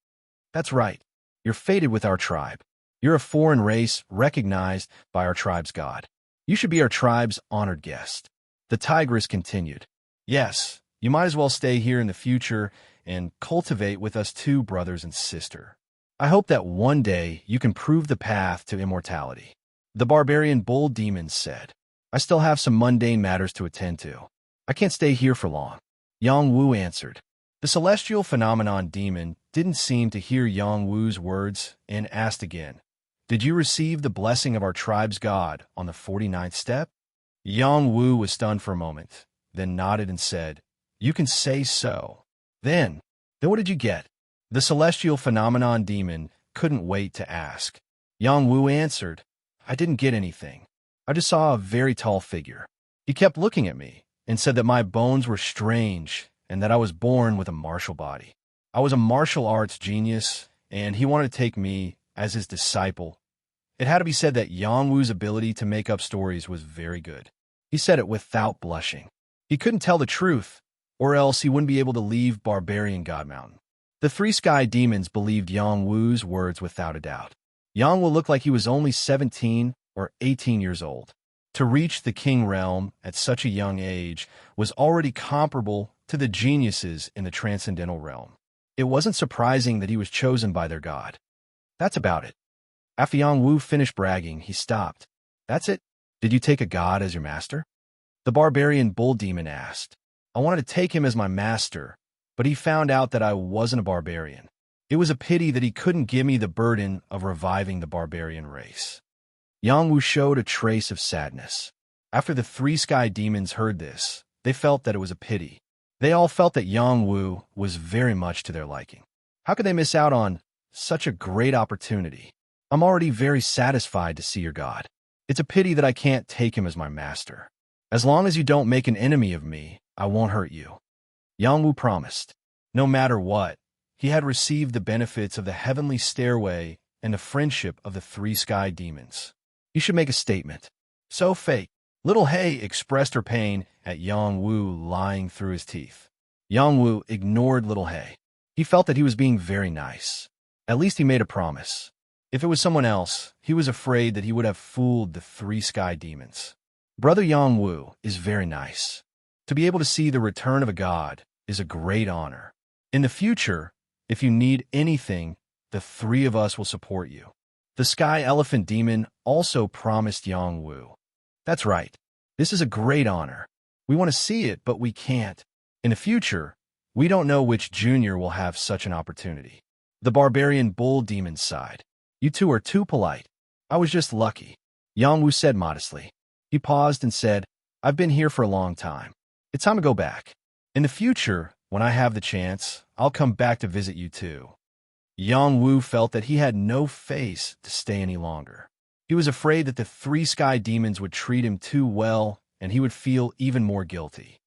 That's right. You're fated with our tribe. You're a foreign race recognized by our tribe's god. You should be our tribe's honored guest. The tigress continued. Yes, you might as well stay here in the future and cultivate with us too, brothers and sister. I hope that one day you can prove the path to immortality. The barbarian bull demon said, I still have some mundane matters to attend to. I can't stay here for long. Yang Wu answered. The celestial phenomenon demon didn't seem to hear Yang Wu's words and asked again, Did you receive the blessing of our tribe's god on the 49th step? Yang Wu was stunned for a moment, then nodded and said, You can say so. Then what did you get? The celestial phenomenon demon couldn't wait to ask. Yang Wu answered, I didn't get anything. I just saw a very tall figure. He kept looking at me and said that my bones were strange and that I was born with a martial body. I was a martial arts genius, and he wanted to take me as his disciple. It had to be said that Yang Wu's ability to make up stories was very good. He said it without blushing. He couldn't tell the truth, or else he wouldn't be able to leave Barbarian God Mountain. The three sky demons believed Yang Wu's words without a doubt. Yang Wu looked like he was only 17 or 18 years old. To reach the king realm at such a young age was already comparable to the geniuses in the transcendental realm. It wasn't surprising that he was chosen by their god. That's about it. After Yang Wu finished bragging, he stopped. That's it? Did you take a god as your master? The barbarian bull demon asked. I wanted to take him as my master, but he found out that I wasn't a barbarian. It was a pity that he couldn't give me the burden of reviving the barbarian race. Yang Wu showed a trace of sadness. After the three sky demons heard this, they felt that it was a pity. They all felt that Yang Wu was very much to their liking. How could they miss out on such a great opportunity? I'm already very satisfied to see your god. It's a pity that I can't take him as my master. As long as you don't make an enemy of me, I won't hurt you. Yang Wu promised. No matter what, he had received the benefits of the heavenly stairway and the friendship of the three sky demons. You should make a statement. So fake. Little Hay expressed her pain at Yang Wu lying through his teeth. Yang Wu ignored Little Hay. He felt that he was being very nice. At least he made a promise. If it was someone else, he was afraid that he would have fooled the three sky demons. Brother Yang Wu is very nice. To be able to see the return of a god is a great honor. In the future, if you need anything, the three of us will support you. The Sky Elephant Demon also promised Yang Wu. That's right. This is a great honor. We want to see it, but we can't. In the future, we don't know which junior will have such an opportunity. The Barbarian Bull Demon sighed. You two are too polite. I was just lucky. Yang Wu said modestly. He paused and said, I've been here for a long time. It's time to go back. In the future, when I have the chance, I'll come back to visit you too. Yang Wu felt that he had no face to stay any longer. He was afraid that the three sky demons would treat him too well, and he would feel even more guilty.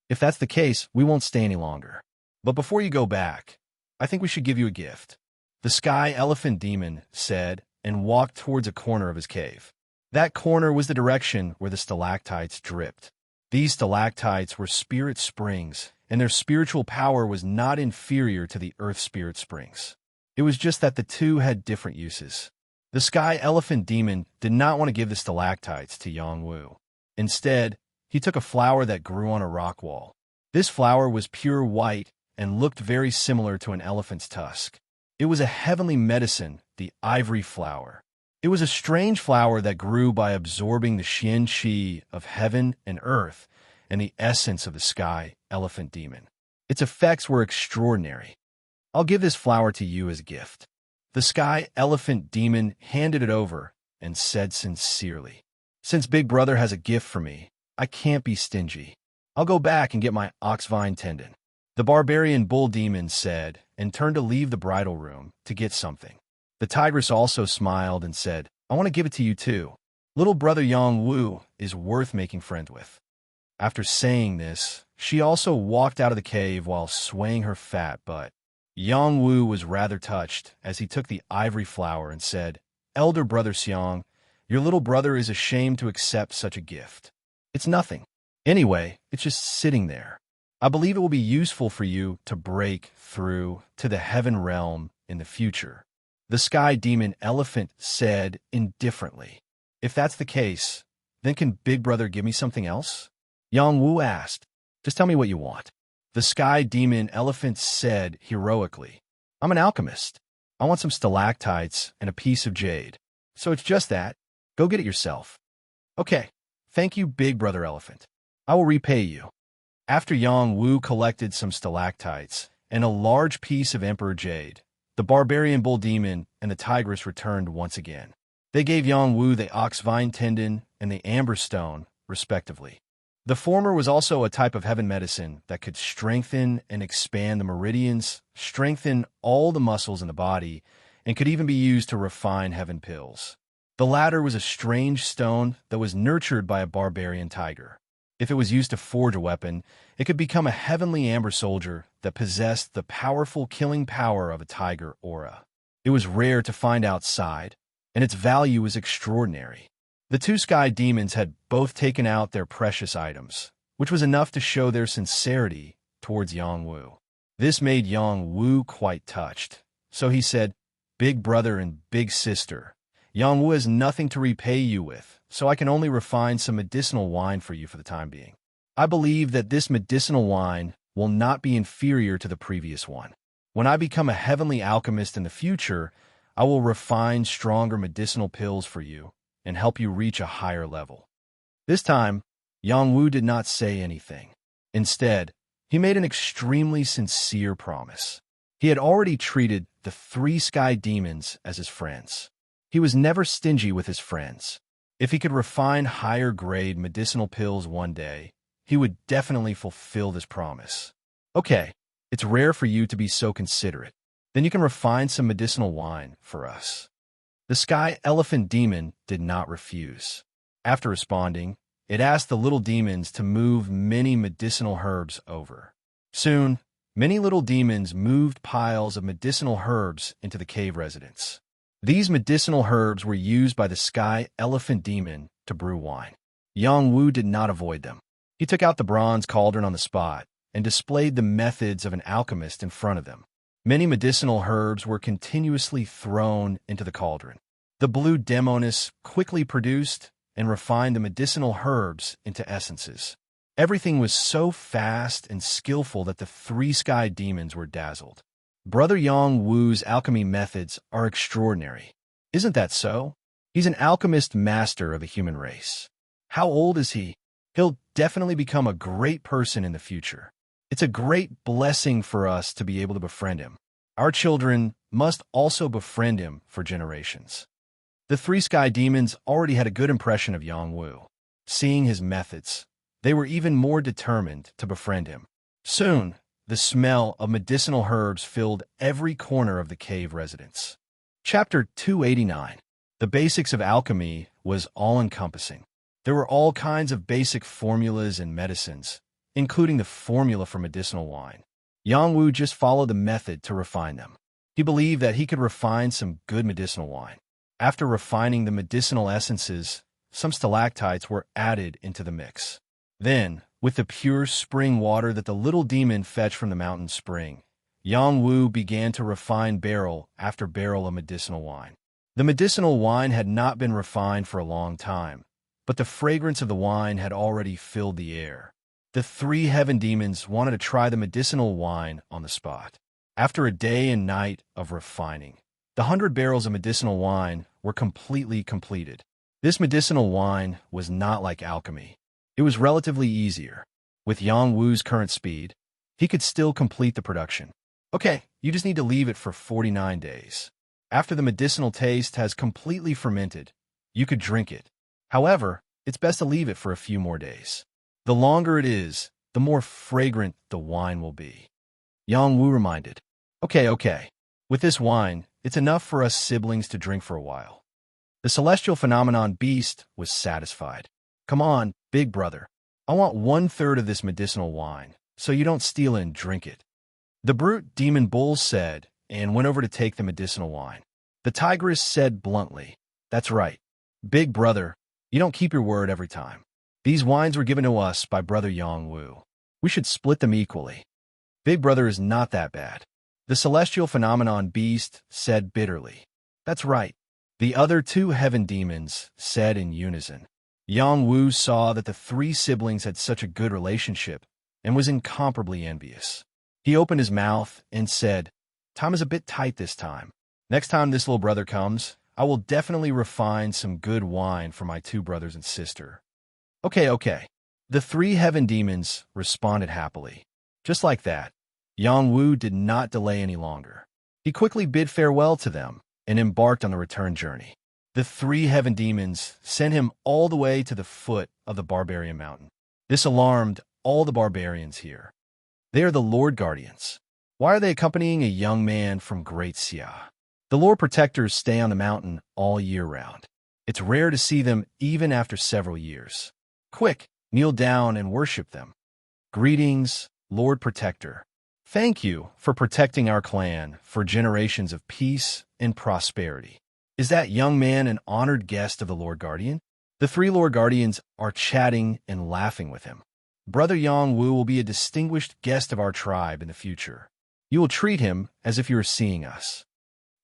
If that's the case, we won't stay any longer. But before you go back, I think we should give you a gift. The Sky Elephant Demon said, and walked towards a corner of his cave. That corner was the direction where the stalactites dripped. These stalactites were spirit springs, and their spiritual power was not inferior to the earth spirit springs. It was just that the two had different uses. The Sky Elephant Demon did not want to give the stalactites to Yang Wu. Instead, he took a flower that grew on a rock wall. This flower was pure white and looked very similar to an elephant's tusk. It was a heavenly medicine, the ivory flower. It was a strange flower that grew by absorbing the Xian Qi of heaven and earth and the essence of the Sky Elephant Demon. Its effects were extraordinary. I'll give this flower to you as a gift. The Sky Elephant Demon handed it over and said sincerely, Since Big Brother has a gift for me, I can't be stingy. I'll go back and get my oxvine tendon. The Barbarian Bull Demon said and turned to leave the bridal room to get something. The tigress also smiled and said, I want to give it to you too. Little brother Yang Wu is worth making friends with. After saying this, she also walked out of the cave while swaying her fat butt. Yang Wu was rather touched as he took the ivory flower and said, Elder brother Xiang, your little brother is ashamed to accept such a gift. It's nothing. Anyway, it's just sitting there. I believe it will be useful for you to break through to the heaven realm in the future. The Sky Demon Elephant said indifferently, If that's the case, then can Big Brother give me something else? Yang Wu asked, Just tell me what you want. The Sky Demon Elephant said heroically, I'm an alchemist. I want some stalactites and a piece of jade. So it's just that. Go get it yourself. Okay. Thank you, Big Brother Elephant. I will repay you. After Yang Wu collected some stalactites and a large piece of Emperor Jade, the Barbarian Bull Demon and the Tigress returned once again. They gave Yang Wu the oxvine tendon and the amber stone, respectively. The former was also a type of heaven medicine that could strengthen and expand the meridians, strengthen all the muscles in the body, and could even be used to refine heaven pills. The latter was a strange stone that was nurtured by a barbarian tiger. If it was used to forge a weapon, it could become a heavenly amber soldier that possessed the powerful killing power of a tiger aura. It was rare to find outside, and its value was extraordinary. The two sky demons had both taken out their precious items, which was enough to show their sincerity towards Yang Wu. This made Yang Wu quite touched, so he said, "Big brother and big sister, Yang Wu has nothing to repay you with, so I can only refine some medicinal wine for you for the time being. I believe that this medicinal wine will not be inferior to the previous one. When I become a heavenly alchemist in the future, I will refine stronger medicinal pills for you and help you reach a higher level." This time, Yang Wu did not say anything. Instead, he made an extremely sincere promise. He had already treated the three sky demons as his friends. He was never stingy with his friends. If he could refine higher-grade medicinal pills one day, he would definitely fulfill this promise. "Okay, it's rare for you to be so considerate. Then you can refine some medicinal wine for us." The sky elephant demon did not refuse. After responding, it asked the little demons to move many medicinal herbs over. Soon, many little demons moved piles of medicinal herbs into the cave residence. These medicinal herbs were used by the sky elephant demon to brew wine. Yang Wu did not avoid them. He took out the bronze cauldron on the spot and displayed the methods of an alchemist in front of them. Many medicinal herbs were continuously thrown into the cauldron. The blue demoness quickly produced and refined the medicinal herbs into essences. Everything was so fast and skillful that the three sky demons were dazzled. Brother Yang Wu's alchemy methods are extraordinary. Isn't that so? He's an alchemist master of the human race. How old is he? He'll definitely become a great person in the future. It's a great blessing for us to be able to befriend him. Our children must also befriend him for generations. The three sky demons already had a good impression of Yang Wu. Seeing his methods, they were even more determined to befriend him. Soon, the smell of medicinal herbs filled every corner of the cave residence. Chapter 289. The basics of alchemy was all-encompassing. There were all kinds of basic formulas and medicines, including the formula for medicinal wine. Yang Wu just followed the method to refine them. He believed that he could refine some good medicinal wine. After refining the medicinal essences, some stalactites were added into the mix. Then, with the pure spring water that the little demon fetched from the mountain spring, Yang Wu began to refine barrel after barrel of medicinal wine. The medicinal wine had not been refined for a long time, but the fragrance of the wine had already filled the air. The three heaven demons wanted to try the medicinal wine on the spot. After a day and night of refining, the 100 barrels of medicinal wine were completely completed. This medicinal wine was not like alchemy. It was relatively easier. With Yang Wu's current speed, he could still complete the production. Okay, you just need to leave it for 49 days. After the medicinal taste has completely fermented, you could drink it. However, it's best to leave it for a few more days. The longer it is, the more fragrant the wine will be. Yang Wu reminded, Okay. With this wine, it's enough for us siblings to drink for a while. The celestial phenomenon beast was satisfied. Come on, big brother. I want 1/3 of this medicinal wine, so you don't steal it and drink it. The brute demon bull said, and went over to take the medicinal wine. The tigress said bluntly, That's right. Big brother, you don't keep your word every time. These wines were given to us by brother Yang Wu. We should split them equally. Big brother is not that bad. The celestial phenomenon beast said bitterly. That's right. The other two heaven demons said in unison. Yang Wu saw that the three siblings had such a good relationship and was incomparably envious. He opened his mouth and said, Time is a bit tight this time. Next time this little brother comes, I will definitely refine some good wine for my two brothers and sister. Okay. The three heaven demons responded happily. Just like that, Yang Wu did not delay any longer. He quickly bid farewell to them and embarked on the return journey. The three heaven demons sent him all the way to the foot of the barbarian mountain. This alarmed all the barbarians here. They are the Lord Guardians. Why are they accompanying a young man from Great Sia? The Lord Protectors stay on the mountain all year round. It's rare to see them even after several years. Quick, kneel down and worship them. Greetings, Lord Protector. Thank you for protecting our clan for generations of peace and prosperity. Is that young man an honored guest of the Lord Guardian? The three Lord Guardians are chatting and laughing with him. Brother Yang Wu will be a distinguished guest of our tribe in the future. You will treat him as if you were seeing us.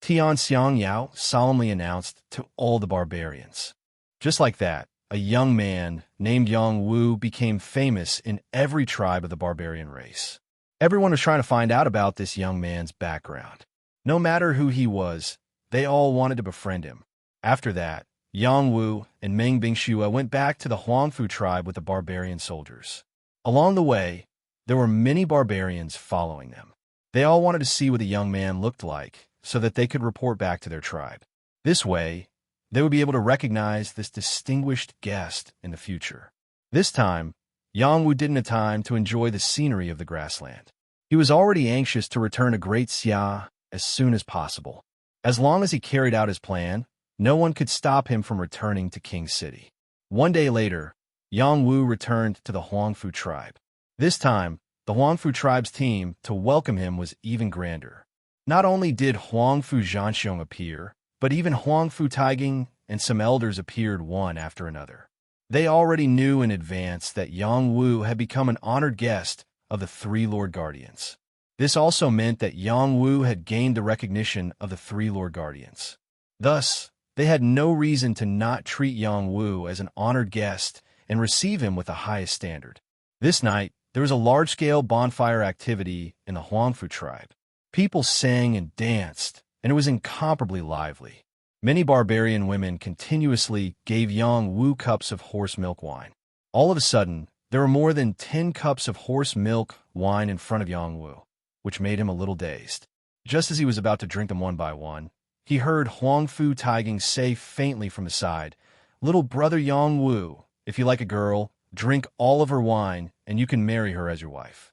Tian Xiang Yao solemnly announced to all the barbarians. Just like that, a young man named Yang Wu became famous in every tribe of the barbarian race. Everyone was trying to find out about this young man's background. No matter who he was, they all wanted to befriend him. After that, Yang Wu and Meng Bingxue went back to the Huangfu tribe with the barbarian soldiers. Along the way, there were many barbarians following them. They all wanted to see what the young man looked like so that they could report back to their tribe. This way, they would be able to recognize this distinguished guest in the future. This time, Yang Wu didn't have time to enjoy the scenery of the grassland. He was already anxious to return to Great Xia as soon as possible. As long as he carried out his plan, no one could stop him from returning to King City. One day later, Yang Wu returned to the Huangfu tribe. This time, the Huangfu tribe's team to welcome him was even grander. Not only did Huangfu Zhanxiong appear, but even Huangfu Taiging and some elders appeared one after another. They already knew in advance that Yang Wu had become an honored guest of the three Lord Guardians. This also meant that Yang Wu had gained the recognition of the three Lord Guardians. Thus, they had no reason to not treat Yang Wu as an honored guest and receive him with the highest standard. This night, there was a large-scale bonfire activity in the Huangfu tribe. People sang and danced, and it was incomparably lively. Many barbarian women continuously gave Yang Wu cups of horse milk wine. All of a sudden, there were more than 10 cups of horse milk wine in front of Yang Wu, which made him a little dazed. Just as he was about to drink them one by one, he heard Huangfu Taiging say faintly from the side, "Little brother Yang Wu, if you like a girl, drink all of her wine, and you can marry her as your wife."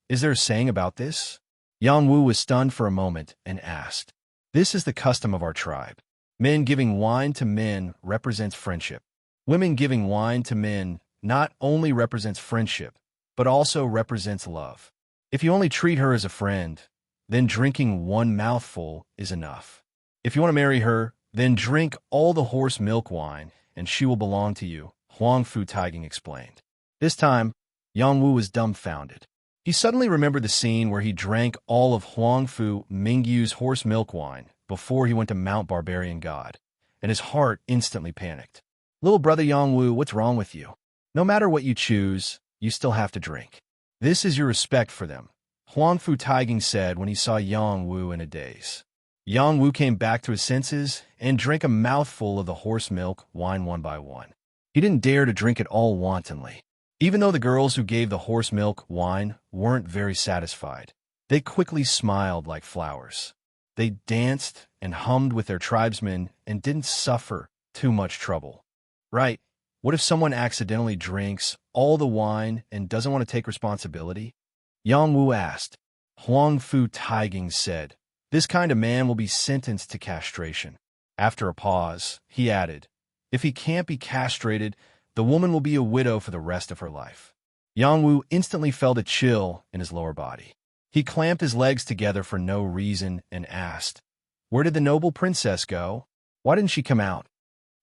Is there a saying about this? Yang Wu was stunned for a moment and asked, "This is the custom of our tribe. Men giving wine to men represents friendship. Women giving wine to men not only represents friendship, but also represents love. If you only treat her as a friend, then drinking one mouthful is enough. If you want to marry her, then drink all the horse milk wine, and she will belong to you," Huangfu Taiging explained. This time, Yang Wu was dumbfounded. He suddenly remembered the scene where he drank all of Huangfu Mingyu's horse milk wine before he went to Mount Barbarian God, and his heart instantly panicked. "Little brother Yang Wu, what's wrong with you? No matter what you choose, you still have to drink. This is your respect for them," Huangfu Taiging said when he saw Yang Wu in a daze. Yang Wu came back to his senses and drank a mouthful of the horse milk wine one by one. He didn't dare to drink it all wantonly. Even though the girls who gave the horse milk wine weren't very satisfied, they quickly smiled like flowers. They danced and hummed with their tribesmen and didn't suffer too much trouble. Right, what if someone accidentally drinks all the wine and doesn't want to take responsibility? Yang Wu asked. Huangfu Taiging said, "This kind of man will be sentenced to castration." After a pause, he added, "If he can't be castrated, the woman will be a widow for the rest of her life." Yang Wu instantly felt a chill in his lower body. He clamped his legs together for no reason and asked, "Where did the noble princess go? Why didn't she come out?"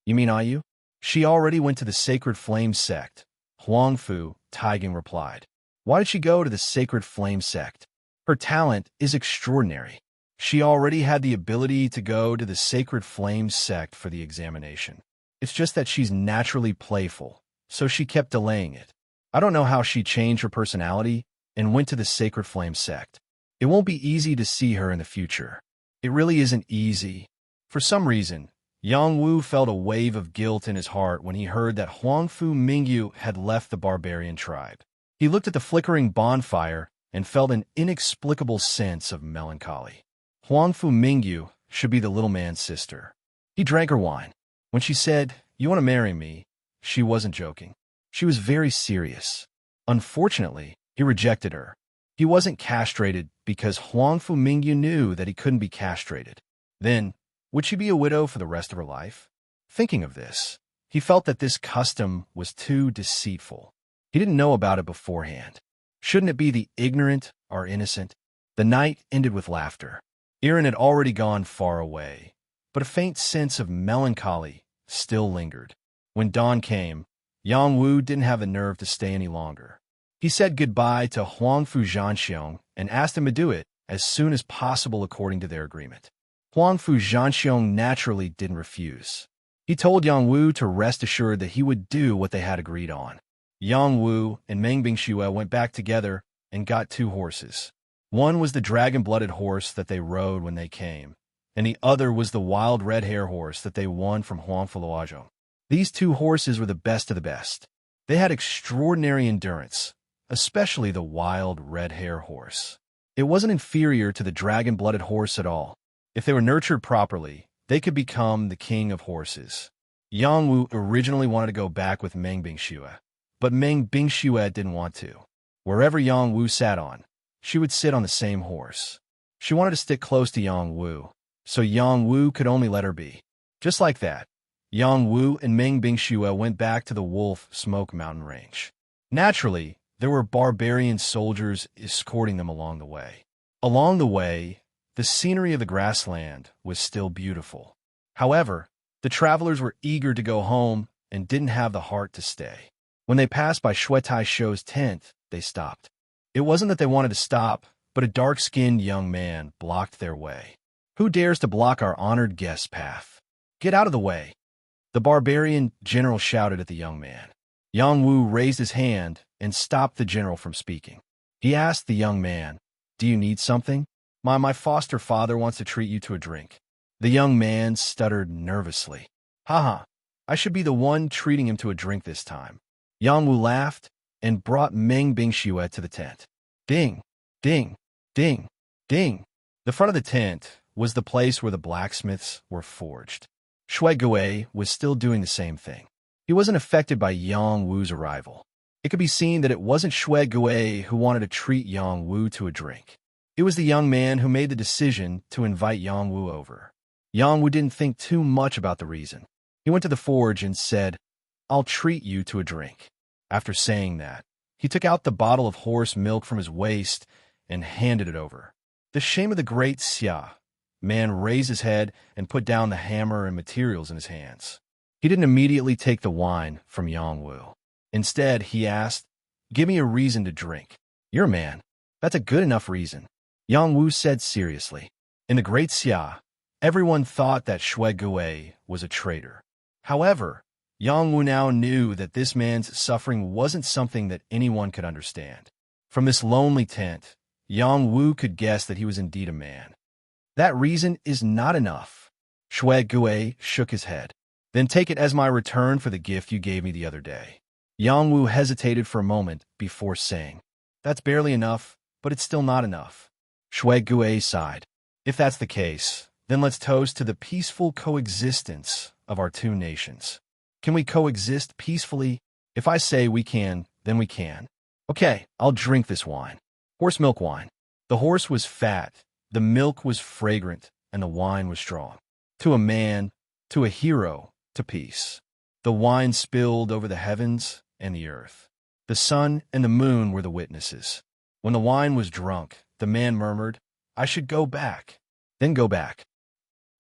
"You mean Ayu? She already went to the Sacred Flame sect," Huangfu Taiging replied. "Why did she go to the Sacred Flame sect? Her talent is extraordinary. She already had the ability to go to the Sacred Flame sect for the examination. It's just that she's naturally playful, so she kept delaying it. I don't know how she changed her personality and went to the Sacred Flame sect. It won't be easy to see her in the future. It really isn't easy." For some reason, Yang Wu felt a wave of guilt in his heart when he heard that Huangfu Mingyu had left the barbarian tribe. He looked at the flickering bonfire and felt an inexplicable sense of melancholy. Huangfu Mingyu should be the little man's sister. He drank her wine. When she said, "You want to marry me?" she wasn't joking. She was very serious. Unfortunately, he rejected her. He wasn't castrated because Huangfu Mingyu knew that he couldn't be castrated. Then, would she be a widow for the rest of her life? Thinking of this, he felt that this custom was too deceitful. He didn't know about it beforehand. Shouldn't it be the ignorant or innocent? The night ended with laughter. Erin had already gone far away, but a faint sense of melancholy still lingered. When dawn came, Yang Wu didn't have the nerve to stay any longer. He said goodbye to Huangfu Zhanxiong and asked him to do it as soon as possible according to their agreement. Huangfu Zhanxiong naturally didn't refuse. He told Yang Wu to rest assured that he would do what they had agreed on. Yang Wu and Meng Bingxue went back together and got 2 horses. One was the dragon-blooded horse that they rode when they came, and the other was the wild red hair horse that they won from Huangfu Luozhong. These 2 horses were the best of the best. They had extraordinary endurance, especially the wild red hair horse. It wasn't inferior to the dragon-blooded horse at all. If they were nurtured properly, they could become the king of horses. Yang Wu originally wanted to go back with Meng Bingxue, but Meng Bingxue didn't want to. Wherever Yang Wu sat on, she would sit on the same horse. She wanted to stick close to Yang Wu, so Yang Wu could only let her be. Just like that, Yang Wu and Meng Bingxue went back to the Wolf Smoke Mountain Range. Naturally, there were barbarian soldiers escorting them along the way. Along the way, the scenery of the grassland was still beautiful. However, the travelers were eager to go home and didn't have the heart to stay. When they passed by Shuetai Shou's tent, they stopped. It wasn't that they wanted to stop, but a dark-skinned young man blocked their way. "Who dares to block our honored guest's path? Get out of the way!" The barbarian general shouted at the young man. Yang Wu raised his hand and stopped the general from speaking. He asked the young man, "Do you need something? My foster father wants to treat you to a drink." The young man stuttered nervously. "Haha, I should be the one treating him to a drink this time." Yang Wu laughed and brought Meng Bingxue to the tent. Ding, ding, ding, ding. The front of the tent was the place where the blacksmiths were forged. Shui Gui was still doing the same thing. He wasn't affected by Yang Wu's arrival. It could be seen that it wasn't Shui Gui who wanted to treat Yang Wu to a drink. It was the young man who made the decision to invite Yang Wu over. Yang Wu didn't think too much about the reason. He went to the forge and said, "I'll treat you to a drink." After saying that, he took out the bottle of horse milk from his waist and handed it over. The shame of the great Xia man raised his head and put down the hammer and materials in his hands. He didn't immediately take the wine from Yang Wu. Instead, he asked, "Give me a reason to drink." "You're a man. That's a good enough reason," Yang Wu said seriously. In the Great Xia, everyone thought that Shui Gui was a traitor. However, Yang Wu now knew that this man's suffering wasn't something that anyone could understand. From this lonely tent, Yang Wu could guess that he was indeed a man. "That reason is not enough." Shui Gui shook his head. "Then take it as my return for the gift you gave me the other day." Yang Wu hesitated for a moment before saying, "That's barely enough, but it's still not enough." Shui Gui sighed. "If that's the case, then let's toast to the peaceful coexistence of our 2 nations. Can we coexist peacefully? If I say we can, then we can. Okay, I'll drink this wine. Horse milk wine." The horse was fat, the milk was fragrant, and the wine was strong. To a man, to a hero, to peace. The wine spilled over the heavens and the earth. The sun and the moon were the witnesses. When the wine was drunk, the man murmured, "I should go back." Then go back.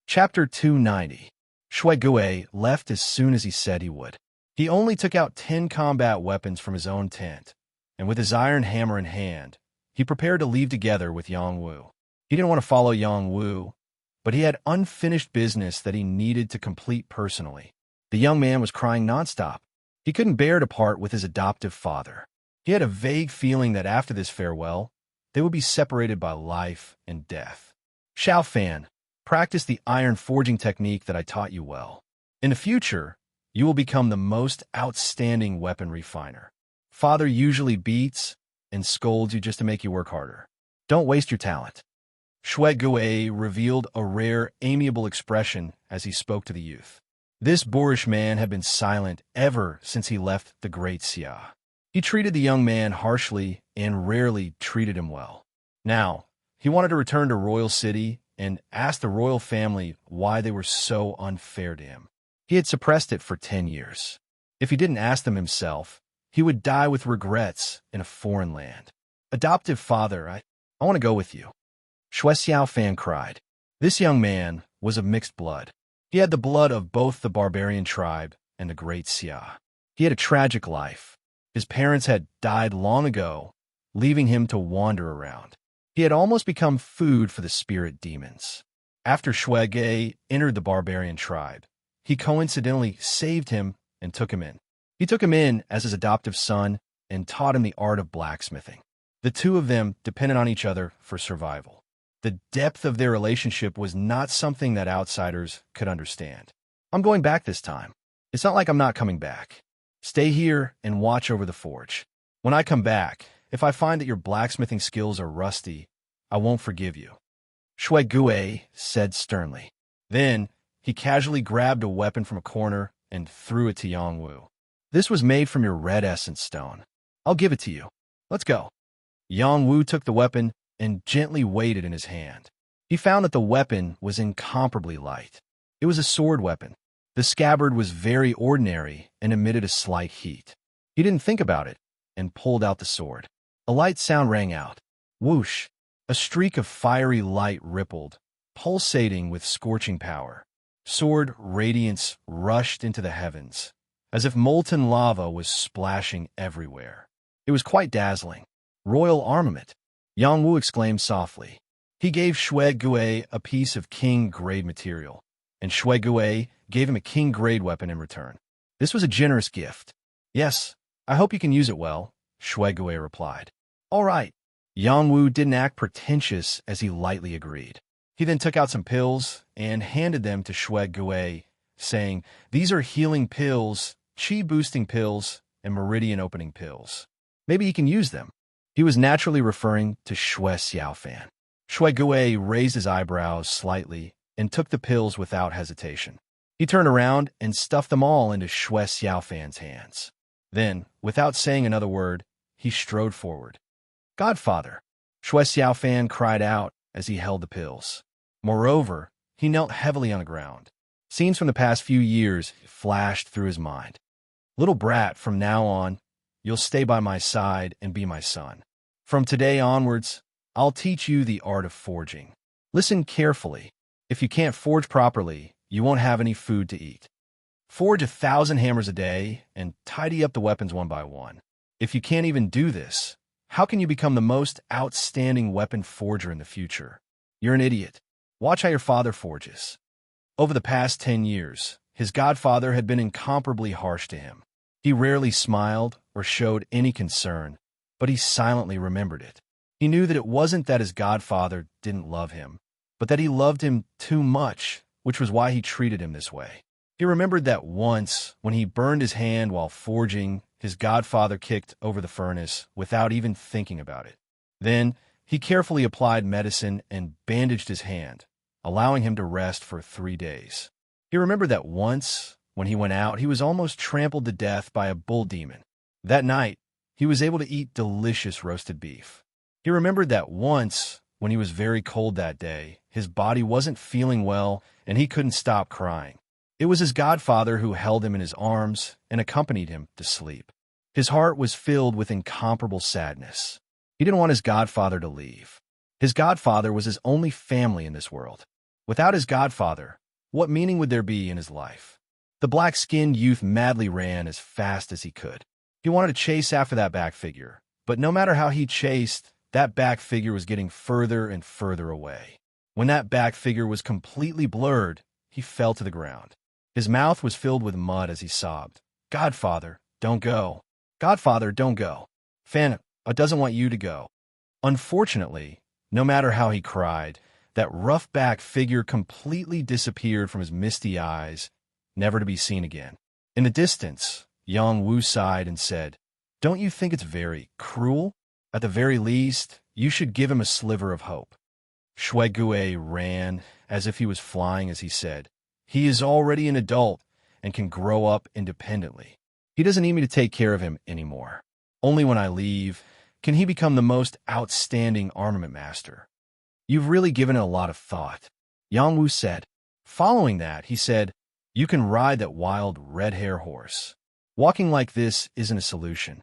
Chapter 290. Shui Gui left as soon as he said he would. He only took out 10 combat weapons from his own tent, and with his iron hammer in hand, he prepared to leave together with Yang Wu. He didn't want to follow Yang Wu, but he had unfinished business that he needed to complete personally. The young man was crying nonstop. He couldn't bear to part with his adoptive father. He had a vague feeling that after this farewell, they would be separated by life and death. "Xiao Fan, practice the iron forging technique that I taught you well. In the future, you will become the most outstanding weapon refiner. Father usually beats and scolds you just to make you work harder. Don't waste your talent." Shui Gui revealed a rare, amiable expression as he spoke to the youth. This boorish man had been silent ever since he left the great Xia. He treated the young man harshly and rarely treated him well. Now, he wanted to return to Royal City and asked the royal family why they were so unfair to him. He had suppressed it for 10 years. If he didn't ask them himself, he would die with regrets in a foreign land. Adoptive father, I want to go with you. Shui Xiaofan cried. This young man was of mixed blood. He had the blood of both the barbarian tribe and the great Xia. He had a tragic life. His parents had died long ago, leaving him to wander around. He had almost become food for the spirit demons. After Shui Ge entered the barbarian tribe, he coincidentally saved him and took him in. He took him in as his adoptive son and taught him the art of blacksmithing. The two of them depended on each other for survival. The depth of their relationship was not something that outsiders could understand. I'm going back this time. It's not like I'm not coming back. Stay here and watch over the forge. When I come back, if I find that your blacksmithing skills are rusty, I won't forgive you. Shui Gue said sternly. Then, he casually grabbed a weapon from a corner and threw it to Yang Wu. This was made from your red essence stone. I'll give it to you. Let's go. Yang Wu took the weapon and gently weighed it in his hand. He found that the weapon was incomparably light. It was a sword weapon. The scabbard was very ordinary and emitted a slight heat. He didn't think about it and pulled out the sword. A light sound rang out. Whoosh! A streak of fiery light rippled, pulsating with scorching power. Sword radiance rushed into the heavens, as if molten lava was splashing everywhere. It was quite dazzling. Royal armament, Yang Wu exclaimed softly. He gave Shui Gue a piece of king-grade material, and Shui Gue gave him a king-grade weapon in return. This was a generous gift. Yes, I hope you can use it well, Shui Gue replied. All right. Yang Wu didn't act pretentious as he lightly agreed. He then took out some pills and handed them to Shui Gue, saying, These are healing pills, chi-boosting pills, and meridian-opening pills. Maybe you can use them. He was naturally referring to Shui Xiaofan. Shui Gue raised his eyebrows slightly and took the pills without hesitation. He turned around and stuffed them all into Shui Xiaofan's hands. Then, without saying another word, he strode forward. Godfather, Shui Xiaofan cried out as he held the pills. Moreover, he knelt heavily on the ground. Scenes from the past few years flashed through his mind. Little brat, from now on, you'll stay by my side and be my son. From today onwards, I'll teach you the art of forging. Listen carefully. If you can't forge properly, you won't have any food to eat. Forge 1,000 hammers a day and tidy up the weapons one by one. If you can't even do this, how can you become the most outstanding weapon forger in the future? You're an idiot. Watch how your father forges. Over the past 10 years, his godfather had been incomparably harsh to him. He rarely smiled or showed any concern, but he silently remembered it. He knew that it wasn't that his godfather didn't love him, but that he loved him too much, which was why he treated him this way. He remembered that once, when he burned his hand while forging, his godfather kicked over the furnace without even thinking about it. Then, he carefully applied medicine and bandaged his hand, allowing him to rest for 3 days. He remembered that once, when he went out, he was almost trampled to death by a bull demon. That night, he was able to eat delicious roasted beef. He remembered that once, when he was very cold that day, his body wasn't feeling well and he couldn't stop crying. It was his godfather who held him in his arms and accompanied him to sleep. His heart was filled with incomparable sadness. He didn't want his godfather to leave. His godfather was his only family in this world. Without his godfather, what meaning would there be in his life? The black-skinned youth madly ran as fast as he could. He wanted to chase after that back figure, but no matter how he chased, that back figure was getting further and further away. When that back figure was completely blurred, he fell to the ground. His mouth was filled with mud as he sobbed. Godfather, don't go. Godfather, don't go. Fan doesn't want you to go. Unfortunately, no matter how he cried, that rough back figure completely disappeared from his misty eyes, never to be seen again. In the distance, Yang Wu sighed and said, Don't you think it's very cruel? At the very least, you should give him a sliver of hope. Shui Gue ran as if he was flying as he said, He is already an adult, and can grow up independently. He doesn't need me to take care of him anymore. Only when I leave can he become the most outstanding armament master. You've really given it a lot of thought, Yang Wu said. Following that, he said, you can ride that wild red hair horse. Walking like this isn't a solution.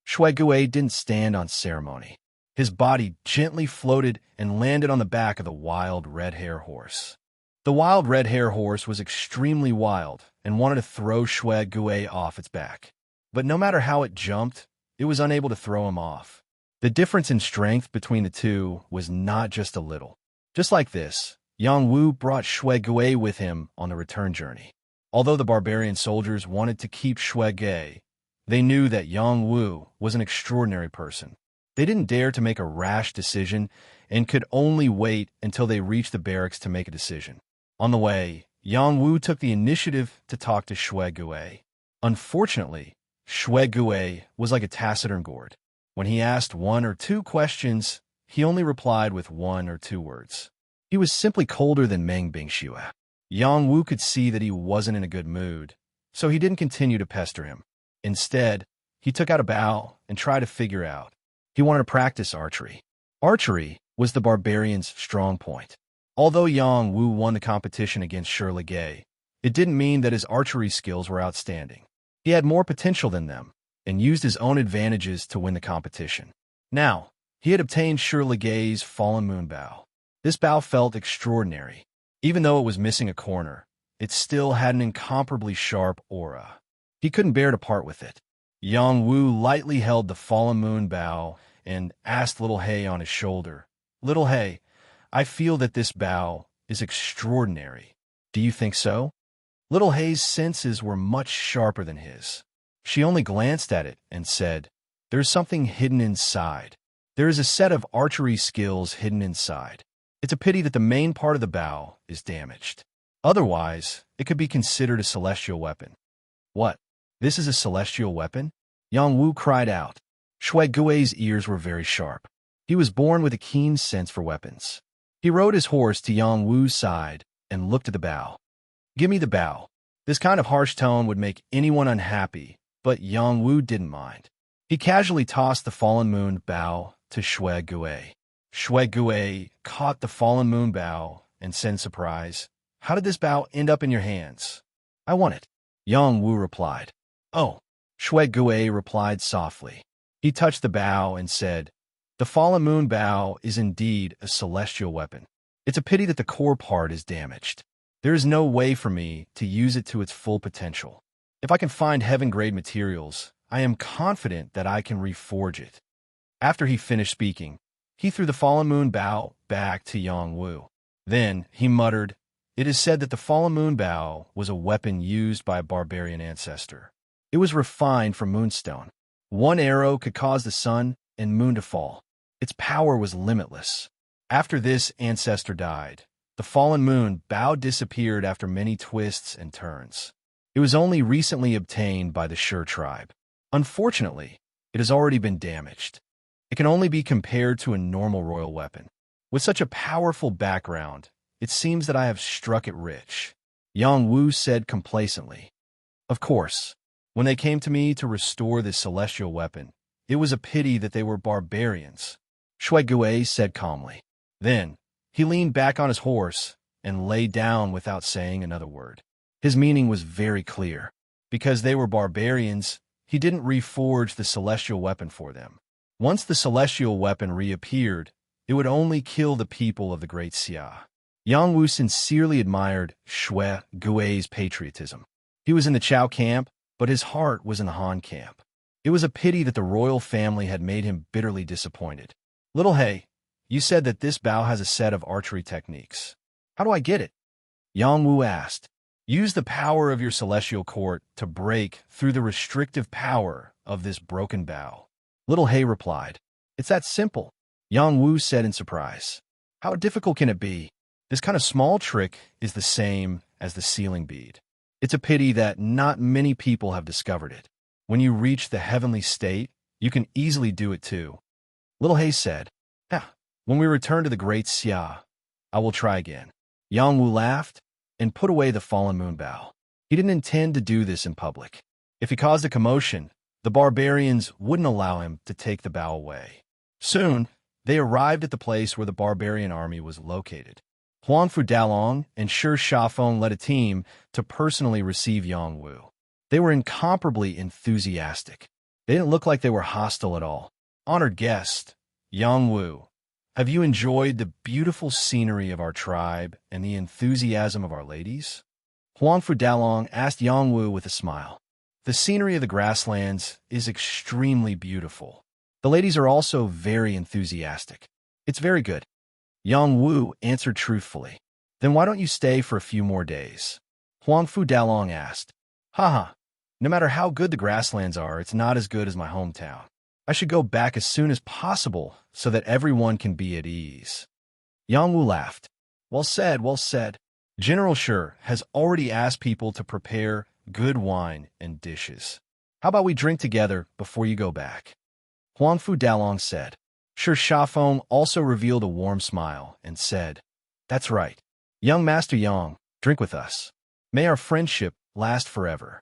Shui Gui didn't stand on ceremony. His body gently floated and landed on the back of the wild red hair horse. The wild red hair horse was extremely wild and wanted to throw Shui Gui off its back. But no matter how it jumped, it was unable to throw him off. The difference in strength between the two was not just a little. Just like this, Yang Wu brought Shui Gui with him on the return journey. Although the barbarian soldiers wanted to keep Shui Gui, they knew that Yang Wu was an extraordinary person. They didn't dare to make a rash decision and could only wait until they reached the barracks to make a decision. On the way, Yang Wu took the initiative to talk to Shui Gui. Unfortunately, Shui Gui was like a taciturn gourd. When he asked 1 or 2 questions, he only replied with 1 or 2 words. He was simply colder than Meng Bingxue. Yang Wu could see that he wasn't in a good mood, so he didn't continue to pester him. Instead, he took out a bow and tried to figure out. He wanted to practice archery. Archery was the barbarian's strong point. Although Yang Wu won the competition against Shirley Gay, it didn't mean that his archery skills were outstanding. He had more potential than them and used his own advantages to win the competition. Now, he had obtained Shirley Gay's fallen moon bow. This bow felt extraordinary. Even though it was missing a corner, it still had an incomparably sharp aura. He couldn't bear to part with it. Yang Wu lightly held the fallen moon bow and asked Little Hay on his shoulder, Little Hay, I feel that this bow is extraordinary. Do you think so? Little Hay's senses were much sharper than his. She only glanced at it and said, There's something hidden inside. There is a set of archery skills hidden inside. It's a pity that the main part of the bow is damaged. Otherwise, it could be considered a celestial weapon. What? This is a celestial weapon? Yang Wu cried out. Shui Gui's ears were very sharp. He was born with a keen sense for weapons. He rode his horse to Yang Wu's side and looked at the bow. Give me the bow. This kind of harsh tone would make anyone unhappy, but Yang Wu didn't mind. He casually tossed the fallen moon bow to Shui Gui. Shui Gui caught the fallen moon bow and said in surprise, How did this bow end up in your hands? I want it. Yang Wu replied. Oh, Shui Gui replied softly. He touched the bow and said, The fallen moon bow is indeed a celestial weapon. It's a pity that the core part is damaged. There is no way for me to use it to its full potential. If I can find heaven-grade materials, I am confident that I can reforge it. After he finished speaking, he threw the fallen moon bow back to Yang Wu. Then he muttered, It is said that the fallen moon bow was a weapon used by a barbarian ancestor. It was refined from moonstone. One arrow could cause the sun and moon to fall. Its power was limitless. After this ancestor died, the fallen moon bow disappeared after many twists and turns. It was only recently obtained by the Shur tribe. Unfortunately, it has already been damaged. It can only be compared to a normal royal weapon. With such a powerful background, it seems that I have struck it rich, Yang Wu said complacently. Of course, when they came to me to restore this celestial weapon, it was a pity that they were barbarians, Shui Gui said calmly. Then, he leaned back on his horse and lay down without saying another word. His meaning was very clear. Because they were barbarians, he didn't reforge the celestial weapon for them. Once the celestial weapon reappeared, it would only kill the people of the Great Xia. Yang Wu sincerely admired Shui Gui's patriotism. He was in the Chao camp, but his heart was in the Han camp. It was a pity that the royal family had made him bitterly disappointed. Little Hay, you said that this bow has a set of archery techniques. How do I get it? Yang Wu asked. Use the power of your celestial court to break through the restrictive power of this broken bow. Little Hay replied. It's that simple, Yang Wu said in surprise. How difficult can it be? This kind of small trick is the same as the sealing bead. It's a pity that not many people have discovered it. When you reach the heavenly state, you can easily do it too. Little Hay said, when we return to the Great Xia, I will try again. Yang Wu laughed and put away the fallen moon bow. He didn't intend to do this in public. If he caused a commotion, the barbarians wouldn't allow him to take the bow away. Soon, they arrived at the place where the barbarian army was located. Huang Fu Dalong and Shi Shafeng led a team to personally receive Yang Wu. They were incomparably enthusiastic. They didn't look like they were hostile at all. Honored guest, Yang Wu, have you enjoyed the beautiful scenery of our tribe and the enthusiasm of our ladies? Huang Fu Dalong asked Yang Wu with a smile. The scenery of the grasslands is extremely beautiful. The ladies are also very enthusiastic. It's very good. Yang Wu answered truthfully. Then why don't you stay for a few more days? Huang Fu Dalong asked. Haha, no matter how good the grasslands are, it's not as good as my hometown. I should go back as soon as possible so that everyone can be at ease. Yang Wu laughed. Well said, well said. General Shi has already asked people to prepare good wine and dishes. How about we drink together before you go back? Huang Fu Dalong said. Shi Shafeng also revealed a warm smile and said, That's right. Young Master Yang, drink with us. May our friendship last forever.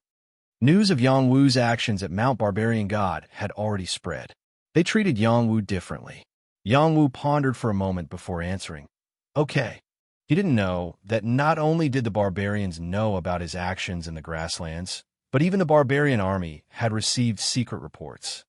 News of Yang Wu's actions at Mount Barbarian God had already spread. They treated Yang Wu differently. Yang Wu pondered for a moment before answering. Okay. He didn't know that not only did the barbarians know about his actions in the grasslands, but even the barbarian army had received secret reports.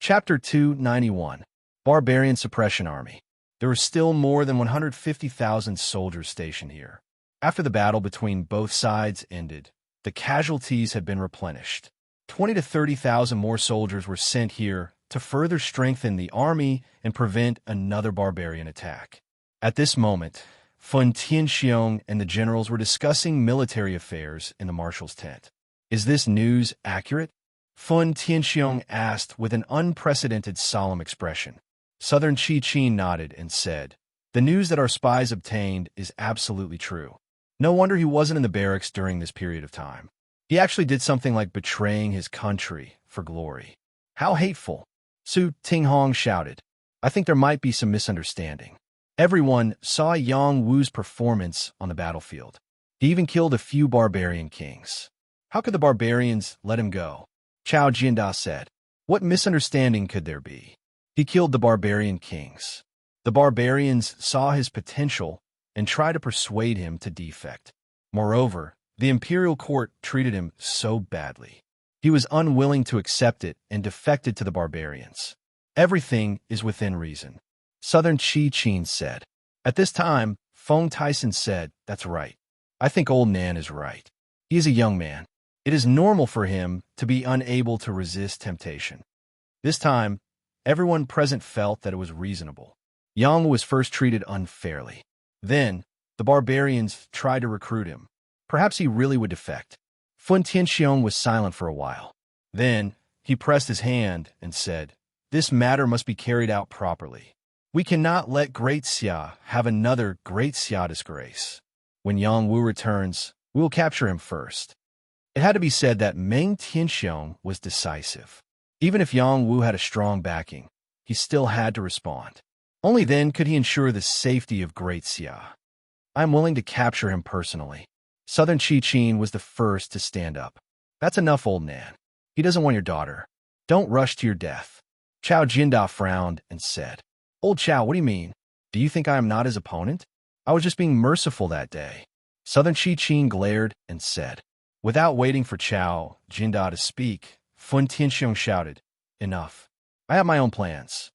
Chapter 291. Barbarian Suppression Army. There were still more than 150,000 soldiers stationed here. After the battle between both sides ended, the casualties had been replenished. 20 to 30,000 more soldiers were sent here to further strengthen the army and prevent another barbarian attack. At this moment, Fun Tianxiong and the generals were discussing military affairs in the marshal's tent. Is this news accurate? Fun Tianxiong asked with an unprecedented solemn expression. Southern Qi Qin nodded and said, The news that our spies obtained is absolutely true. No wonder he wasn't in the barracks during this period of time. He actually did something like betraying his country for glory. How hateful! Su Tinghong shouted. I think there might be some misunderstanding. Everyone saw Yang Wu's performance on the battlefield. He even killed a few barbarian kings. How could the barbarians let him go? Chao Jinda said. What misunderstanding could there be? He killed the barbarian kings. The barbarians saw his potential and tried to persuade him to defect. Moreover, the imperial court treated him so badly. He was unwilling to accept it and defected to the barbarians. Everything is within reason. Southern Qi Qin said. At this time, Feng Tyson said, That's right. I think old Nan is right. He is a young man. It is normal for him to be unable to resist temptation. This time, everyone present felt that it was reasonable. Yang was first treated unfairly. Then, the barbarians tried to recruit him. Perhaps he really would defect. Fun Tianxiong was silent for a while. Then, he pressed his hand and said, This matter must be carried out properly. We cannot let Great Xia have another Great Xia disgrace. When Yang Wu returns, we will capture him first. It had to be said that Meng Tianxiong was decisive. Even if Yang Wu had a strong backing, he still had to respond. Only then could he ensure the safety of Great Xia. I am willing to capture him personally. Southern Qi Qin was the first to stand up. That's enough, old Nan. He doesn't want your daughter. Don't rush to your death. Chao Jinda frowned and said, Old Chao, what do you mean? Do you think I am not his opponent? I was just being merciful that day. Southern Qi Qin glared and said. Without waiting for Chao Jinda to speak, Fun Tianxiong shouted, Enough. I have my own plans.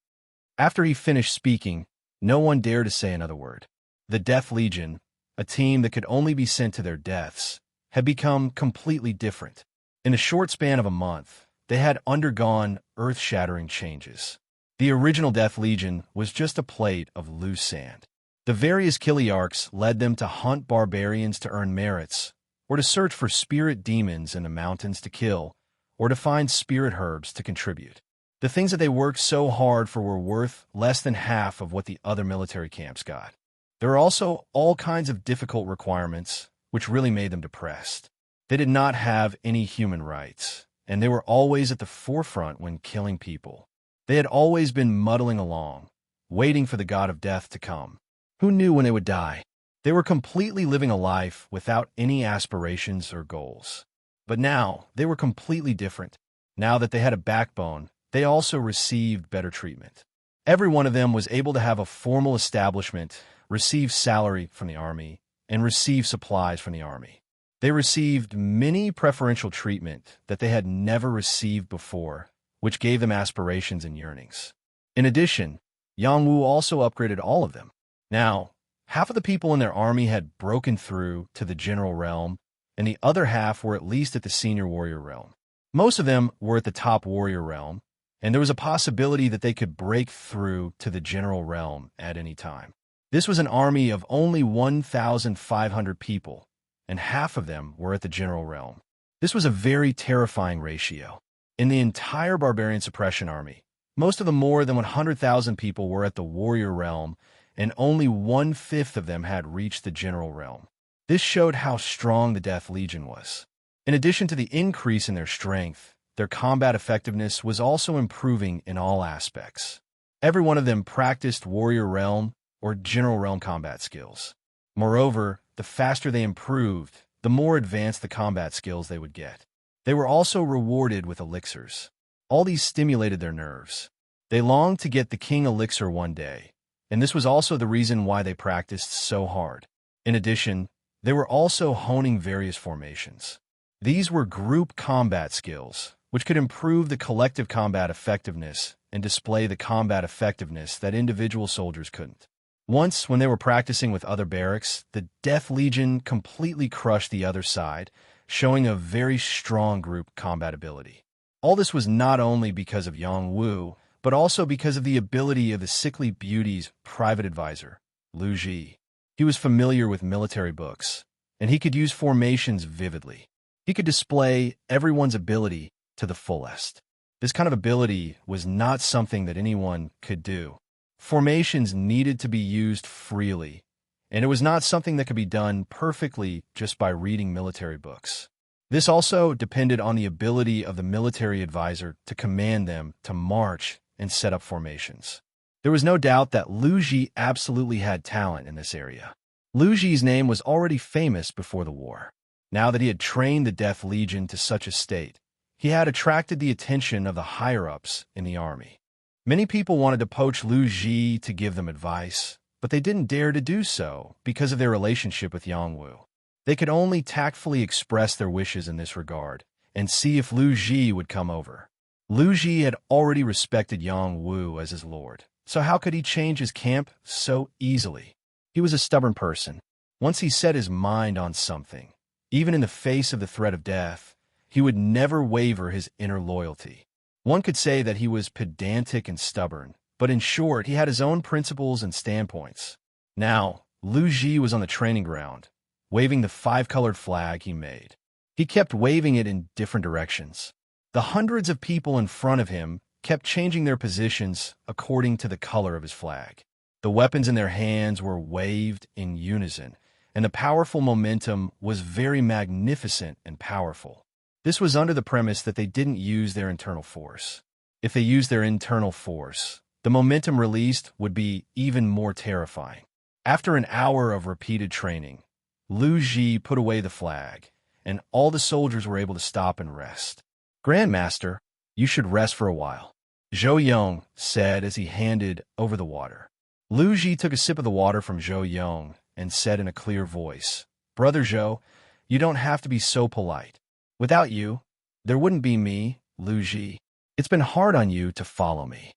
After he finished speaking, no one dared to say another word. The Death Legion, a team that could only be sent to their deaths, had become completely different. In a short span of a month, they had undergone earth-shattering changes. The original Death Legion was just a plate of loose sand. The various Kiliarchs led them to hunt barbarians to earn merits, or to search for spirit demons in the mountains to kill, or to find spirit herbs to contribute. The things that they worked so hard for were worth less than half of what the other military camps got. There were also all kinds of difficult requirements, which really made them depressed. They did not have any human rights, and they were always at the forefront when killing people. They had always been muddling along, waiting for the god of death to come. Who knew when they would die? They were completely living a life without any aspirations or goals. But now, they were completely different. Now that they had a backbone, they also received better treatment. Every one of them was able to have a formal establishment, receive salary from the army, and receive supplies from the army. They received many preferential treatment that they had never received before, which gave them aspirations and yearnings. In addition, Yang Wu also upgraded all of them. Now, half of the people in their army had broken through to the general realm, and the other half were at least at the senior warrior realm. Most of them were at the top warrior realm, and there was a possibility that they could break through to the general realm at any time. This was an army of only 1,500 people, and half of them were at the general realm. This was a very terrifying ratio. In the entire barbarian suppression army, most of the more than 100,000 people were at the warrior realm, and only 1/5 of them had reached the general realm. This showed how strong the Death Legion was. In addition to the increase in their strength, their combat effectiveness was also improving in all aspects. Every one of them practiced warrior realm or general realm combat skills. Moreover, the faster they improved, the more advanced the combat skills they would get. They were also rewarded with elixirs. All these stimulated their nerves. They longed to get the king elixir one day, and this was also the reason why they practiced so hard. In addition, they were also honing various formations. These were group combat skills, which could improve the collective combat effectiveness and display the combat effectiveness that individual soldiers couldn't. Once, when they were practicing with other barracks, the Death Legion completely crushed the other side, showing a very strong group combat ability. All this was not only because of Yang Wu, but also because of the ability of the Sickly Beauty's private advisor, Lu Ji. He was familiar with military books, and he could use formations vividly. He could display everyone's ability to the fullest. This kind of ability was not something that anyone could do. Formations needed to be used freely, and it was not something that could be done perfectly just by reading military books. This also depended on the ability of the military advisor to command them to march and set up formations. There was no doubt that Lu Ji absolutely had talent in this area. Lu Ji's name was already famous before the war. Now that he had trained the Death Legion to such a state, he had attracted the attention of the higher-ups in the army. Many people wanted to poach Lu Ji to give them advice, but they didn't dare to do so because of their relationship with Yang Wu. They could only tactfully express their wishes in this regard and see if Lu Ji would come over. Lu Ji had already respected Yang Wu as his lord, so how could he change his camp so easily? He was a stubborn person. Once he set his mind on something, even in the face of the threat of death, he would never waver his inner loyalty. One could say that he was pedantic and stubborn, but in short, he had his own principles and standpoints. Now, Lu Ji was on the training ground, waving the 5-colored flag he made. He kept waving it in different directions. The hundreds of people in front of him kept changing their positions according to the color of his flag. The weapons in their hands were waved in unison, and the powerful momentum was very magnificent and powerful. This was under the premise that they didn't use their internal force. If they used their internal force, the momentum released would be even more terrifying. After an hour of repeated training, Lu Ji put away the flag, and all the soldiers were able to stop and rest. "Grandmaster, you should rest for a while," Zhou Yong said as he handed over the water. Lu Ji took a sip of the water from Zhou Yong and said in a clear voice, "Brother Zhou, you don't have to be so polite. Without you, there wouldn't be me, Lu Ji. It's been hard on you to follow me."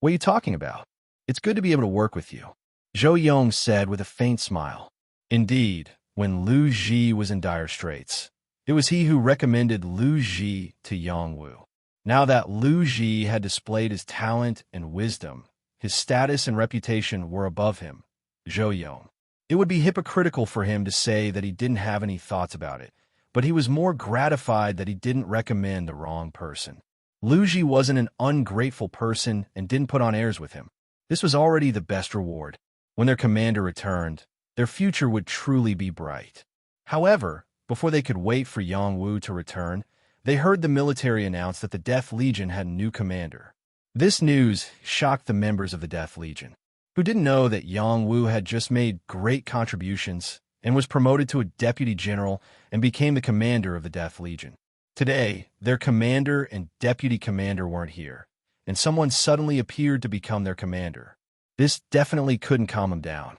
"What are you talking about? It's good to be able to work with you," Zhou Yong said with a faint smile. Indeed, when Lu Ji was in dire straits, it was he who recommended Lu Ji to Yang Wu. Now that Lu Ji had displayed his talent and wisdom, his status and reputation were above him, Zhou Yong. It would be hypocritical for him to say that he didn't have any thoughts about it, but he was more gratified that he didn't recommend the wrong person. Lu Ji wasn't an ungrateful person and didn't put on airs with him. This was already the best reward. When their commander returned, their future would truly be bright. However, before they could wait for Yang Wu to return, they heard the military announce that the Death Legion had a new commander. This news shocked the members of the Death Legion. who didn't know that Yang Wu had just made great contributions and was promoted to a deputy general and became the commander of the Death Legion. Today, their commander and deputy commander weren't here, and someone suddenly appeared to become their commander. This definitely couldn't calm him down.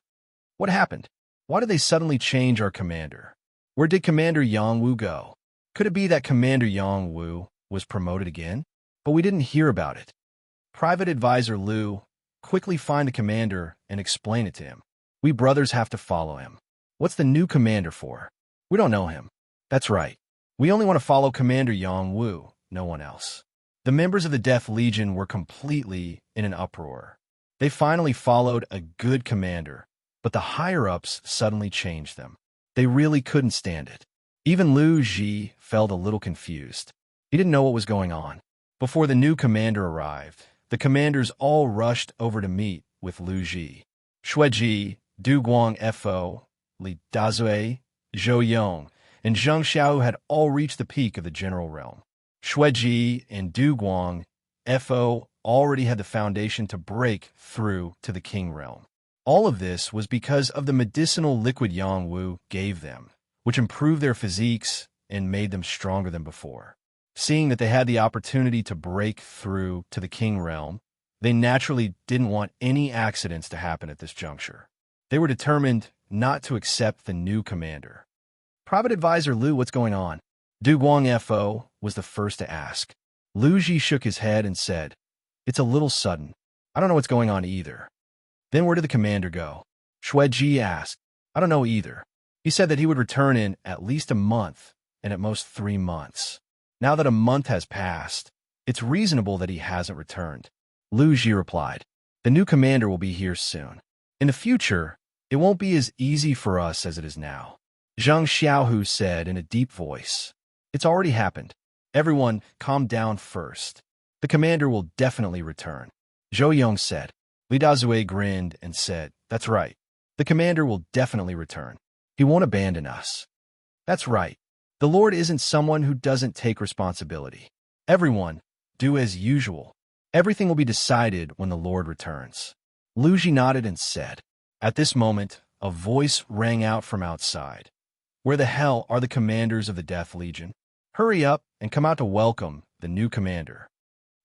What happened? Why did they suddenly change our commander? Where did Commander Yang Wu go? Could it be that Commander Yang Wu was promoted again? But we didn't hear about it. Private Advisor Liu, quickly find the commander and explain it to him. We brothers have to follow him. What's the new commander for? We don't know him. That's right. We only want to follow Commander Yang Wu, no one else. The members of the Death Legion were completely in an uproar. They finally followed a good commander, but the higher-ups suddenly changed them. They really couldn't stand it. Even Liu Ji felt a little confused. He didn't know what was going on. Before the new commander arrived, the commanders all rushed over to meet with Liu Ji. Shuiji, Du Guang Fo, Li Dazui, Zhou Yong, and Zheng Xiao had all reached the peak of the general realm. Shuiji and Du Guang Fo already had the foundation to break through to the king realm. All of this was because of the medicinal liquid Yang Wu gave them, which improved their physiques and made them stronger than before. Seeing that they had the opportunity to break through to the king realm, they naturally didn't want any accidents to happen at this juncture. They were determined not to accept the new commander. Private Advisor Liu, what's going on? Du Guang Fo was the first to ask. Liu Ji shook his head and said, It's a little sudden. I don't know what's going on either. Then where did the commander go? Shuiji asked. I don't know either. He said that he would return in at least a month and at most 3 months. Now that a month has passed, it's reasonable that he hasn't returned. Liu Ji replied, The new commander will be here soon. In the future, it won't be as easy for us as it is now. Zheng Xiaohu said in a deep voice, It's already happened. Everyone, calm down first. The commander will definitely return. Zhou Yong said. Li Dazui grinned and said, That's right. The commander will definitely return. He won't abandon us. That's right. The Lord isn't someone who doesn't take responsibility. Everyone, do as usual. Everything will be decided when the Lord returns. Liu Ji nodded and said. At this moment, a voice rang out from outside. Where the hell are the commanders of the Death Legion? Hurry up and come out to welcome the new commander.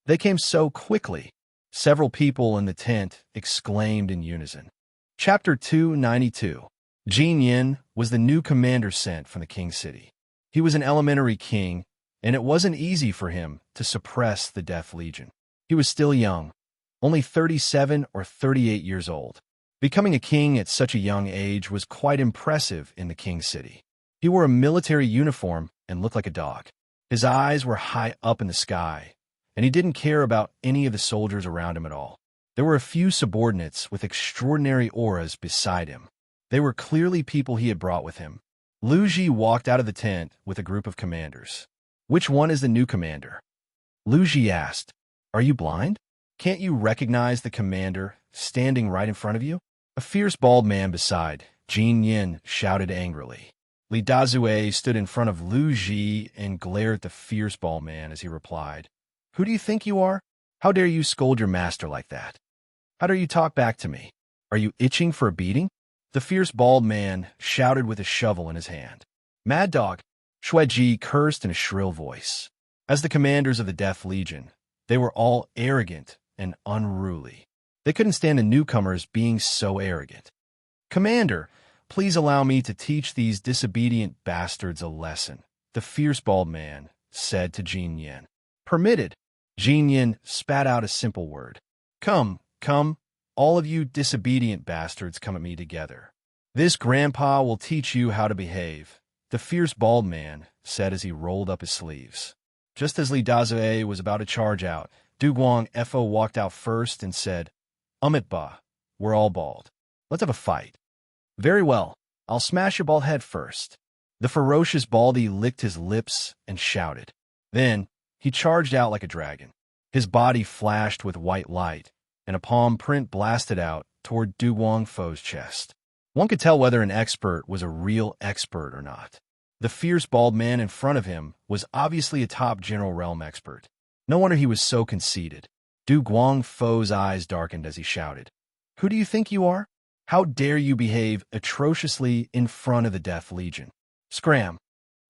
They came so quickly. Several people in the tent exclaimed in unison. Chapter 292. Jin Yin was the new commander sent from the King City. He was an elementary king, and it wasn't easy for him to suppress the Death Legion. He was still young, only 37 or 38 years old. Becoming a king at such a young age was quite impressive in the King City. He wore a military uniform and looked like a dog. His eyes were high up in the sky, and he didn't care about any of the soldiers around him at all. There were a few subordinates with extraordinary auras beside him. They were clearly people he had brought with him. Liu Ji walked out of the tent with a group of commanders. Which one is the new commander? Liu Ji asked. Are you blind? Can't you recognize the commander standing right in front of you? A fierce bald man beside Jin Yin shouted angrily. Li Dazui stood in front of Liu Ji and glared at the fierce bald man as he replied, Who do you think you are? How dare you scold your master like that? How dare you talk back to me? Are you itching for a beating? The fierce bald man shouted with a shovel in his hand. Mad dog! Shuiji cursed in a shrill voice. As the commanders of the Death Legion, they were all arrogant and unruly. They couldn't stand the newcomers being so arrogant. Commander, please allow me to teach these disobedient bastards a lesson, the fierce bald man said to Jin Yin. Permitted. Jin Yin spat out a simple word. Come, all of you disobedient bastards come at me together. This grandpa will teach you how to behave, the fierce bald man said as he rolled up his sleeves. Just as Li Dazue was about to charge out, Du Guang Fo walked out first and said, Ba, we're all bald. Let's have a fight. Very well, I'll smash your bald head first. The ferocious baldy licked his lips and shouted. Then, he charged out like a dragon. His body flashed with white light, and a palm print blasted out toward Du Guang Fo's chest. One could tell whether an expert was a real expert or not. The fierce bald man in front of him was obviously a top general realm expert. No wonder he was so conceited. Du Guang Fo's eyes darkened as he shouted. Who do you think you are? How dare you behave atrociously in front of the Death Legion? Scram!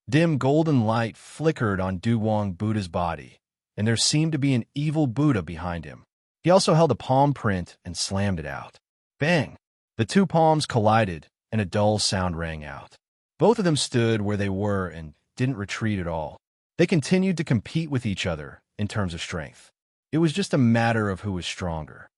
Dim golden light flickered on Duwang Buddha's body, and there seemed to be an evil Buddha behind him. He also held a palm print and slammed it out. Bang! The two palms collided, and a dull sound rang out. Both of them stood where they were and didn't retreat at all. They continued to compete with each other in terms of strength. It was just a matter of who was stronger.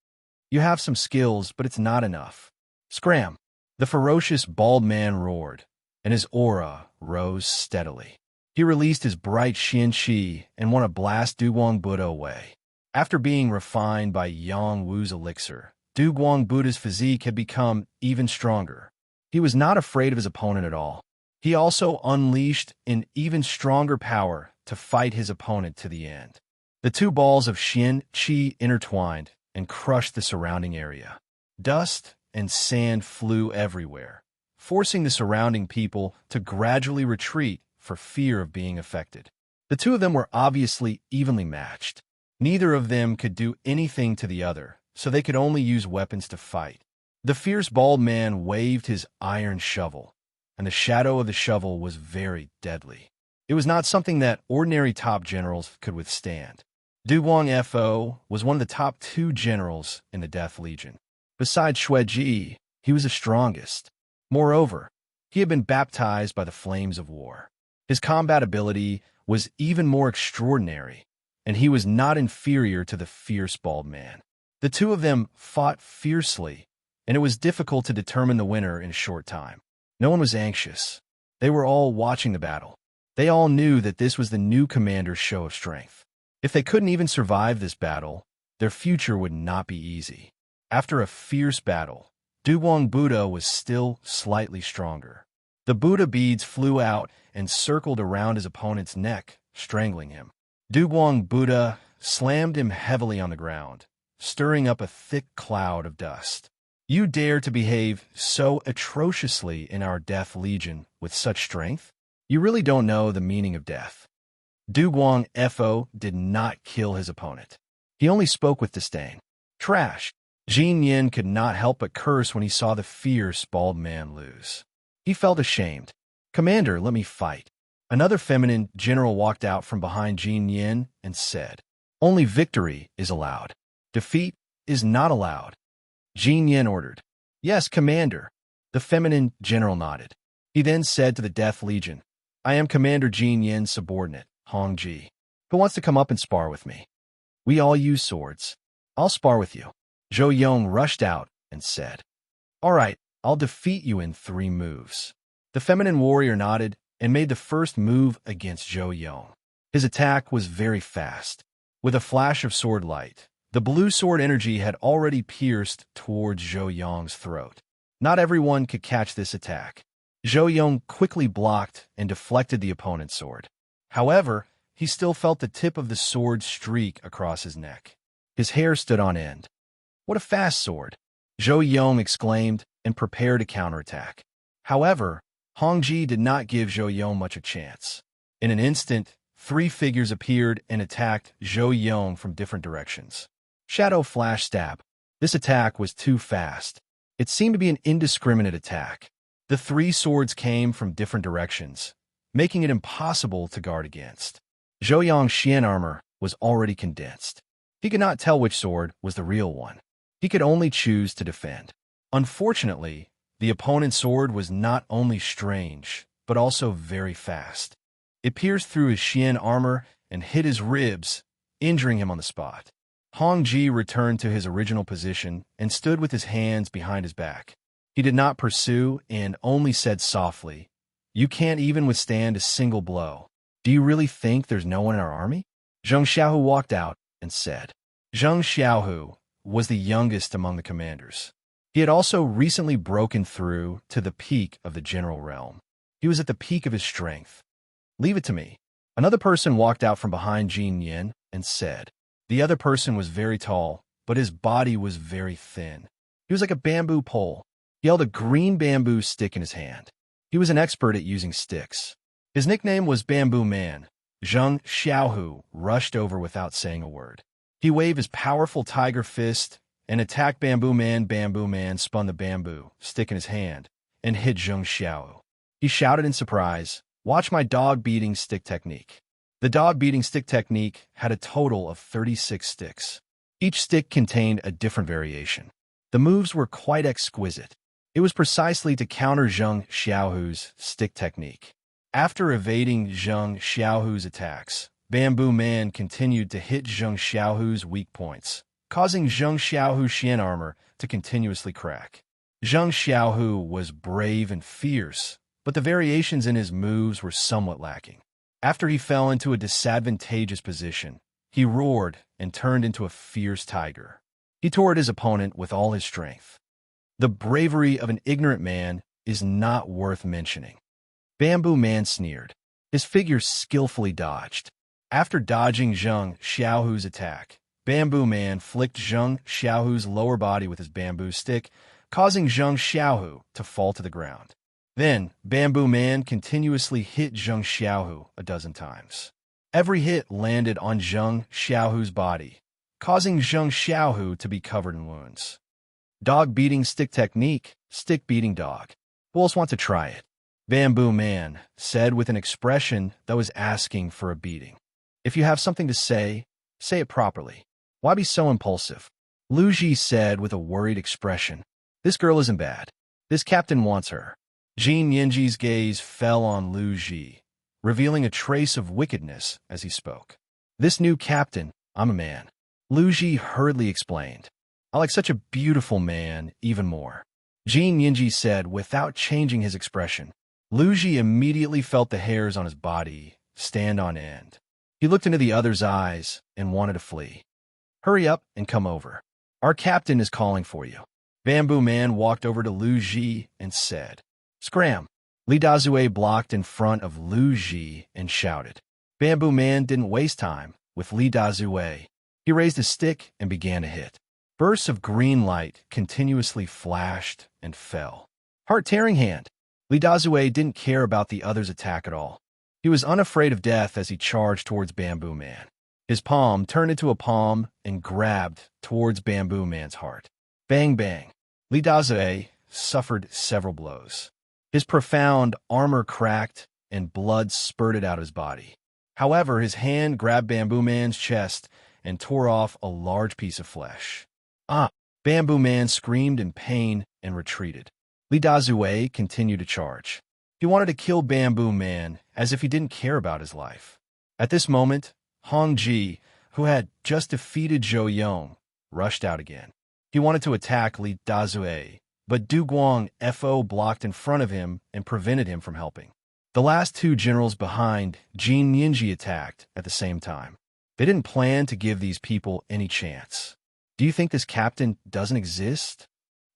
You have some skills, but it's not enough. Scram! The ferocious bald man roared, and his aura rose steadily. He released his bright Xian Qi and wanted to blast Duguang Buddha away. After being refined by Yang Wu's elixir, Duguang Buddha's physique had become even stronger. He was not afraid of his opponent at all. He also unleashed an even stronger power to fight his opponent to the end. The two balls of Xian Qi intertwined and crushed the surrounding area. Dust and sand flew everywhere, forcing the surrounding people to gradually retreat for fear of being affected. The two of them were obviously evenly matched. Neither of them could do anything to the other, so they could only use weapons to fight. The fierce bald man waved his iron shovel, and the shadow of the shovel was very deadly. It was not something that ordinary top generals could withstand. Duguang Fo was one of the top 2 generals in the Death Legion. Besides Xueji, he was the strongest. Moreover, he had been baptized by the flames of war. His combat ability was even more extraordinary, and he was not inferior to the fierce bald man. The two of them fought fiercely, and it was difficult to determine the winner in a short time. No one was anxious. They were all watching the battle. They all knew that this was the new commander's show of strength. If they couldn't even survive this battle, their future would not be easy. After a fierce battle, Duguang Buddha was still slightly stronger. The Buddha beads flew out and circled around his opponent's neck, strangling him. Duguang Buddha slammed him heavily on the ground, stirring up a thick cloud of dust. You dare to behave so atrociously in our Death Legion with such strength? You really don't know the meaning of death. Duguang Fo did not kill his opponent. He only spoke with disdain. Trash! Jin Yin could not help but curse when he saw the fierce bald man lose. He felt ashamed. Commander, let me fight. Another feminine general walked out from behind Jin Yin and said, Only victory is allowed. Defeat is not allowed. Jin Yin ordered. Yes, Commander. The feminine general nodded. He then said to the Death Legion, I am Commander Jin Yin's subordinate, Hong Ji. Who wants to come up and spar with me? We all use swords. I'll spar with you. Zhou Yong rushed out and said, All right, I'll defeat you in 3 moves. The feminine warrior nodded and made the first move against Zhou Yong. His attack was very fast. With a flash of sword light, the blue sword energy had already pierced towards Zhou Yong's throat. Not everyone could catch this attack. Zhou Yong quickly blocked and deflected the opponent's sword. However, he still felt the tip of the sword streak across his neck. His hair stood on end. What a fast sword! Zhou Yong exclaimed and prepared to counterattack. However, Hong Ji did not give Zhou Yong much a chance. In an instant, 3 figures appeared and attacked Zhou Yong from different directions. Shadow Flash Stab. This attack was too fast. It seemed to be an indiscriminate attack. The 3 swords came from different directions, making it impossible to guard against. Zhou Yong's Xian armor was already condensed. He could not tell which sword was the real one. He could only choose to defend. Unfortunately, the opponent's sword was not only strange, but also very fast. It pierced through his Xian armor and hit his ribs, injuring him on the spot. Hong Ji returned to his original position and stood with his hands behind his back. He did not pursue and only said softly, You can't even withstand a single blow. Do you really think there's no one in our army? Zheng Xiaohu walked out and said. Zheng Xiaohu was the youngest among the commanders. He had also recently broken through to the peak of the general realm. He was at the peak of his strength. Leave it to me. Another person walked out from behind Jin Yin and said. The other person was very tall, but his body was very thin. He was like a bamboo pole. He held a green bamboo stick in his hand. He was an expert at using sticks. His nickname was Bamboo Man. Zheng Xiaohu rushed over without saying a word. He waved his powerful tiger fist and attacked Bamboo Man. Bamboo Man spun the bamboo stick in his hand and hit Zheng Xiao. He shouted in surprise, "Watch my dog-beating stick technique." The dog-beating stick technique had a total of 36 sticks. Each stick contained a different variation. The moves were quite exquisite. It was precisely to counter Zheng Xiaohu's stick technique. After evading Zheng Xiaohu's attacks, Bamboo Man continued to hit Zheng Xiaohu's weak points, causing Zheng Xiaohu's shin armor to continuously crack. Zheng Xiaohu was brave and fierce, but the variations in his moves were somewhat lacking. After he fell into a disadvantageous position, he roared and turned into a fierce tiger. He tore at his opponent with all his strength. The bravery of an ignorant man is not worth mentioning. Bamboo Man sneered. His figure skillfully dodged. After dodging Zheng Xiaohu's attack, Bamboo Man flicked Zheng Xiaohu's lower body with his bamboo stick, causing Zheng Xiaohu to fall to the ground. Then, Bamboo Man continuously hit Zheng Xiaohu a dozen times. Every hit landed on Zheng Xiaohu's body, causing Zheng Xiaohu to be covered in wounds. Dog-beating stick technique, stick-beating dog. Who else wants to try it? Bamboo Man said with an expression that was asking for a beating. If you have something to say it properly. Why be so impulsive? Lu Ji said with a worried expression. This girl isn't bad. This captain wants her. Jin Yinji's gaze fell on Lu Ji, revealing a trace of wickedness as he spoke. This new captain, I'm a man. Lu Ji hurriedly explained. I like such a beautiful man even more. Jin Yinji said without changing his expression. Lu Ji immediately felt the hairs on his body stand on end. He looked into the other's eyes and wanted to flee. Hurry up and come over. Our captain is calling for you. Bamboo Man walked over to Lu Ji and said, Scram! Li Dazue blocked in front of Lu Ji and shouted. Bamboo Man didn't waste time with Li Dazue. He raised his stick and began to hit. Bursts of green light continuously flashed and fell. Heart-tearing hand. Li Dazue didn't care about the other's attack at all. He was unafraid of death as he charged towards Bamboo Man. His palm turned into a palm and grabbed towards Bamboo Man's heart. Bang, bang. Li Dazue suffered several blows. His profound armor cracked and blood spurted out of his body. However, his hand grabbed Bamboo Man's chest and tore off a large piece of flesh. Ah! Bamboo Man screamed in pain and retreated. Li Dazue continued to charge. He wanted to kill Bamboo Man as if he didn't care about his life. At this moment, Hong Ji, who had just defeated Zhou Yong, rushed out again. He wanted to attack Li Dazue, but Du Guang Fo blocked in front of him and prevented him from helping. The last two generals behind Jin Yinji attacked at the same time. They didn't plan to give these people any chance. Do you think this captain doesn't exist?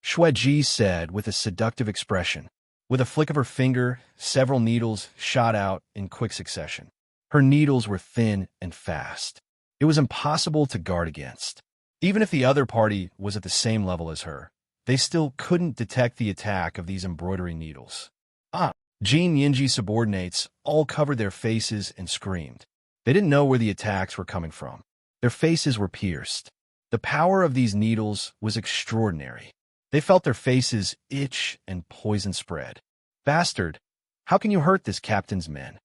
Shui Ji said with a seductive expression. With a flick of her finger, several needles shot out in quick succession. Her needles were thin and fast. It was impossible to guard against. Even if the other party was at the same level as her, they still couldn't detect the attack of these embroidery needles. Ah! Jin Yinji's subordinates all covered their faces and screamed. They didn't know where the attacks were coming from. Their faces were pierced. The power of these needles was extraordinary. They felt their faces itch and poison spread. Bastard! How can you hurt this captain's men?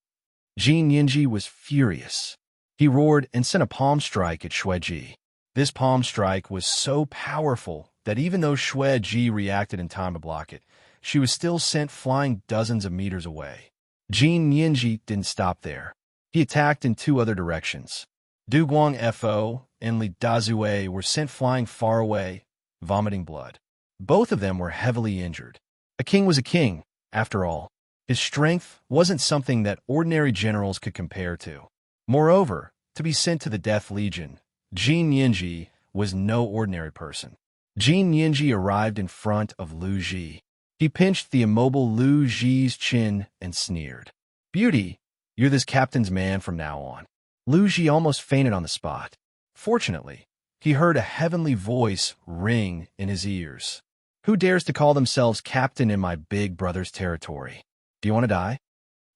Jin Yinji was furious. He roared and sent a palm strike at Shui Ji. This palm strike was so powerful that even though Shui Ji reacted in time to block it, she was still sent flying dozens of meters away. Jin Yinji didn't stop there. He attacked in two other directions. Du Guang Fo and Li Dazue were sent flying far away, vomiting blood. Both of them were heavily injured. A king was a king, after all. His strength wasn't something that ordinary generals could compare to. Moreover, to be sent to the Death Legion, Jin Yinji was no ordinary person. Jin Yinji arrived in front of Lu Ji. He pinched the immobile Lu Ji's chin and sneered. Beauty, you're this captain's man from now on. Lu Ji almost fainted on the spot. Fortunately, he heard a heavenly voice ring in his ears. Who dares to call themselves captain in my big brother's territory? Do you want to die?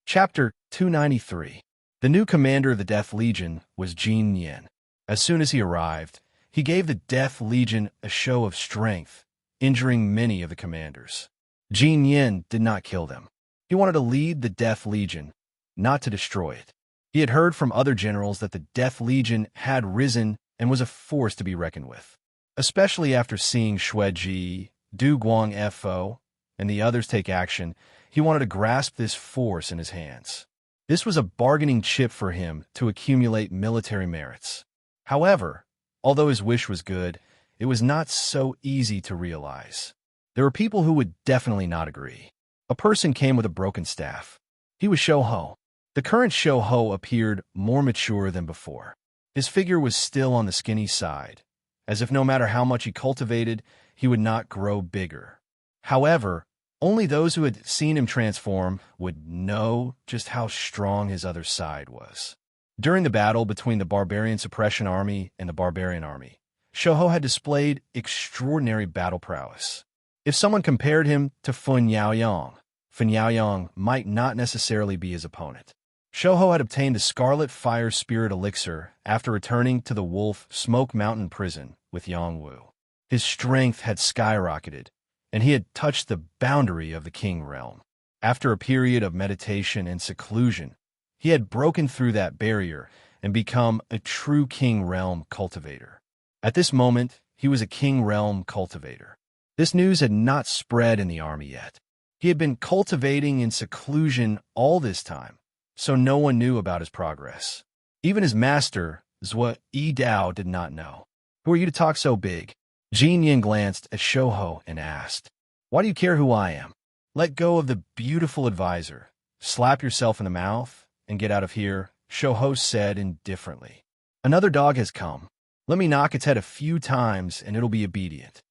Chapter 293. The new commander of the Death Legion was Jin Yin. As soon as he arrived, He gave the Death Legion a show of strength, injuring many of the commanders. Jin Yin did not kill them. He wanted to lead the Death Legion, not to destroy it. He had heard from other generals that the Death Legion had risen and was a force to be reckoned with. Especially after seeing Xueji, Du Guangfo, and the others take action, he wanted to grasp this force in his hands. This was a bargaining chip for him to accumulate military merits. However, although his wish was good, it was not so easy to realize. There were people who would definitely not agree. A person came with a broken staff. He was Shouho. The current Shouho appeared more mature than before. His figure was still on the skinny side, as if no matter how much he cultivated, he would not grow bigger. However, only those who had seen him transform would know just how strong his other side was. During the battle between the Barbarian Suppression Army and the Barbarian Army, Shouho had displayed extraordinary battle prowess. If someone compared him to Fun Yaoyang might not necessarily be his opponent. Shouho had obtained the Scarlet Fire Spirit Elixir after returning to the Wolf Smoke Mountain prison with Yangwu. His strength had skyrocketed, and he had touched the boundary of the King Realm. After a period of meditation and seclusion, he had broken through that barrier and become a true King Realm cultivator. At this moment, he was a King Realm cultivator. This news had not spread in the army yet. He had been cultivating in seclusion all this time, so no one knew about his progress. Even his master, Zhua Yidao, did not know. "Who are you to talk so big?" Jin Yin glanced at Shouho and asked, "Why do you care who I am? Let go of the beautiful advisor, slap yourself in the mouth, and get out of here," Shouho said indifferently. "Another dog has come. Let me knock its head a few times and it'll be obedient."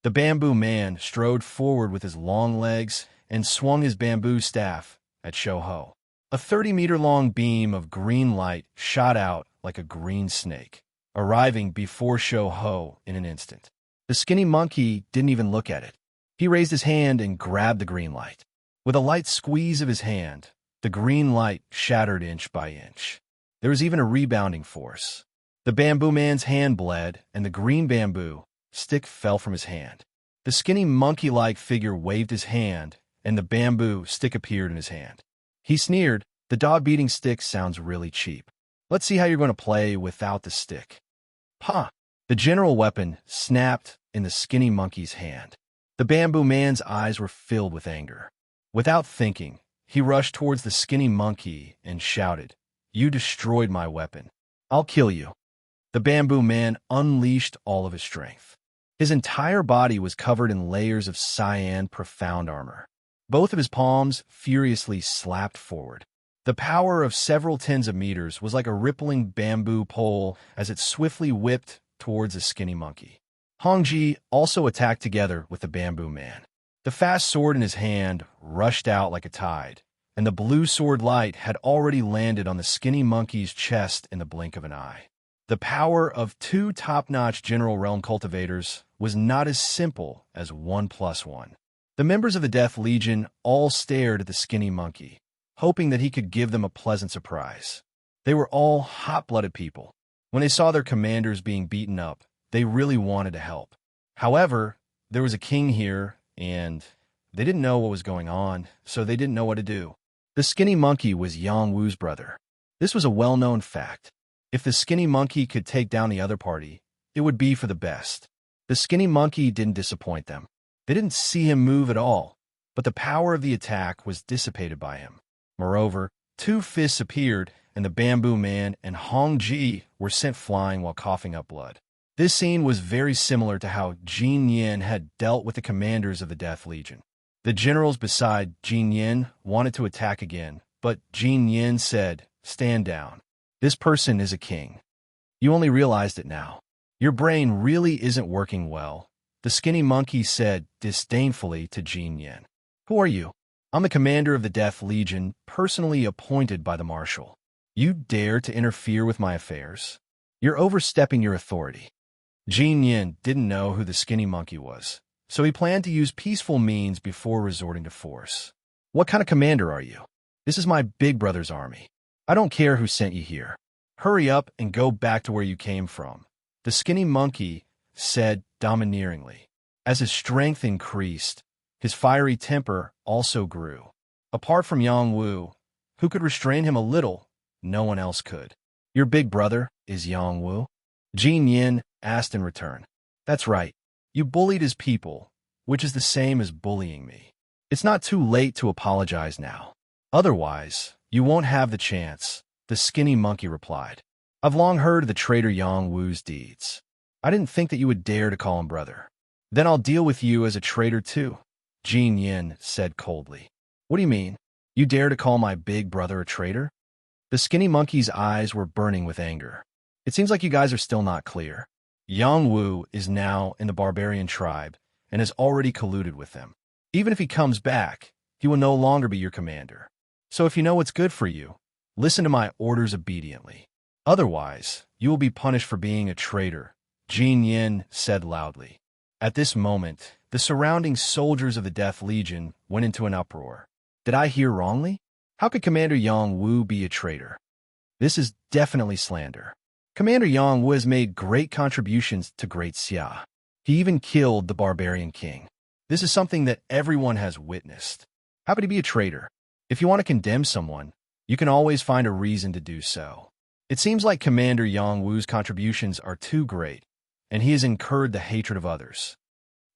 The bamboo man strode forward with his long legs and swung his bamboo staff at Shouho. A 30-meter-long beam of green light shot out like a green snake, arriving before Shouho in an instant. The skinny monkey didn't even look at it. He raised his hand and grabbed the green light. With a light squeeze of his hand, the green light shattered inch by inch. There was even a rebounding force. The bamboo man's hand bled, and the green bamboo stick fell from his hand. The skinny monkey-like figure waved his hand, and the bamboo stick appeared in his hand. He sneered, "The dog-beating stick sounds really cheap. Let's see how you're going to play without the stick." "Huh!" The general weapon snapped in the skinny monkey's hand. The bamboo man's eyes were filled with anger. Without thinking, he rushed towards the skinny monkey and shouted, "You destroyed my weapon. I'll kill you." The bamboo man unleashed all of his strength. His entire body was covered in layers of cyan profound armor. Both of his palms furiously slapped forward. The power of several tens of meters was like a rippling bamboo pole as it swiftly whipped towards the skinny monkey. Hongji also attacked together with the bamboo man. The fast sword in his hand rushed out like a tide, and the blue sword light had already landed on the skinny monkey's chest in the blink of an eye. The power of two top-notch General Realm cultivators was not as simple as 1+1. The members of the Death Legion all stared at the skinny monkey, hoping that he could give them a pleasant surprise. They were all hot-blooded people. When they saw their commanders being beaten up, they really wanted to help. However, there was a king here, and they didn't know what was going on, so they didn't know what to do. The skinny monkey was Yang Wu's brother. This was a well-known fact. If the skinny monkey could take down the other party, it would be for the best. The skinny monkey didn't disappoint them. They didn't see him move at all, but the power of the attack was dissipated by him. Moreover, two fists appeared, and the bamboo man and Hong Ji were sent flying while coughing up blood. This scene was very similar to how Jin Yin had dealt with the commanders of the Death Legion. The generals beside Jin Yin wanted to attack again, but Jin Yin said, "Stand down. This person is a king. You only realized it now. Your brain really isn't working well," the skinny monkey said disdainfully to Jin Yin. "Who are you?" "I'm the commander of the Death Legion, personally appointed by the marshal. You dare to interfere with my affairs? You're overstepping your authority." Jin Yin didn't know who the skinny monkey was, so he planned to use peaceful means before resorting to force. "What kind of commander are you? This is my big brother's army. I don't care who sent you here. Hurry up and go back to where you came from," the skinny monkey said domineeringly. As his strength increased, his fiery temper also grew. Apart from Yang Wu, who could restrain him a little, no one else could. Your big brother is Yang Wu? Jin Yin asked in return. That's right. You bullied his people, which is the same as bullying me. It's not too late to apologize now. Otherwise, you won't have the chance, the skinny monkey replied. I've long heard of the traitor Yang Wu's deeds. I didn't think that you would dare to call him brother. Then I'll deal with you as a traitor too, Jin Yin said coldly. What do you mean? You dare to call my big brother a traitor? The skinny monkey's eyes were burning with anger. It seems like you guys are still not clear. Yang Wu is now in the barbarian tribe and has already colluded with them. Even if he comes back, he will no longer be your commander. So if you know what's good for you, listen to my orders obediently. Otherwise, you will be punished for being a traitor, Jin Yin said loudly. At this moment, the surrounding soldiers of the Death Legion went into an uproar. Did I hear wrongly? How could Commander Yang Wu be a traitor? This is definitely slander. Commander Yang Wu has made great contributions to Great Xia. He even killed the barbarian king. This is something that everyone has witnessed. How could he be a traitor? If you want to condemn someone, you can always find a reason to do so. It seems like Commander Yang Wu's contributions are too great, and he has incurred the hatred of others.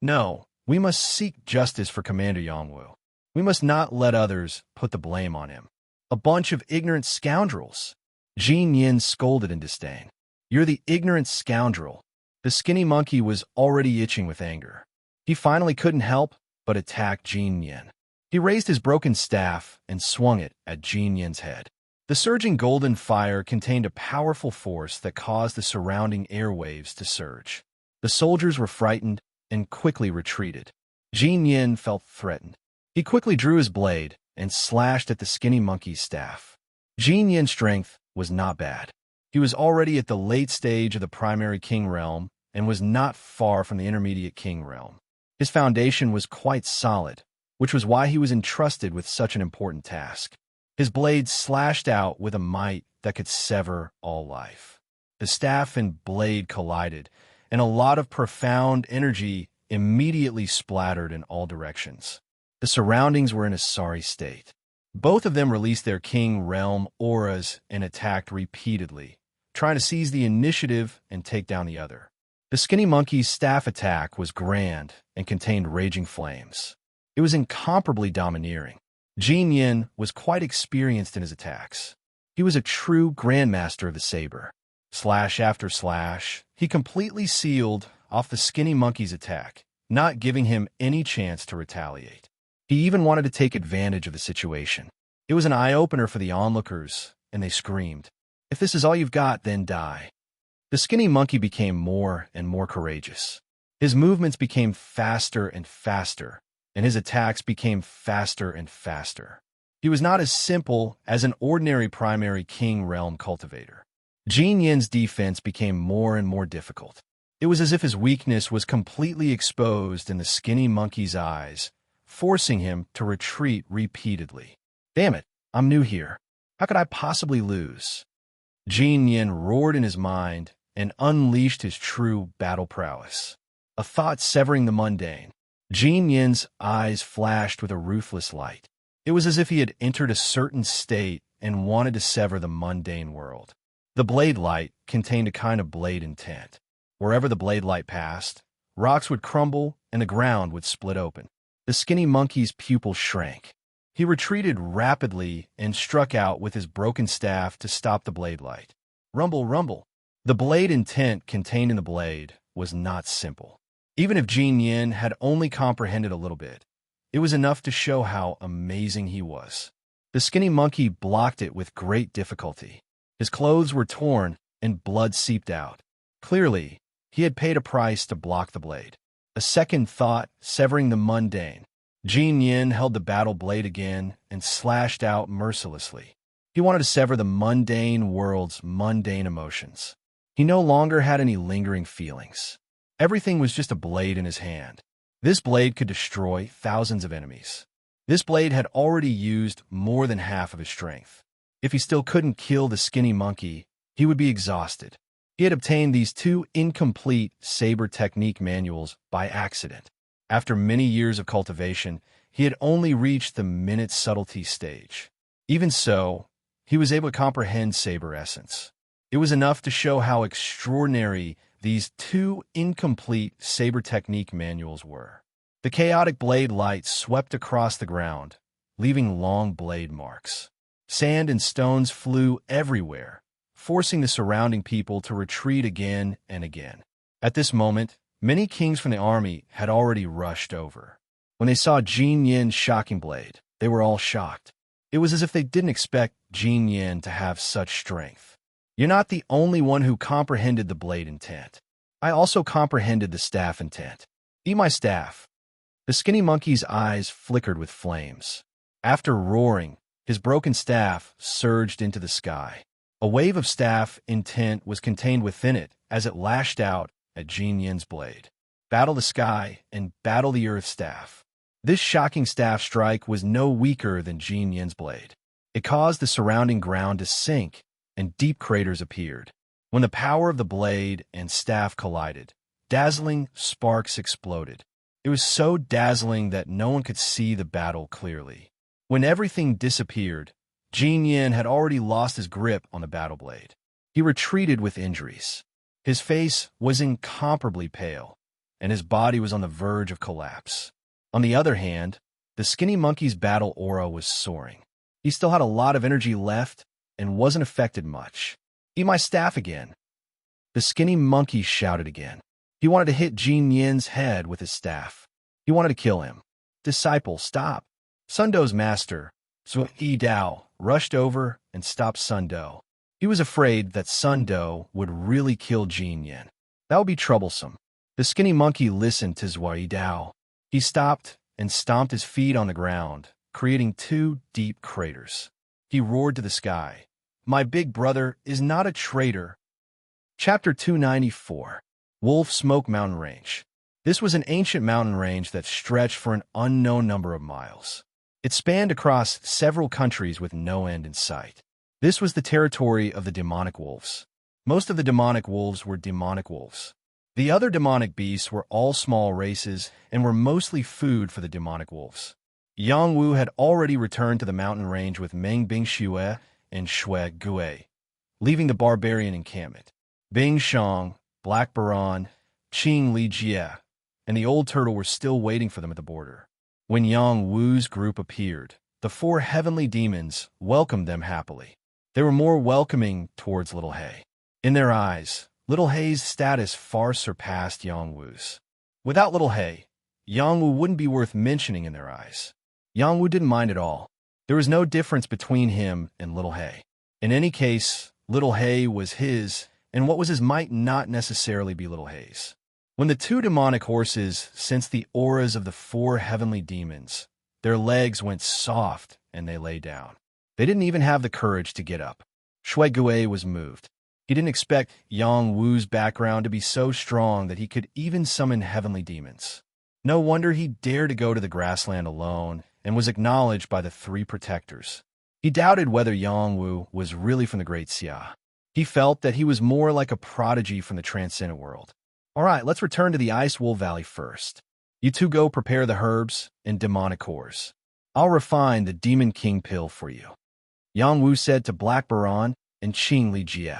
No, we must seek justice for Commander Yang Wu. We must not let others put the blame on him. A bunch of ignorant scoundrels. Jin Yin scolded in disdain. You're the ignorant scoundrel. The skinny monkey was already itching with anger. He finally couldn't help but attack Jin Yin. He raised his broken staff and swung it at Jin Yin's head. The surging golden fire contained a powerful force that caused the surrounding airwaves to surge. The soldiers were frightened and quickly retreated. Jin Yin felt threatened. He quickly drew his blade and slashed at the skinny monkey's staff. Jin Yin's strength was not bad. He was already at the late stage of the primary king realm and was not far from the intermediate king realm. His foundation was quite solid, which was why he was entrusted with such an important task. His blade slashed out with a might that could sever all life. The staff and blade collided, and a lot of profound energy immediately splattered in all directions. The surroundings were in a sorry state. Both of them released their king realm auras and attacked repeatedly, trying to seize the initiative and take down the other. The skinny monkey's staff attack was grand and contained raging flames. It was incomparably domineering. Jin Yin was quite experienced in his attacks. He was a true grandmaster of the saber. Slash after slash, he completely sealed off the skinny monkey's attack, not giving him any chance to retaliate. He even wanted to take advantage of the situation. It was an eye-opener for the onlookers, and they screamed, "If this is all you've got, then die." The skinny monkey became more and more courageous. His movements became faster and faster, and his attacks became faster and faster. He was not as simple as an ordinary primary king realm cultivator. Jin Yin's defense became more and more difficult. It was as if his weakness was completely exposed in the skinny monkey's eyes, forcing him to retreat repeatedly. Damn it, I'm new here. How could I possibly lose? Jin Yin roared in his mind and unleashed his true battle prowess. A thought severing the mundane. Jin Yin's eyes flashed with a ruthless light. It was as if he had entered a certain state and wanted to sever the mundane world. The blade light contained a kind of blade intent. Wherever the blade light passed, rocks would crumble and the ground would split open. The skinny monkey's pupils shrank. He retreated rapidly and struck out with his broken staff to stop the blade light. Rumble, rumble. The blade intent contained in the blade was not simple. Even if Jin Yin had only comprehended a little bit, it was enough to show how amazing he was. The skinny monkey blocked it with great difficulty. His clothes were torn and blood seeped out. Clearly, he had paid a price to block the blade. A second thought severing the mundane. Jin Yin held the battle blade again and slashed out mercilessly. He wanted to sever the mundane world's mundane emotions. He no longer had any lingering feelings. Everything was just a blade in his hand. This blade could destroy thousands of enemies. This blade had already used more than half of his strength. If he still couldn't kill the skinny monkey, he would be exhausted. He had obtained these two incomplete saber technique manuals by accident. After many years of cultivation, he had only reached the minute subtlety stage. Even so, he was able to comprehend saber essence. It was enough to show how extraordinary these two incomplete saber technique manuals were. The chaotic blade light swept across the ground, leaving long blade marks. Sand and stones flew everywhere, forcing the surrounding people to retreat again and again. At this moment, many kings from the army had already rushed over. When they saw Jin Yin's shocking blade, they were all shocked. It was as if they didn't expect Jin Yin to have such strength. You're not the only one who comprehended the blade intent. I also comprehended the staff intent. Eat my staff. The skinny monkey's eyes flickered with flames. After roaring, his broken staff surged into the sky. A wave of staff intent was contained within it as it lashed out at Jin Yin's blade. Battle the sky and battle the earth staff. This shocking staff strike was no weaker than Jin Yin's blade. It caused the surrounding ground to sink, and deep craters appeared. When the power of the blade and staff collided, dazzling sparks exploded. It was so dazzling that no one could see the battle clearly. When everything disappeared, Jin Yin had already lost his grip on the battle blade. He retreated with injuries. His face was incomparably pale, and his body was on the verge of collapse. On the other hand, the skinny monkey's battle aura was soaring. He still had a lot of energy left and wasn't affected much. Eat my staff again. The skinny monkey shouted again. He wanted to hit Jin Yin's head with his staff. He wanted to kill him. Disciple, stop. Sun Do's master, Zhuo Dao, rushed over and stopped Sun Do. He was afraid that Sun Do would really kill Jin Yin. That would be troublesome. The skinny monkey listened to Zhuo Dao. He stopped and stomped his feet on the ground, creating two deep craters. He roared to the sky. My big brother is not a traitor. Chapter 294. Wolf Smoke Mountain Range. This was an ancient mountain range that stretched for an unknown number of miles. It spanned across several countries with no end in sight. This was the territory of the demonic wolves. Most of the demonic wolves were demonic wolves. The other demonic beasts were all small races and were mostly food for the demonic wolves. Yang Wu had already returned to the mountain range with Meng Bing Xue and Shui Gui, leaving the barbarian encampment. Bing Shang, Black Baron, Qing Li Jie, and the old turtle were still waiting for them at the border. When Yang Wu's group appeared, the four heavenly demons welcomed them happily. They were more welcoming towards Little Hay. In their eyes, Little Hay's status far surpassed Yang Wu's. Without Little Hay, Yang Wu wouldn't be worth mentioning in their eyes. Yang Wu didn't mind at all. There was no difference between him and Little Hay. In any case, Little Hay was his, and what was his might not necessarily be Little Hay's. When the two demonic horses sensed the auras of the four heavenly demons, their legs went soft and they lay down. They didn't even have the courage to get up. Shui Gui was moved. He didn't expect Yang Wu's background to be so strong that he could even summon heavenly demons. No wonder he dared to go to the grassland alone and was acknowledged by the three protectors. He doubted whether Yang Wu was really from the Great Xia. He felt that he was more like a prodigy from the transcendent world. All right, let's return to the Ice Wolf Valley first. You two go prepare the herbs and demonic cores. I'll refine the Demon King pill for you. Yang Wu said to Black Baron and Qing Li Jie.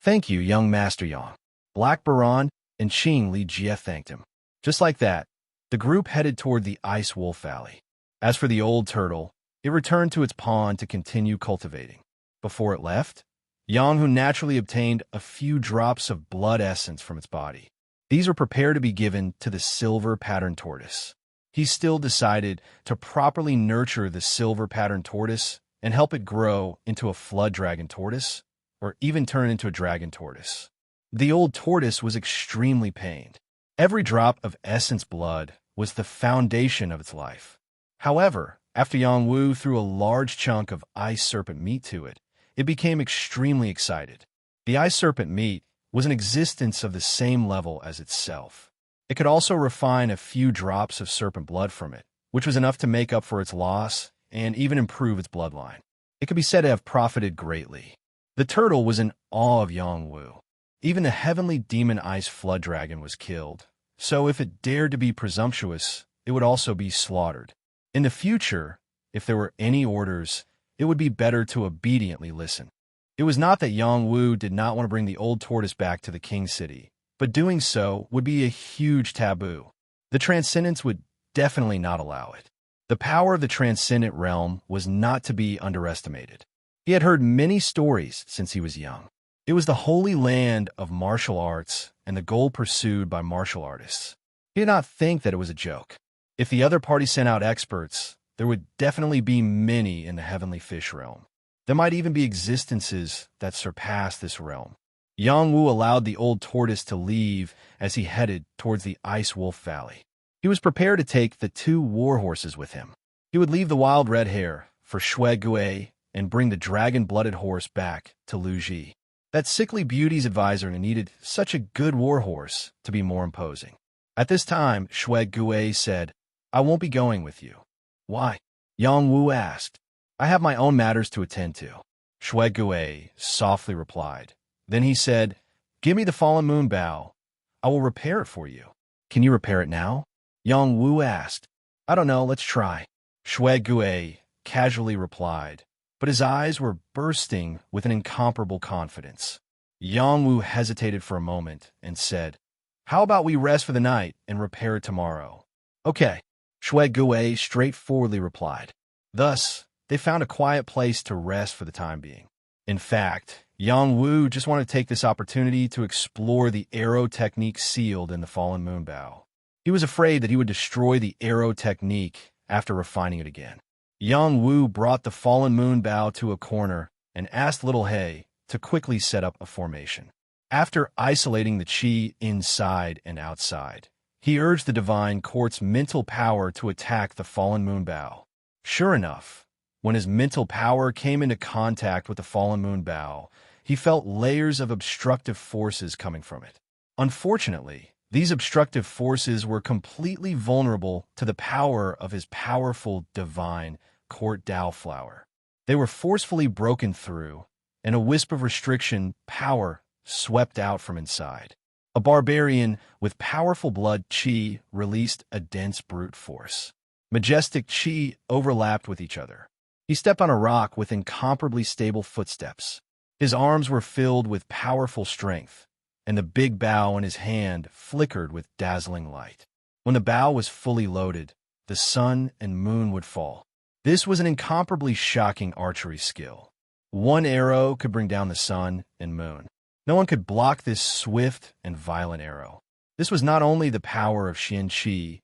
Thank you, young Master Yang. Black Baron and Qing Li Jie thanked him. Just like that, the group headed toward the Ice Wolf Valley. As for the old turtle, it returned to its pond to continue cultivating. Before it left, Yang Wu naturally obtained a few drops of blood essence from its body. These were prepared to be given to the silver pattern tortoise. He still decided to properly nurture the silver pattern tortoise and help it grow into a flood dragon tortoise, or even turn into a dragon tortoise. The old tortoise was extremely pained. Every drop of essence blood was the foundation of its life. However, after Yang Wu threw a large chunk of ice serpent meat to it, it became extremely excited. The ice serpent meat was an existence of the same level as itself. It could also refine a few drops of serpent blood from it, which was enough to make up for its loss and even improve its bloodline. It could be said to have profited greatly. The turtle was in awe of Yang Wu. Even the heavenly demon ice flood dragon was killed, so if it dared to be presumptuous, it would also be slaughtered. In the future, if there were any orders, it would be better to obediently listen. It was not that Yang Wu did not want to bring the old tortoise back to the King City, but doing so would be a huge taboo. The Transcendents would definitely not allow it. The power of the Transcendent realm was not to be underestimated. He had heard many stories since he was young. It was the holy land of martial arts and the goal pursued by martial artists. He did not think that it was a joke. If the other party sent out experts, there would definitely be many in the heavenly fish realm. There might even be existences that surpass this realm. Yang Wu allowed the old tortoise to leave as he headed towards the Ice Wolf Valley. He was prepared to take the 2 war horses with him. He would leave the wild red hare for Shui Gui and bring the dragon-blooded horse back to Lu Ji. That sickly beauty's advisor needed such a good war horse to be more imposing. At this time, Shui Gui said, "I won't be going with you." "Why?" Yang Wu asked. "I have my own matters to attend to," Shui Gui softly replied. Then he said, "Give me the fallen moon bow. I will repair it for you." "Can you repair it now?" Yang Wu asked. "I don't know, let's try," Shui Gui casually replied, but his eyes were bursting with an incomparable confidence. Yang Wu hesitated for a moment and said, "How about we rest for the night and repair it tomorrow?" "Okay," Shui Gui straightforwardly replied. Thus, they found a quiet place to rest for the time being. In fact, Yang Wu just wanted to take this opportunity to explore the arrow technique sealed in the fallen moon bow. He was afraid that he would destroy the arrow technique after refining it again. Yang Wu brought the fallen moon bow to a corner and asked Little Hay to quickly set up a formation. After isolating the qi inside and outside, he urged the divine court's mental power to attack the fallen moon bow. Sure enough, when his mental power came into contact with the fallen moon bow, he felt layers of obstructive forces coming from it. Unfortunately, these obstructive forces were completely vulnerable to the power of his powerful divine court Dao flower. They were forcefully broken through, and a wisp of restriction power swept out from inside. A barbarian with powerful blood qi released a dense brute force. Majestic qi overlapped with each other. He stepped on a rock with incomparably stable footsteps. His arms were filled with powerful strength, and the big bow in his hand flickered with dazzling light. When the bow was fully loaded, the sun and moon would fall. This was an incomparably shocking archery skill. One arrow could bring down the sun and moon. No one could block this swift and violent arrow. This was not only the power of Xian Qi,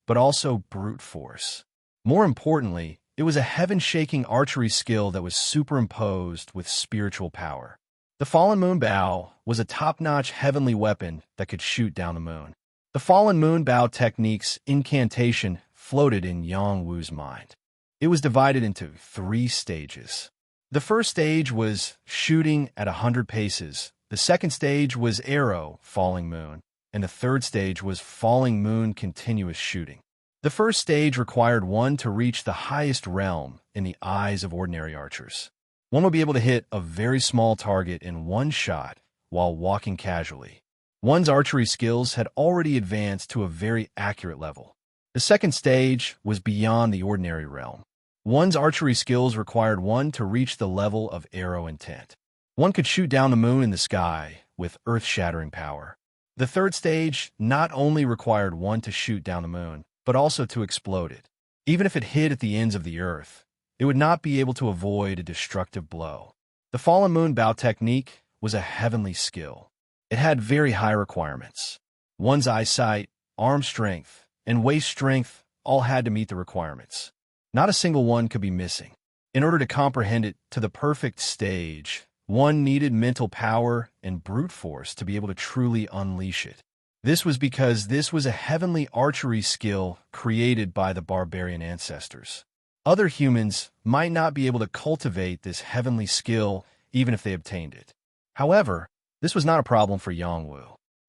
but also brute force. More importantly, it was a heaven-shaking archery skill that was superimposed with spiritual power. The fallen moon bow was a top-notch heavenly weapon that could shoot down the moon. The fallen moon bow technique's incantation floated in Yang Wu's mind. It was divided into 3 stages. The first stage was shooting at 100 paces. The second stage was arrow, falling moon, and the third stage was falling moon continuous shooting. The first stage required one to reach the highest realm in the eyes of ordinary archers. One would be able to hit a very small target in one shot while walking casually. One's archery skills had already advanced to a very accurate level. The second stage was beyond the ordinary realm. One's archery skills required one to reach the level of arrow intent. One could shoot down the moon in the sky with earth-shattering power. The third stage not only required one to shoot down the moon, but also to explode it. Even if it hit at the ends of the earth, it would not be able to avoid a destructive blow. The fallen moon bow technique was a heavenly skill. It had very high requirements. One's eyesight, arm strength, and waist strength all had to meet the requirements. Not a single one could be missing. In order to comprehend it to the perfect stage, one needed mental power and brute force to be able to truly unleash it. This was because this was a heavenly archery skill created by the barbarian ancestors. Other humans might not be able to cultivate this heavenly skill even if they obtained it. However, this was not a problem for Yang Wu.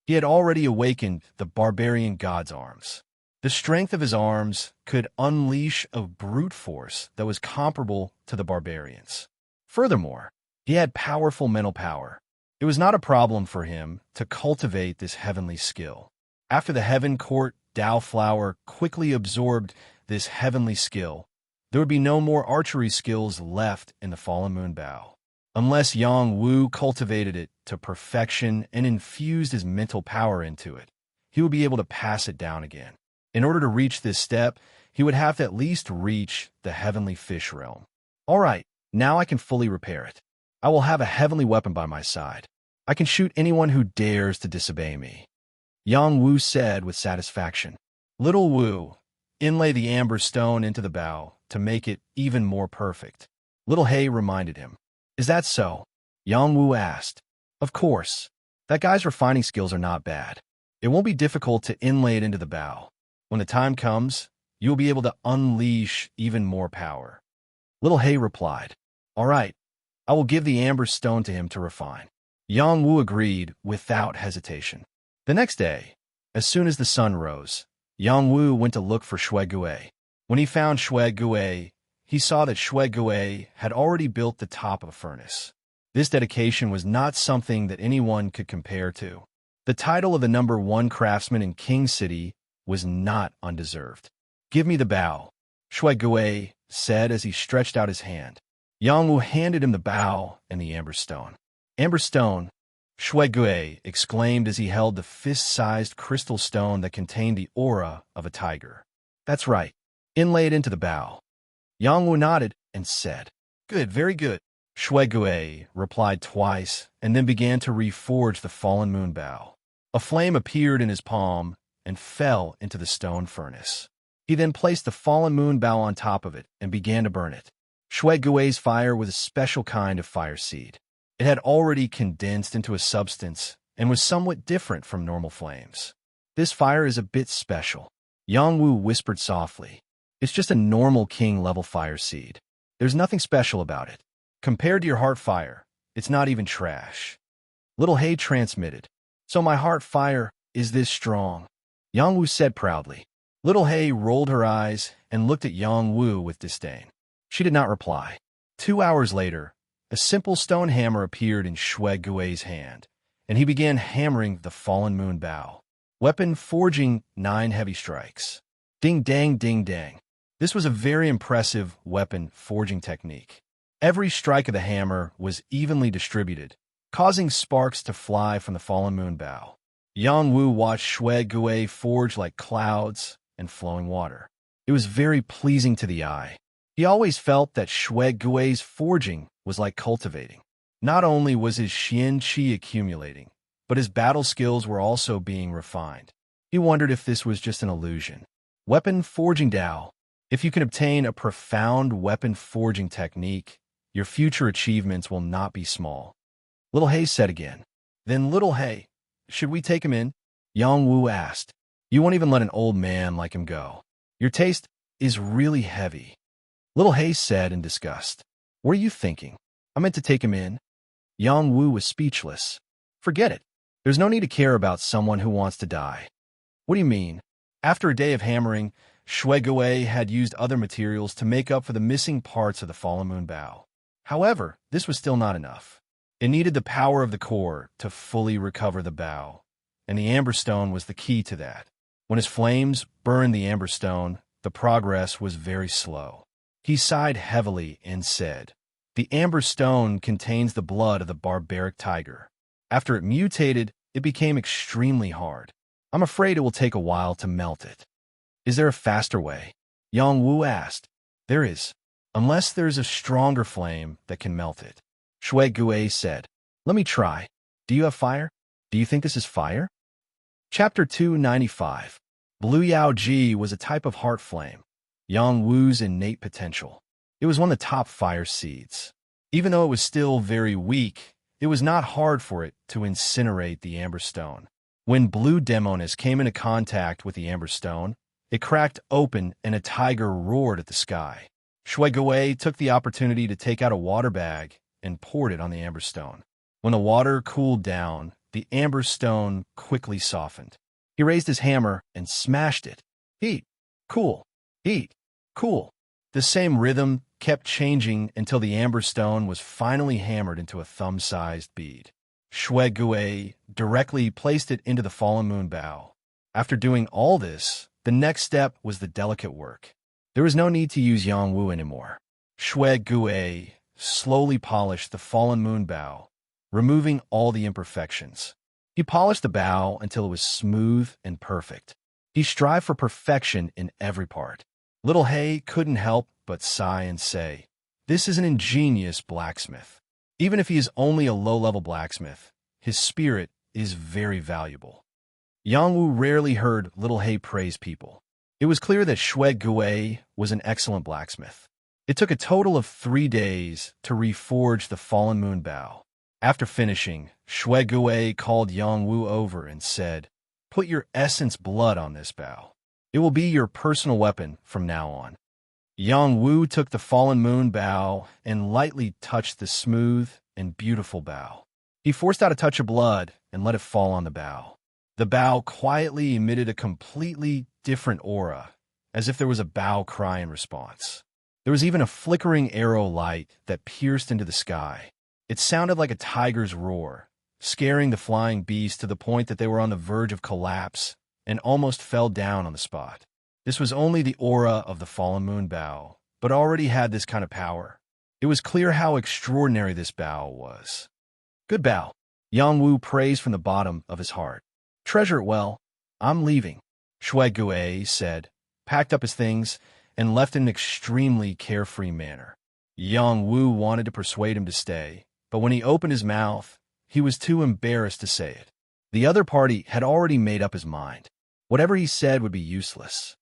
He had already awakened the barbarian god's arms. The strength of his arms could unleash a brute force that was comparable to the barbarians. Furthermore, he had powerful mental power. It was not a problem for him to cultivate this heavenly skill. After the heaven court Dao flower quickly absorbed this heavenly skill, there would be no more archery skills left in the fallen moon bow. Unless Yang Wu cultivated it to perfection and infused his mental power into it, he would be able to pass it down again. In order to reach this step, he would have to at least reach the heavenly fish realm. All right, now I can fully repair it. I will have a heavenly weapon by my side. I can shoot anyone who dares to disobey me. Yang Wu said with satisfaction. Little Wu, inlay the amber stone into the bow to make it even more perfect. Little He reminded him. Is that so? Yang Wu asked. Of course. That guy's refining skills are not bad. It won't be difficult to inlay it into the bow. When the time comes, you will be able to unleash even more power. Little He replied. All right, I will give the amber stone to him to refine. Yang Wu agreed without hesitation. The next day, as soon as the sun rose, Yang Wu went to look for Shui Gui. When he found Shui Gui, he saw that Shui Gui had already built the top of a furnace. This dedication was not something that anyone could compare to. The title of the #1 craftsman in King City was not undeserved. Give me the bow, Shui Gui said as he stretched out his hand. Yang Wu handed him the bow and the amber stone. Amber stone, Shui Gui exclaimed as he held the fist-sized crystal stone that contained the aura of a tiger. That's right. Inlay it into the bow. Yang Wu nodded and said, Good, very good. Shui Gui replied twice and then began to reforge the fallen moon bow. A flame appeared in his palm and fell into the stone furnace. He then placed the fallen moon bow on top of it and began to burn it. Shui Gui's fire was a special kind of fire seed. It had already condensed into a substance and was somewhat different from normal flames. This fire is a bit special. Yang Wu whispered softly. It's just a normal king-level fire seed. There's nothing special about it. Compared to your heart fire, it's not even trash. Little He transmitted. So my heart fire is this strong. Yang Wu said proudly. Little He rolled her eyes and looked at Yang Wu with disdain. She did not reply. 2 hours later, a simple stone hammer appeared in Shui Gui's hand, and he began hammering the fallen moon bow. Weapon forging 9 heavy strikes. Ding dang ding dang. This was a very impressive weapon forging technique. Every strike of the hammer was evenly distributed, causing sparks to fly from the fallen moon bow. Yang Wu watched Shui Gui forge like clouds and flowing water. It was very pleasing to the eye. He always felt that Shui Gui's forging was like cultivating. Not only was his Xian Qi accumulating, but his battle skills were also being refined. He wondered if this was just an illusion. Weapon forging Dao. If you can obtain a profound weapon forging technique, your future achievements will not be small. Little He said again. Then Little He, should we take him in? Yang Wu asked. You won't even let an old man like him go. Your taste is really heavy. Little He said in disgust. What are you thinking? I meant to take him in. Yang Wu was speechless. Forget it. There's no need to care about someone who wants to die. What do you mean? After a day of hammering, Shui Gui had used other materials to make up for the missing parts of the fallen moon bow. However, this was still not enough. It needed the power of the core to fully recover the bow, and the amber stone was the key to that. When his flames burned the amber stone, the progress was very slow. He sighed heavily and said, The amber stone contains the blood of the barbaric tiger. After it mutated, it became extremely hard. I'm afraid it will take a while to melt it. Is there a faster way? Yang Wu asked. There is, unless there's a stronger flame that can melt it. Shui Gui said. Let me try. Do you have fire? Do you think this is fire? Chapter 295. Blue Yao Ji was a type of heart flame. Yang Wu's innate potential. It was one of the top fire seeds. Even though it was still very weak, it was not hard for it to incinerate the amber stone. When Blue Demonis came into contact with the amber stone, it cracked open and a tiger roared at the sky. Shui Gui took the opportunity to take out a water bag and poured it on the amber stone. When the water cooled down, the amber stone quickly softened. He raised his hammer and smashed it. Heat, cool, heat, cool. The same rhythm kept changing until the amber stone was finally hammered into a thumb-sized bead. Shui Gui directly placed it into the fallen moon bow. After doing all this, the next step was the delicate work. There was no need to use Yang Wu anymore. Shui Gui slowly polished the fallen moon bow, removing all the imperfections. He polished the bow until it was smooth and perfect. He strived for perfection in every part. Little Hay couldn't help but sigh and say, "This is an ingenious blacksmith. Even if he is only a low-level blacksmith, his spirit is very valuable." Yang Wu rarely heard Little Hay praise people. It was clear that Shui Gui was an excellent blacksmith. It took a total of 3 days to reforge the fallen moon bow. After finishing, Shui Gui called Yang Wu over and said, "Put your essence blood on this bow. It will be your personal weapon from now on." Yang Wu took the fallen moon bow and lightly touched the smooth and beautiful bow. He forced out a touch of blood and let it fall on the bow. The bow quietly emitted a completely different aura, as if there was a bow cry in response. There was even a flickering arrow light that pierced into the sky. It sounded like a tiger's roar, scaring the flying beast to the point that they were on the verge of collapse and almost fell down on the spot. This was only the aura of the fallen moon bow, but already had this kind of power. It was clear how extraordinary this bow was. "Good bow," Yang Wu praised from the bottom of his heart. "Treasure it well. I'm leaving," Shui Gui said, packed up his things, and left in an extremely carefree manner. Yang Wu wanted to persuade him to stay, but when he opened his mouth, he was too embarrassed to say it. The other party had already made up his mind. Whatever he said would be useless.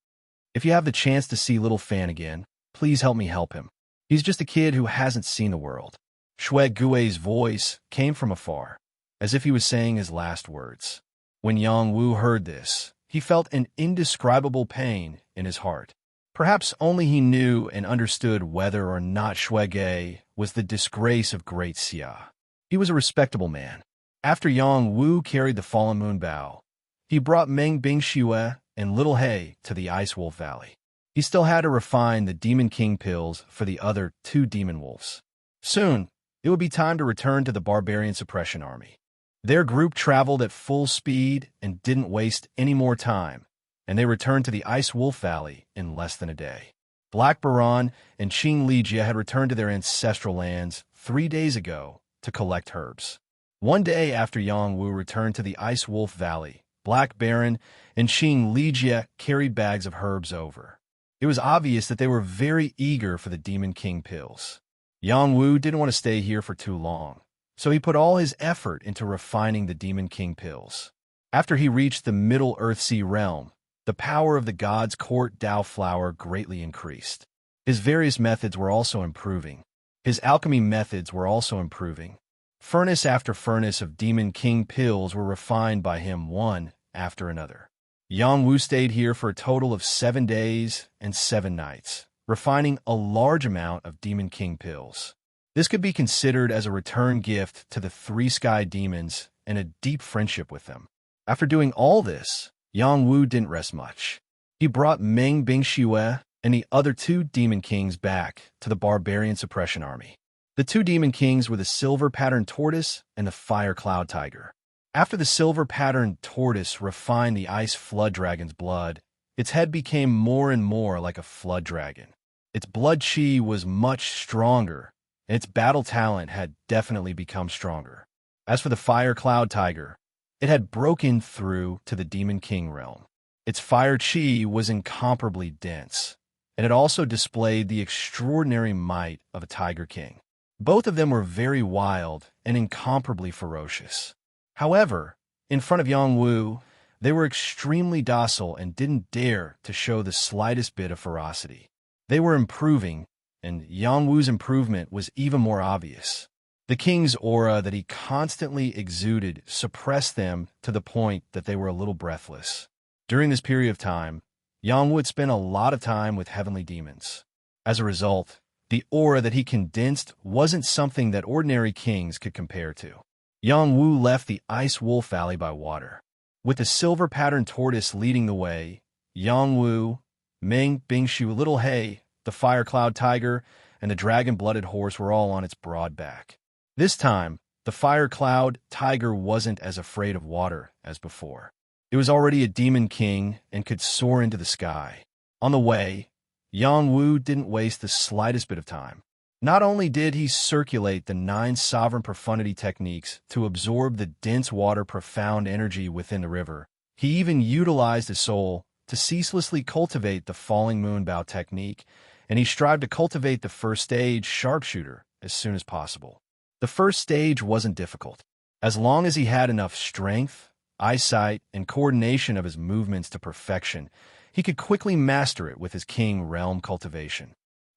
"If you have the chance to see Little Fan again, please help me help him. He's just a kid who hasn't seen the world." Shui Gui's voice came from afar, as if he was saying his last words. When Yang Wu heard this, he felt an indescribable pain in his heart. Perhaps only he knew and understood whether or not Shui Gui was the disgrace of Great Xia. He was a respectable man. After Yang Wu carried the fallen moon bow, he brought Meng Bingxue and Little Hay to the Ice Wolf Valley. He still had to refine the Demon King pills for the other 2 demon wolves. Soon, it would be time to return to the Barbarian Suppression Army. Their group traveled at full speed and didn't waste any more time, and they returned to the Ice Wolf Valley in less than a day. Black Baron and Qing Lijia had returned to their ancestral lands 3 days ago to collect herbs. One day after Yang Wu returned to the Ice Wolf Valley, Black Baron and Qing Lijia carried bags of herbs over. It was obvious that they were very eager for the Demon King pills. Yang Wu didn't want to stay here for too long, so he put all his effort into refining the Demon King pills. After he reached the Middle Earthsea realm, the power of the god's court Dao flower greatly increased. His various methods were also improving. His alchemy methods were also improving. Furnace after furnace of Demon King pills were refined by him one after another. Yang Wu stayed here for a total of 7 days and 7 nights, refining a large amount of Demon King pills. This could be considered as a return gift to the 3 sky demons and a deep friendship with them. After doing all this, Yang Wu didn't rest much. He brought Meng Bingxue and the other 2 Demon Kings back to the Barbarian Suppression Army. The 2 Demon Kings were the silver-patterned tortoise and the fire cloud tiger. After the silver-patterned tortoise refined the ice flood dragon's blood, its head became more and more like a flood dragon. Its blood chi was much stronger, and its battle talent had definitely become stronger. As for the fire cloud tiger, it had broken through to the Demon King realm. Its fire chi was incomparably dense, and it also displayed the extraordinary might of a tiger king. Both of them were very wild and incomparably ferocious. However, in front of Yang Wu, they were extremely docile and didn't dare to show the slightest bit of ferocity. They were improving, and Yang Wu's improvement was even more obvious. The king's aura that he constantly exuded suppressed them to the point that they were a little breathless. During this period of time, Yang Wu had spent a lot of time with heavenly demons. As a result, the aura that he condensed wasn't something that ordinary kings could compare to. Yang Wu left the Ice Wolf Valley by water. With the silver-patterned tortoise leading the way, Yang Wu, Meng Bingxu, Little Hay, the fire cloud tiger, and the dragon-blooded horse were all on its broad back. This time, The fire cloud tiger wasn't as afraid of water as before. It was already a demon king and could soar into the sky. On the way, Yang Wu didn't waste the slightest bit of time. Not only did he circulate the 9 sovereign profundity techniques to absorb the dense water profound energy within the river, he even utilized his soul to ceaselessly cultivate the falling moon bow technique, and he strived to cultivate the first stage sharpshooter as soon as possible. The first stage wasn't difficult. As long as he had enough strength, eyesight, and coordination of his movements to perfection, he could quickly master it with his king realm cultivation.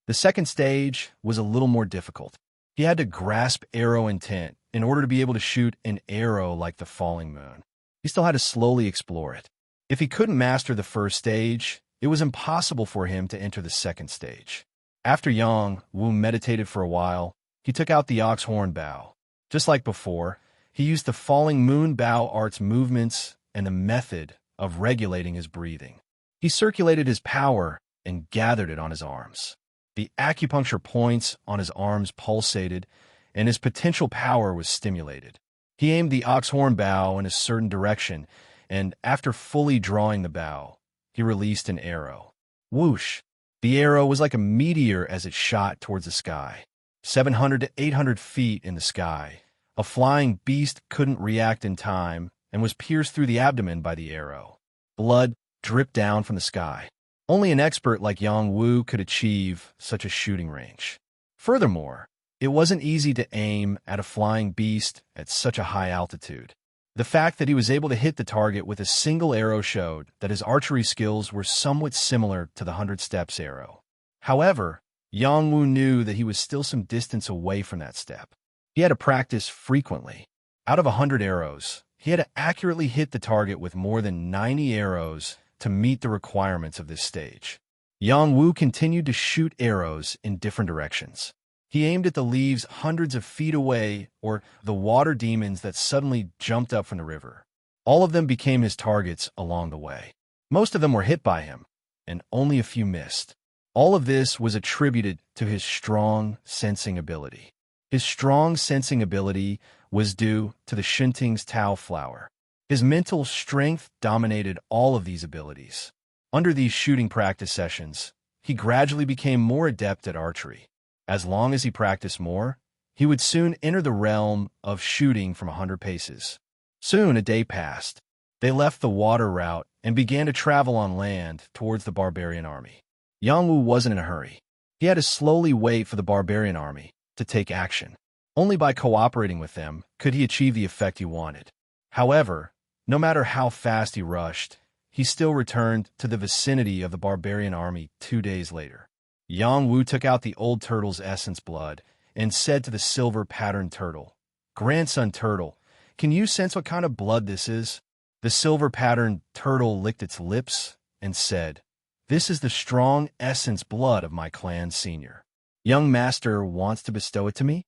The second stage was a little more difficult. He had to grasp arrow intent in order to be able to shoot an arrow like the falling moon. He still had to slowly explore it. If he couldn't master the first stage, it was impossible for him to enter the second stage. After Yang Wu meditated for a while, he took out the ox horn bow. Just like before, he used the falling moon bow art's movements and the method of regulating his breathing. He circulated his power and gathered it on his arms. The acupuncture points on his arms pulsated, and his potential power was stimulated. He aimed the ox horn bow in a certain direction, and after fully drawing the bow, he released an arrow. Whoosh! The arrow was like a meteor as it shot towards the sky. 700 to 800 feet in the sky. A flying beast couldn't react in time and was pierced through the abdomen by the arrow. Blood dripped down from the sky. Only an expert like Yang Wu could achieve such a shooting range. Furthermore, it wasn't easy to aim at a flying beast at such a high altitude. The fact that he was able to hit the target with a single arrow showed that his archery skills were somewhat similar to the 100 steps arrow. However, Yang Wu knew that he was still some distance away from that step. He had to practice frequently. Out of 100 arrows, he had to accurately hit the target with more than 90 arrows to meet the requirements of this stage. Yang Wu continued to shoot arrows in different directions. He aimed at the leaves hundreds of feet away or the water demons that suddenly jumped up from the river. All of them became his targets along the way. Most of them were hit by him, and only a few missed. All of this was attributed to his strong sensing ability. His strong sensing ability was due to the Shinting's Tao flower. His mental strength dominated all of these abilities. Under these shooting practice sessions, he gradually became more adept at archery. As long as he practiced more, he would soon enter the realm of shooting from 100 paces. Soon a day passed. They left the water route and began to travel on land towards the barbarian army. Yang Wu wasn't in a hurry. He had to slowly wait for the barbarian army to take action. Only by cooperating with them could he achieve the effect he wanted. However, no matter how fast he rushed, he still returned to the vicinity of the barbarian army 2 days later. Yang Wu took out the old turtle's essence blood and said to the silver-patterned turtle, "Grandson turtle, can you sense what kind of blood this is?" The silver-patterned turtle licked its lips and said, "This is the strong essence blood of my clan senior. Young master wants to bestow it to me?"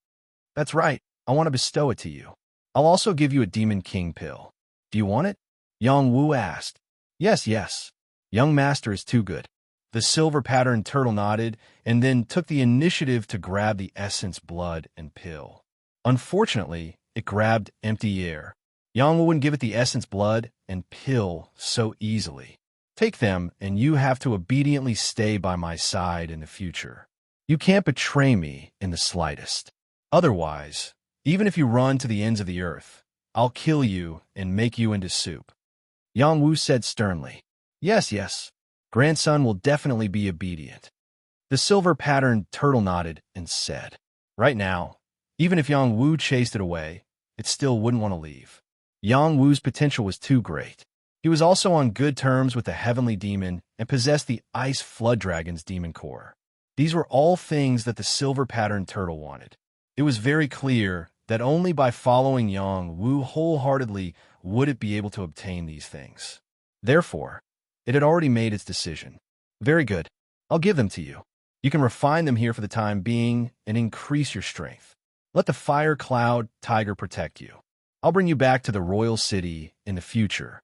"That's right, I want to bestow it to you. I'll also give you a Demon King pill. Do you want it?" Yang Wu asked. Yes. Young master is too good." The silver-patterned turtle nodded and then took the initiative to grab the essence blood and pill. Unfortunately, it grabbed empty air. Yang Wu wouldn't give it the essence blood and pill so easily. "Take them, and you have to obediently stay by my side in the future. You can't betray me in the slightest. Otherwise, even if you run to the ends of the earth, I'll kill you and make you into soup." Yang Wu said sternly, Yes. Grandson will definitely be obedient." The silver-patterned turtle nodded and said, "Right now, even if Yang Wu chased it away, it still wouldn't want to leave." Yang Wu's potential was too great. He was also on good terms with the heavenly demon and possessed the ice flood dragon's demon core. These were all things that the silver-patterned turtle wanted. It was very clear that only by following Yang Wu wholeheartedly would it be able to obtain these things. Therefore, it had already made its decision. "Very good. I'll give them to you. You can refine them here for the time being and increase your strength. Let the fire cloud tiger protect you. I'll bring you back to the royal city in the future."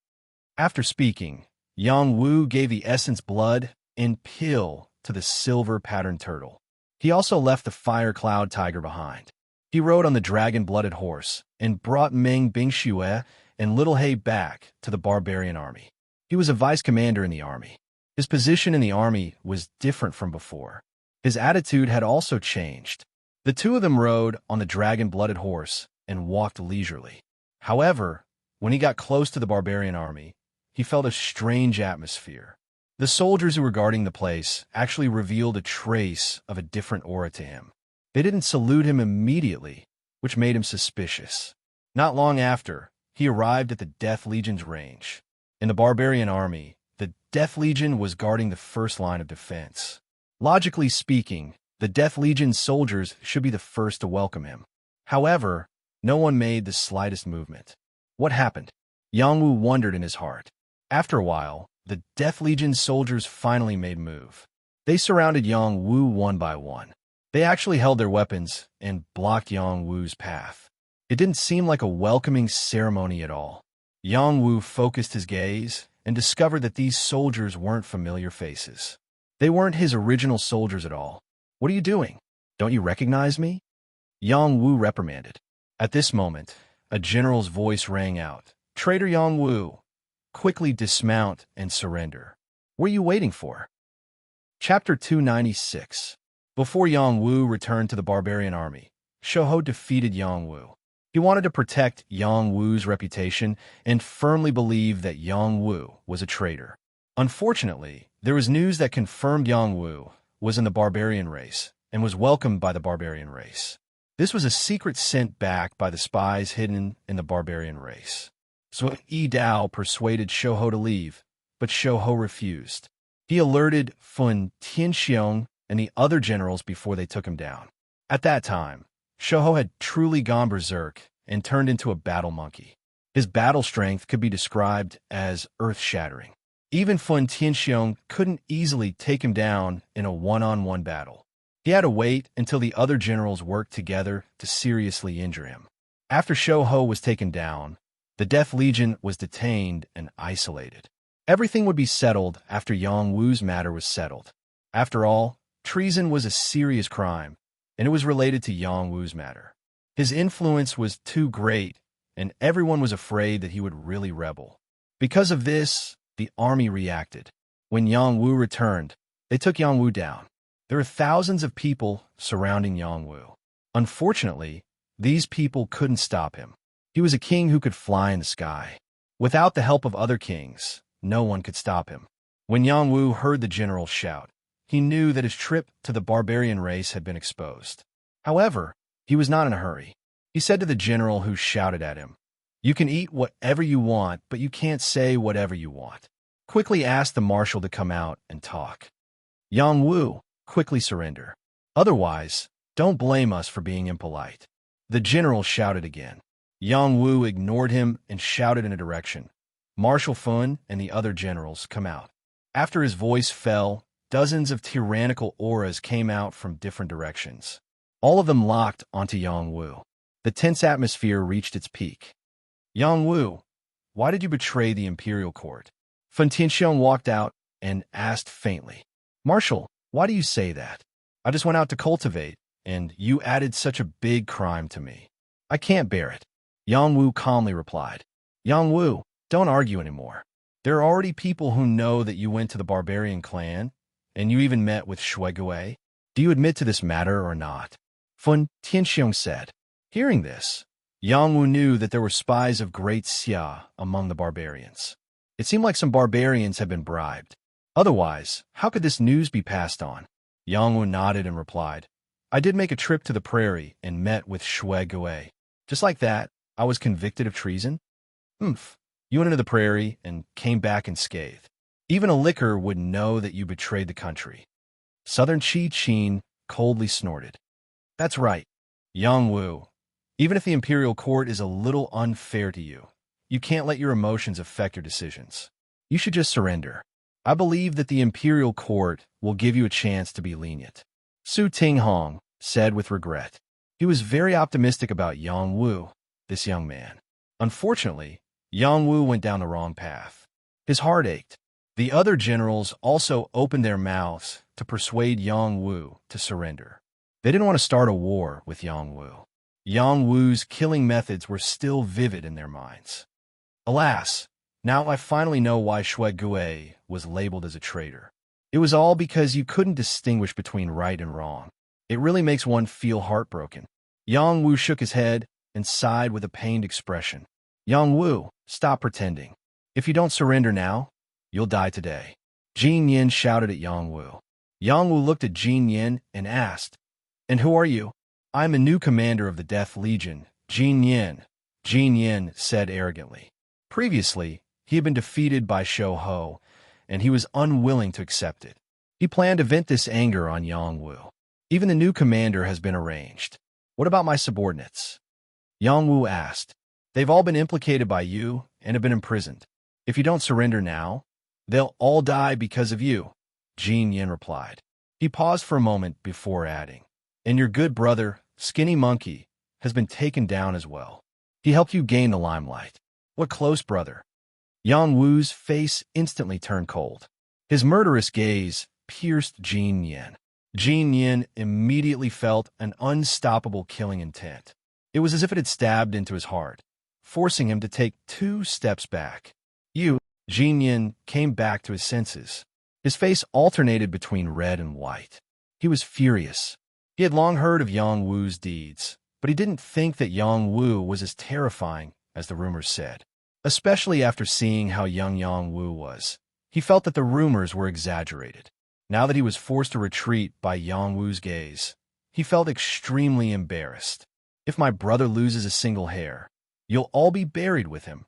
After speaking, Yang Wu gave the essence blood and pill to the silver-patterned turtle. He also left the fire cloud tiger behind. He rode on the dragon-blooded horse and brought Meng Bingxue and Little He back to the barbarian army. He was a vice commander in the army. His position in the army was different from before. His attitude had also changed. The two of them rode on the dragon-blooded horse and walked leisurely. However, when he got close to the barbarian army, he felt a strange atmosphere. The soldiers who were guarding the place actually revealed a trace of a different aura to him. They didn't salute him immediately, which made him suspicious. Not long after, he arrived at the Death Legion's range. In the barbarian army, the Death Legion was guarding the first line of defense. Logically speaking, the Death Legion's soldiers should be the first to welcome him. However, no one made the slightest movement. What happened? Yang Wu wondered in his heart. After a while, the Death Legion's soldiers finally made a move. They surrounded Yang Wu one by one. They actually held their weapons and blocked Yang Wu's path. It didn't seem like a welcoming ceremony at all. Yang Wu focused his gaze and discovered that these soldiers weren't familiar faces. They weren't his original soldiers at all. "What are you doing? Don't you recognize me?" Yang Wu reprimanded. At this moment, a general's voice rang out. "Traitor Yang Wu, quickly dismount and surrender. What are you waiting for?" Chapter 296. Before Yang Wu returned to the barbarian army, Shouhou defeated Yang Wu. He wanted to protect Yang Wu's reputation and firmly believed that Yang Wu was a traitor. Unfortunately, there was news that confirmed Yang Wu was in the barbarian race and was welcomed by the barbarian race. This was a secret sent back by the spies hidden in the barbarian race. So Yi Dao persuaded Shouhou to leave, but Shouhou refused. He alerted Fun Tianxiong and the other generals before they took him down. At that time, Shouhou had truly gone berserk and turned into a battle monkey. His battle strength could be described as earth-shattering. Even Fun Tianxiong couldn't easily take him down in a one-on-one battle. He had to wait until the other generals worked together to seriously injure him. After Shouhou was taken down, the Death Legion was detained and isolated. Everything would be settled after Yang Wu's matter was settled. After all, treason was a serious crime, and it was related to Yang Wu's matter. His influence was too great, and everyone was afraid that he would really rebel. Because of this, the army reacted. When Yang Wu returned, they took Yang Wu down. There were thousands of people surrounding Yang Wu. Unfortunately, these people couldn't stop him. He was a king who could fly in the sky. Without the help of other kings, no one could stop him. When Yang Wu heard the general shout, he knew that his trip to the barbarian race had been exposed. However, he was not in a hurry. He said to the general who shouted at him, "You can eat whatever you want, but you can't say whatever you want. Quickly ask the marshal to come out and talk. Yang Wu, quickly surrender. Otherwise, don't blame us for being impolite." The general shouted again. Yang Wu ignored him and shouted in a direction. Marshal Fun and the other generals, come out. After his voice fell, dozens of tyrannical auras came out from different directions. All of them locked onto Yang Wu. The tense atmosphere reached its peak. "Yang Wu, why did you betray the imperial court?" Fun Tianxiong walked out and asked faintly. "Marshal, why do you say that? I just went out to cultivate, and you added such a big crime to me. I can't bear it." Yang Wu calmly replied. "Yang Wu, don't argue anymore. There are already people who know that you went to the barbarian clan, and you even met with Shuigui. Do you admit to this matter or not?" Fun Tianxiong said. Hearing this, Yang Wu knew that there were spies of Great Xia among the barbarians. It seemed like some barbarians had been bribed. Otherwise, how could this news be passed on? Yang Wu nodded and replied, "I did make a trip to the prairie and met with Shuigui. Just like that, I was convicted of treason." "Oomph. You went into the prairie and came back unscathed. Even a licker would know that you betrayed the country." Southern Qi Qin coldly snorted. "That's right, Yang Wu. Even if the imperial court is a little unfair to you, you can't let your emotions affect your decisions. You should just surrender. I believe that the imperial court will give you a chance to be lenient." Su Tinghong said with regret. He was very optimistic about Yang Wu, this young man. Unfortunately, Yang Wu went down the wrong path. His heart ached. The other generals also opened their mouths to persuade Yang Wu to surrender. They didn't want to start a war with Yang Wu. Yang Wu's killing methods were still vivid in their minds. Alas, now I finally know why Shui Gui was labeled as a traitor. It was all because you couldn't distinguish between right and wrong. It really makes one feel heartbroken. Yang Wu shook his head and sighed with a pained expression. Yang Wu, stop pretending. If you don't surrender now, you'll die today. Jin Yin shouted at Yang Wu. Yang Wu looked at Jin Yin and asked, "And who are you?" "I'm a new commander of the Death Legion, Jin Yin," Jin Yin said arrogantly. Previously, he had been defeated by Shou Ho, and he was unwilling to accept it. He planned to vent this anger on Yang Wu. Even the new commander has been arranged. What about my subordinates? Yang Wu asked. They've all been implicated by you and have been imprisoned. If you don't surrender now, they'll all die because of you, Jin Yin replied. He paused for a moment before adding, and your good brother, Skinny Monkey, has been taken down as well. He helped you gain the limelight. What close brother? Yang Wu's face instantly turned cold. His murderous gaze pierced Jin Yin. Jin Yin immediately felt an unstoppable killing intent. It was as if it had stabbed into his heart, forcing him to take 2 steps back. Jin Yin came back to his senses. His face alternated between red and white. He was furious. He had long heard of Yang Wu's deeds, but he didn't think that Yang Wu was as terrifying as the rumors said. Especially after seeing how young Yang Wu was, he felt that the rumors were exaggerated. Now that he was forced to retreat by Yang Wu's gaze, he felt extremely embarrassed. If my brother loses a single hair, you'll all be buried with him.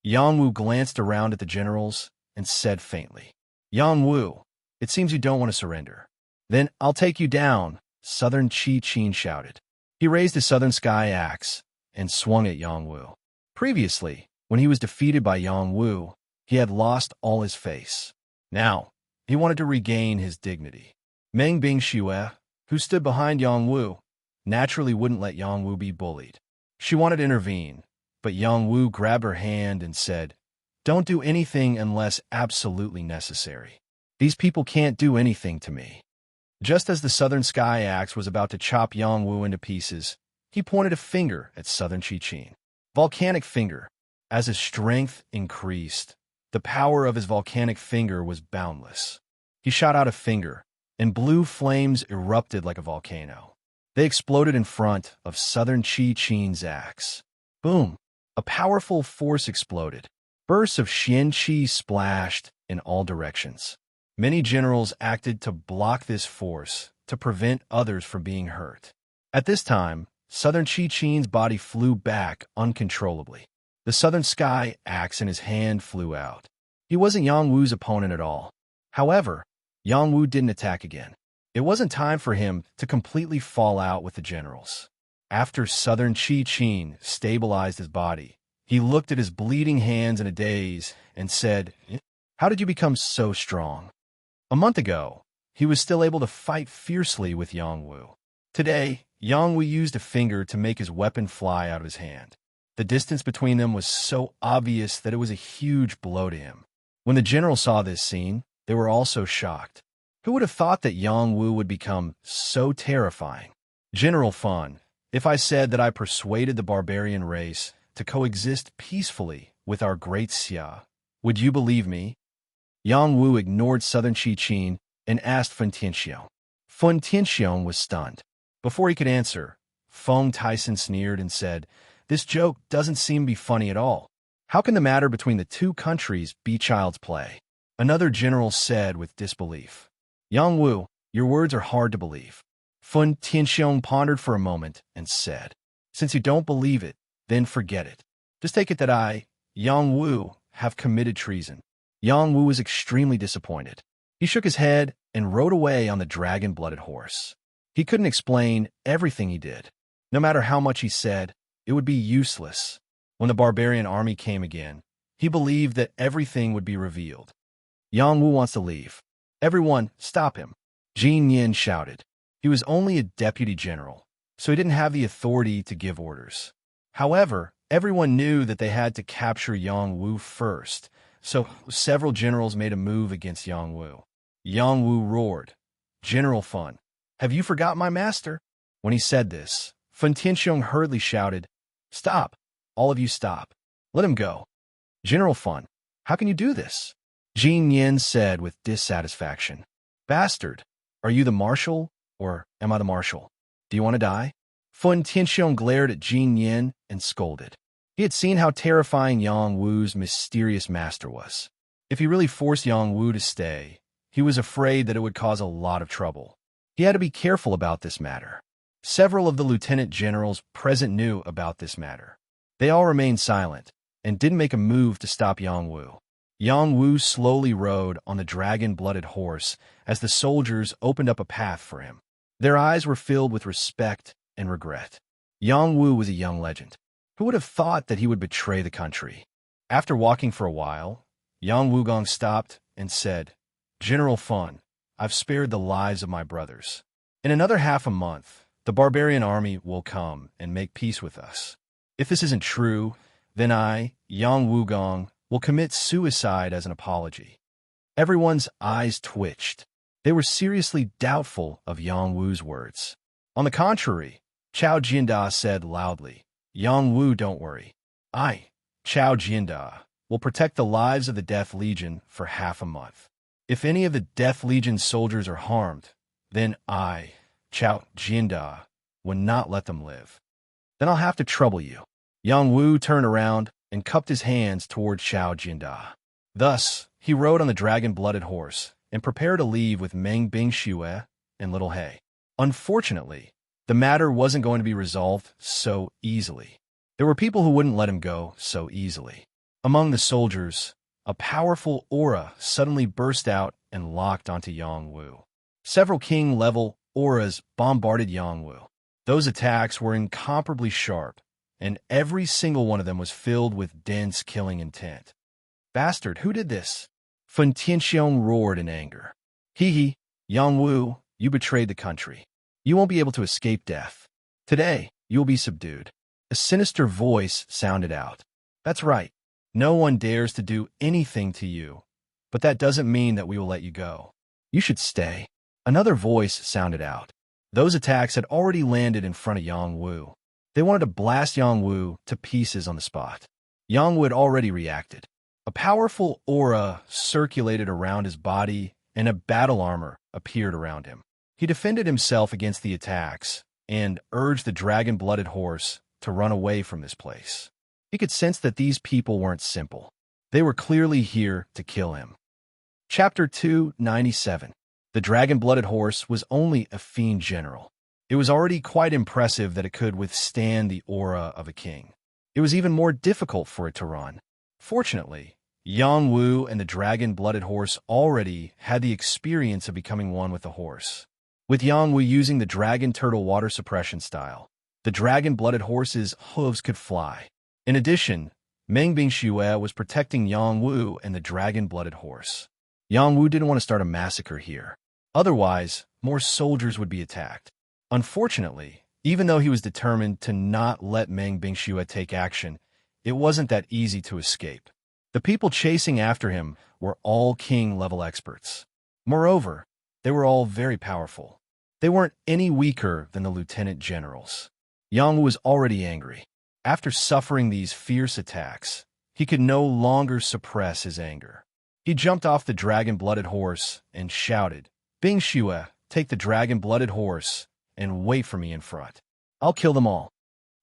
Yang Wu glanced around at the generals and said faintly, Yang Wu, it seems you don't want to surrender. Then I'll take you down, Southern Chi Chin shouted. He raised his Southern Sky axe and swung at Yang Wu. Previously, when he was defeated by Yang Wu, he had lost all his face. Now, he wanted to regain his dignity. Meng Bingxue, who stood behind Yang Wu, naturally wouldn't let Yang Wu be bullied. She wanted to intervene, but Yang Wu grabbed her hand and said, Don't do anything unless absolutely necessary. These people can't do anything to me. Just as the Southern Sky Axe was about to chop Yang Wu into pieces, he pointed a finger at Southern Chi Chin. Volcanic finger. As his strength increased, the power of his volcanic finger was boundless. He shot out a finger, and blue flames erupted like a volcano. They exploded in front of Southern Chi Chin's axe. Boom! A powerful force exploded. Bursts of Xian Qi splashed in all directions. Many generals acted to block this force to prevent others from being hurt. At this time, Southern Chi Chin's body flew back uncontrollably. The Southern Sky Axe in his hand flew out. He wasn't Yang Wu's opponent at all. However, Yang Wu didn't attack again. It wasn't time for him to completely fall out with the generals. After Southern Chi Chin stabilized his body, he looked at his bleeding hands in a daze and said, How did you become so strong? A month ago, he was still able to fight fiercely with Yang Wu. Today, Yang Wu used a finger to make his weapon fly out of his hand. The distance between them was so obvious that it was a huge blow to him. When the generals saw this scene, they were also shocked. Who would have thought that Yang Wu would become so terrifying? General Fan, if I said that I persuaded the barbarian race to coexist peacefully with our great Xia, would you believe me? Yang Wu ignored Southern Chi Chin and asked Feng Tianxiong. Feng Tianxiong was stunned. Before he could answer, Feng Tyson sneered and said, This joke doesn't seem to be funny at all. How can the matter between the two countries be child's play? Another general said with disbelief. Yang Wu, your words are hard to believe. Feng Tianxiong pondered for a moment and said, Since you don't believe it, then forget it. Just take it that I, Yang Wu, have committed treason. Yang Wu was extremely disappointed. He shook his head and rode away on the dragon-blooded horse. He couldn't explain everything he did. No matter how much he said, it would be useless. When the barbarian army came again, he believed that everything would be revealed. Yang Wu wants to leave. Everyone, stop him. Jin Yin shouted. He was only a deputy general, so he didn't have the authority to give orders. However, everyone knew that they had to capture Yang Wu first, so several generals made a move against Yang Wu. Yang Wu roared, General Fan, have you forgot my master? When he said this, Fen Tianxiong hurriedly shouted, "Stop! All of you stop! Let him go! General Fun, how can you do this?" Jin Yin said with dissatisfaction. "Bastard, are you the marshal, or am I the marshal? Do you want to die?" Fen Tianxiong glared at Jin Yin and scolded. He had seen how terrifying Yang Wu's mysterious master was. If he really forced Yang Wu to stay, he was afraid that it would cause a lot of trouble. He had to be careful about this matter. Several of the lieutenant generals present knew about this matter. They all remained silent and didn't make a move to stop Yang Wu. Yang Wu slowly rode on the dragon-blooded horse as the soldiers opened up a path for him. Their eyes were filled with respect and regret. Yang Wu was a young legend. Who would have thought that he would betray the country? After walking for a while, Yang Wugong stopped and said, "General Fun, I've spared the lives of my brothers. In another half a month, the barbarian army will come and make peace with us. If this isn't true, then I, Yang Wugong, will commit suicide as an apology." Everyone's eyes twitched. They were seriously doubtful of Yang Wu's words. On the contrary, Chao Jianda said loudly, "Yang Wu, don't worry. I, Chao Jianda, will protect the lives of the Death Legion for half a month. If any of the Death Legion soldiers are harmed, then I, Chao Jianda, will not let them live. Then I'll have to trouble you." Yang Wu turned around and cupped his hands toward Chao Jianda. Thus, he rode on the dragon-blooded horse and prepared to leave with Meng Bingxue and Little He. Unfortunately, the matter wasn't going to be resolved so easily. There were people who wouldn't let him go so easily. Among the soldiers, a powerful aura suddenly burst out and locked onto Yang Wu. Several king-level auras bombarded Yang Wu. Those attacks were incomparably sharp, and every single one of them was filled with dense killing intent. "Bastard, who did this?" Fen Tianxiong roared in anger. "Hee, Yang Wu, you betrayed the country. You won't be able to escape death. Today, you will be subdued." A sinister voice sounded out. "That's right. No one dares to do anything to you, but that doesn't mean that we will let you go. You should stay." Another voice sounded out. Those attacks had already landed in front of Yang Wu. They wanted to blast Yang Wu to pieces on the spot. Yang Wu had already reacted. A powerful aura circulated around his body, and a battle armor appeared around him. He defended himself against the attacks and urged the dragon-blooded horse to run away from this place. He could sense that these people weren't simple. They were clearly here to kill him. Chapter 297. The dragon-blooded horse was only a fiend general. It was already quite impressive that it could withstand the aura of a king. It was even more difficult for it to run. Fortunately, Yang Wu and the dragon-blooded horse already had the experience of becoming one with the horse. With Yang Wu using the dragon turtle water suppression style, the dragon-blooded horse's hooves could fly. In addition, Meng Bingxue was protecting Yang Wu and the dragon-blooded horse. Yang Wu didn't want to start a massacre here. Otherwise, more soldiers would be attacked. Unfortunately, even though he was determined to not let Meng Bingxue take action, it wasn't that easy to escape. The people chasing after him were all king-level experts. Moreover, they were all very powerful. They weren't any weaker than the lieutenant generals. Yang Wu was already angry. After suffering these fierce attacks, he could no longer suppress his anger. He jumped off the dragon-blooded horse and shouted, "Bingxue, take the dragon-blooded horse and wait for me in front. I'll kill them all."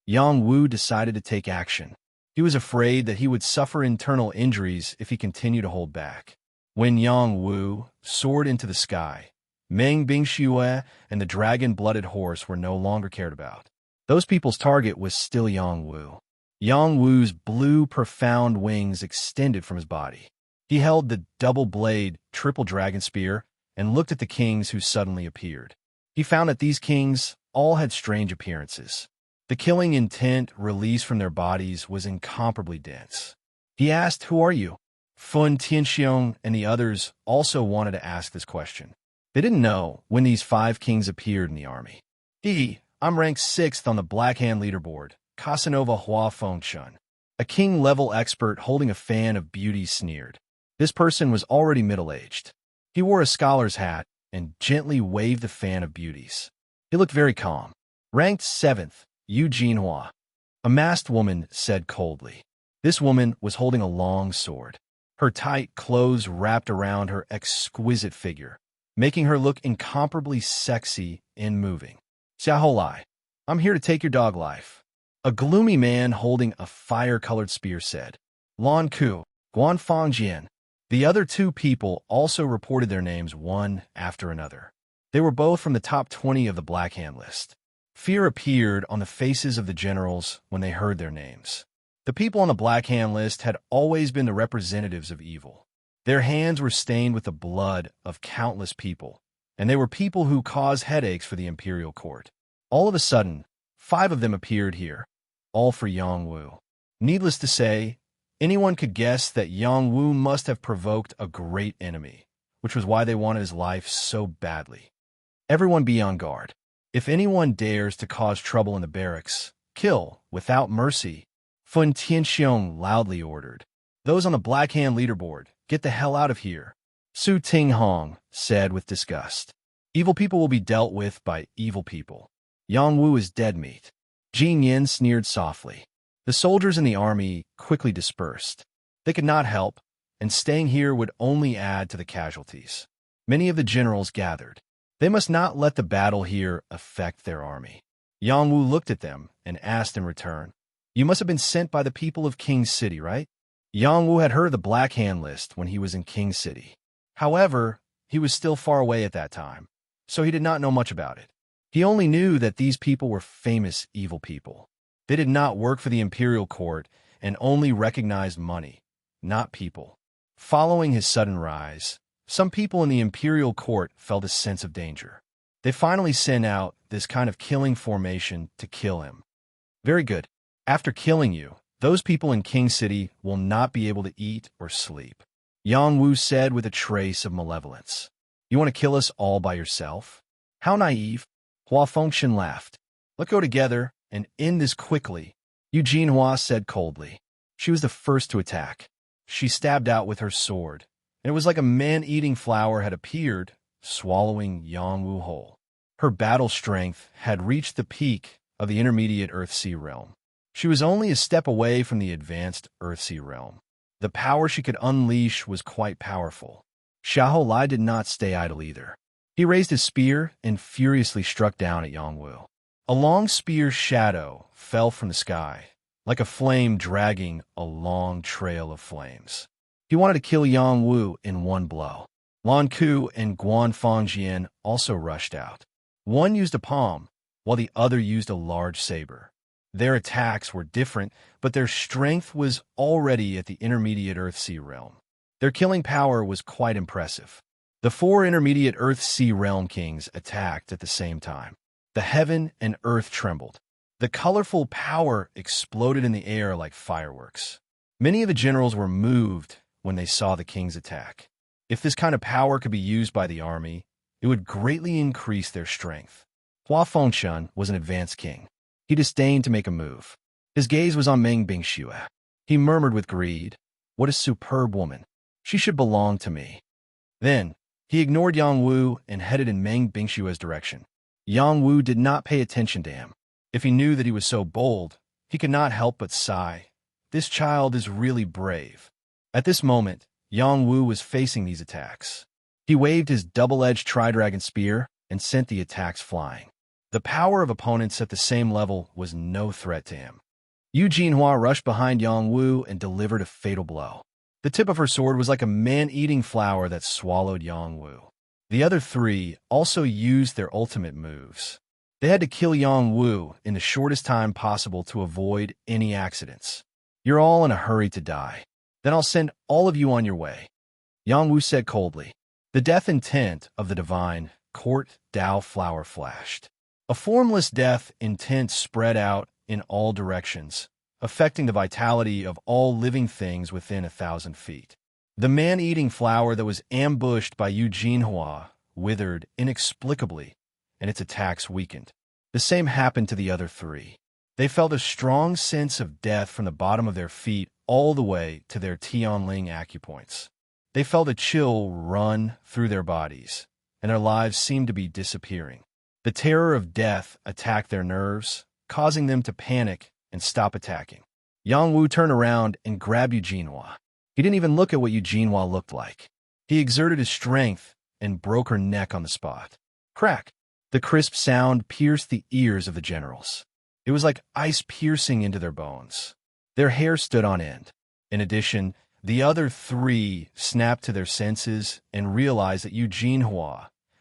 Yang Wu decided to take action. He was afraid that he would suffer internal injuries if he continued to hold back. When Yang Wu soared into the sky, Meng Bingxue and the dragon-blooded horse were no longer cared about. Those people's target was still Yang Wu. Yang Wu's blue, profound wings extended from his body. He held the double-blade, triple dragon spear and looked at the kings who suddenly appeared. He found that these kings all had strange appearances. The killing intent released from their bodies was incomparably dense. He asked, "Who are you?" Fen Tianxiong and the others also wanted to ask this question. They didn't know when these 5 kings appeared in the army. "I'm ranked 6th on the Black Hand leaderboard, Casanova Hua Fengshun." A king-level expert holding a fan of beauty sneered. This person was already middle-aged. He wore a scholar's hat and gently waved the fan of beauties. He looked very calm. "Ranked 7th, Yu Jinhua. A masked woman said coldly. This woman was holding a long sword. Her tight clothes wrapped around her exquisite figure, making her look incomparably sexy and moving. Xiaolai, I'm here to take your dog life. A gloomy man holding a fire-colored spear said. Lan Ku, Guan Fangjian. The other two people also reported their names one after another. They were both from the top 20 of the Black Hand list. Fear appeared on the faces of the generals when they heard their names. The people on the Black Hand list had always been the representatives of evil. Their hands were stained with the blood of countless people, and they were people who caused headaches for the imperial court. All of a sudden, 5 of them appeared here, all for Yang Wu. Needless to say, anyone could guess that Yang Wu must have provoked a great enemy, which was why they wanted his life so badly. Everyone be on guard. If anyone dares to cause trouble in the barracks, kill without mercy, Fun Tianxiong loudly ordered. Those on the Black Hand leaderboard, get the hell out of here. Su Tinghong said with disgust. Evil people will be dealt with by evil people. Yang Wu is dead meat. Jin Yin sneered softly. The soldiers in the army quickly dispersed. They could not help, and staying here would only add to the casualties. Many of the generals gathered. They must not let the battle here affect their army. Yang Wu looked at them and asked in return, You must have been sent by the people of King's City, right? Yang Wu had heard of the Black Hand list when he was in King's City. However, he was still far away at that time, so he did not know much about it. He only knew that these people were famous evil people. They did not work for the imperial court and only recognized money, not people. Following his sudden rise, some people in the imperial court felt a sense of danger. They finally sent out this kind of killing formation to kill him. Very good. After killing you, those people in King City will not be able to eat or sleep. Yang Wu said with a trace of malevolence. You want to kill us all by yourself? How naive. Hua Fengshen laughed. Let's go together and end this quickly, Yu Jinhua said coldly. She was the first to attack. She stabbed out with her sword, and it was like a man-eating flower had appeared, swallowing Yang Wu whole. Her battle strength had reached the peak of the intermediate Earthsea realm. She was only a step away from the advanced Earthsea realm. The power she could unleash was quite powerful. Xiahou Lai did not stay idle either. He raised his spear and furiously struck down at Yang Wu. A long spear shadow fell from the sky, like a flame dragging a long trail of flames. He wanted to kill Yang Wu in one blow. Lan Ku and Guan Fangjian also rushed out. One used a palm, while the other used a large saber. Their attacks were different, but their strength was already at the intermediate Earthsea realm. Their killing power was quite impressive. The 4 intermediate Earthsea realm kings attacked at the same time. The heaven and earth trembled. The colorful power exploded in the air like fireworks. Many of the generals were moved when they saw the king's attack. If this kind of power could be used by the army, it would greatly increase their strength. Hua Fengshen was an advanced king. He disdained to make a move. His gaze was on Meng Bingxue. He murmured with greed, What a superb woman. She should belong to me. Then, he ignored Yang Wu and headed in Meng Bingxue's direction. Yang Wu did not pay attention to him. If he knew that he was so bold, he could not help but sigh. This child is really brave. At this moment, Yang Wu was facing these attacks. He waved his double-edged tri-dragon spear and sent the attacks flying. The power of opponents at the same level was no threat to him. Yu Jinhua rushed behind Yang Wu and delivered a fatal blow. The tip of her sword was like a man-eating flower that swallowed Yang Wu. The other 3 also used their ultimate moves. They had to kill Yang Wu in the shortest time possible to avoid any accidents. You're all in a hurry to die. Then I'll send all of you on your way. Yang Wu said coldly. The death intent of the divine court Dao flower flashed. A formless death intent spread out in all directions, affecting the vitality of all living things within 1,000 feet. The man-eating flower that was ambushed by Yu Jinhua withered inexplicably, and its attacks weakened. The same happened to the other 3. They felt a strong sense of death from the bottom of their feet all the way to their Tianling acupoints. They felt a chill run through their bodies, and their lives seemed to be disappearing. The terror of death attacked their nerves, causing them to panic and stop attacking. Yang Wu turned around and grabbed Eugenie. He didn't even look at what Eugenie looked like. He exerted his strength and broke her neck on the spot. Crack! The crisp sound pierced the ears of the generals. It was like ice piercing into their bones. Their hair stood on end. In addition, the other three snapped to their senses and realized that Eugenie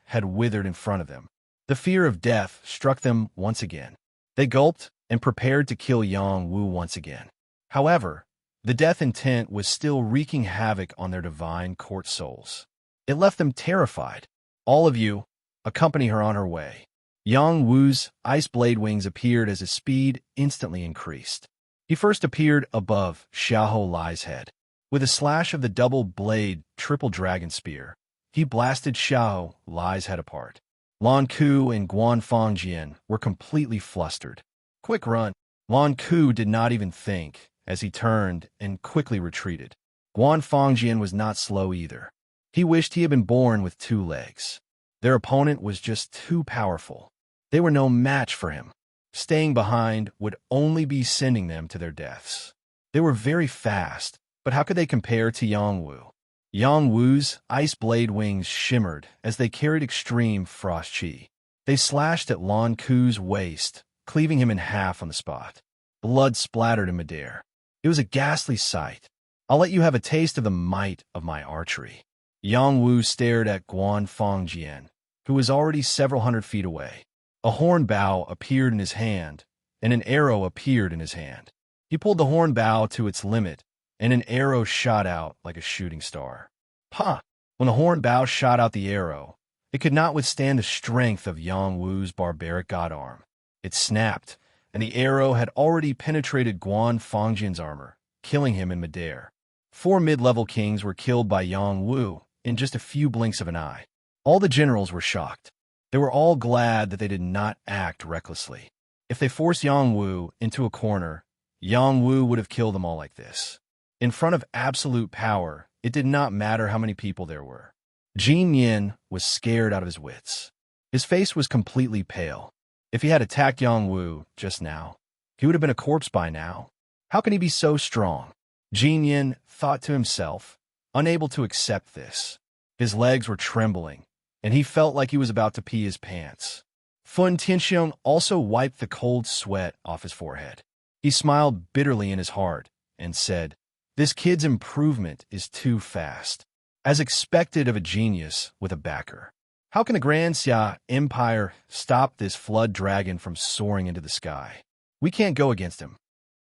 had withered in front of them. The fear of death struck them once again. They gulped and prepared to kill Yang Wu once again. However, the death intent was still wreaking havoc on their divine court souls. It left them terrified. All of you, accompany her on her way. Yang Wu's ice blade wings appeared as his speed instantly increased. He first appeared above Xiahou Lai's head. With a slash of the double-blade triple dragon spear, he blasted Xiahou Lai's head apart. Lan Ku and Guan Fangjian were completely flustered. Quick run! Lan Ku did not even think as he turned and quickly retreated. Guan Fangjian was not slow either. He wished he had been born with 2 legs. Their opponent was just too powerful. They were no match for him. Staying behind would only be sending them to their deaths. They were very fast, but how could they compare to Yang Wu? Yang Wu's ice blade wings shimmered as they carried extreme frost chi. They slashed at Lan Ku's waist, cleaving him in half on the spot. Blood splattered in midair. It was a ghastly sight. I'll let you have a taste of the might of my archery. Yang Wu stared at Guan Fangjian, who was already several hundred feet away. A horn bow appeared in his hand, and an arrow appeared in his hand. He pulled the horn bow to its limit, and an arrow shot out like a shooting star. Ha! When the horn bow shot out the arrow, it could not withstand the strength of Yang Wu's barbaric god arm. It snapped, and the arrow had already penetrated Guan Fangjian's armor, killing him in midair. 4 mid-level kings were killed by Yang Wu in just a few blinks of an eye. All the generals were shocked. They were all glad that they did not act recklessly. If they forced Yang Wu into a corner, Yang Wu would have killed them all like this. In front of absolute power, it did not matter how many people there were. Jin Yin was scared out of his wits. His face was completely pale. If he had attacked Yang Wu just now, he would have been a corpse by now. How can he be so strong? Jin Yin thought to himself, unable to accept this. His legs were trembling, and he felt like he was about to pee his pants. Fun Tianxiong also wiped the cold sweat off his forehead. He smiled bitterly in his heart and said, "This kid's improvement is too fast." As expected of a genius with a backer. How can the Grand Xia Empire stop this flood dragon from soaring into the sky? We can't go against him.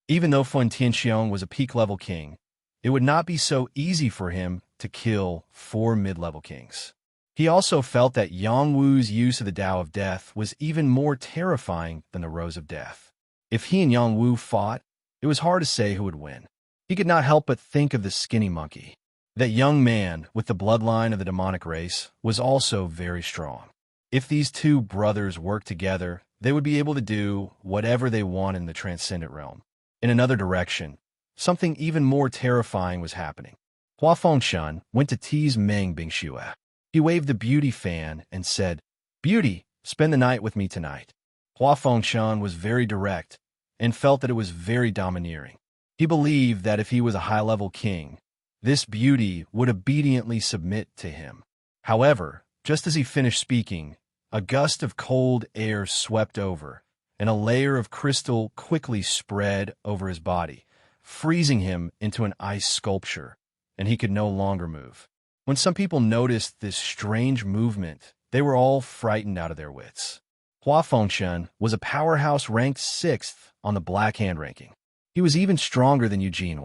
Even though Fun Tianxiong was a peak-level king, it would not be so easy for him to kill 4 mid-level kings. He also felt that Yang Wu's use of the Tao of Death was even more terrifying than the Rose of Death. If he and Yang Wu fought, it was hard to say who would win. He could not help but think of the skinny monkey. That young man with the bloodline of the demonic race was also very strong. If these 2 brothers worked together, they would be able to do whatever they want in the transcendent realm. In another direction, something even more terrifying was happening. Hua Fengshan went to tease Meng Bingxue. He waved the beauty fan and said, "Beauty, spend the night with me tonight." Hua Fengshan was very direct and felt that it was very domineering. He believed that if he was a high-level king, this beauty would obediently submit to him. However, just as he finished speaking, a gust of cold air swept over, and a layer of crystal quickly spread over his body, freezing him into an ice sculpture, and he could no longer move. When some people noticed this strange movement, they were all frightened out of their wits. Hua Fengshan was a powerhouse ranked 6th on the Black Hand ranking. He was even stronger than Eugenie.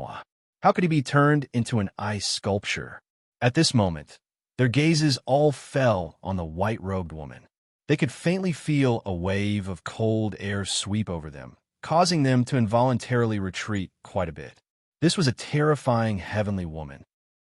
How could he be turned into an ice sculpture? At this moment, their gazes all fell on the white-robed woman. They could faintly feel a wave of cold air sweep over them, causing them to involuntarily retreat quite a bit. This was a terrifying heavenly woman.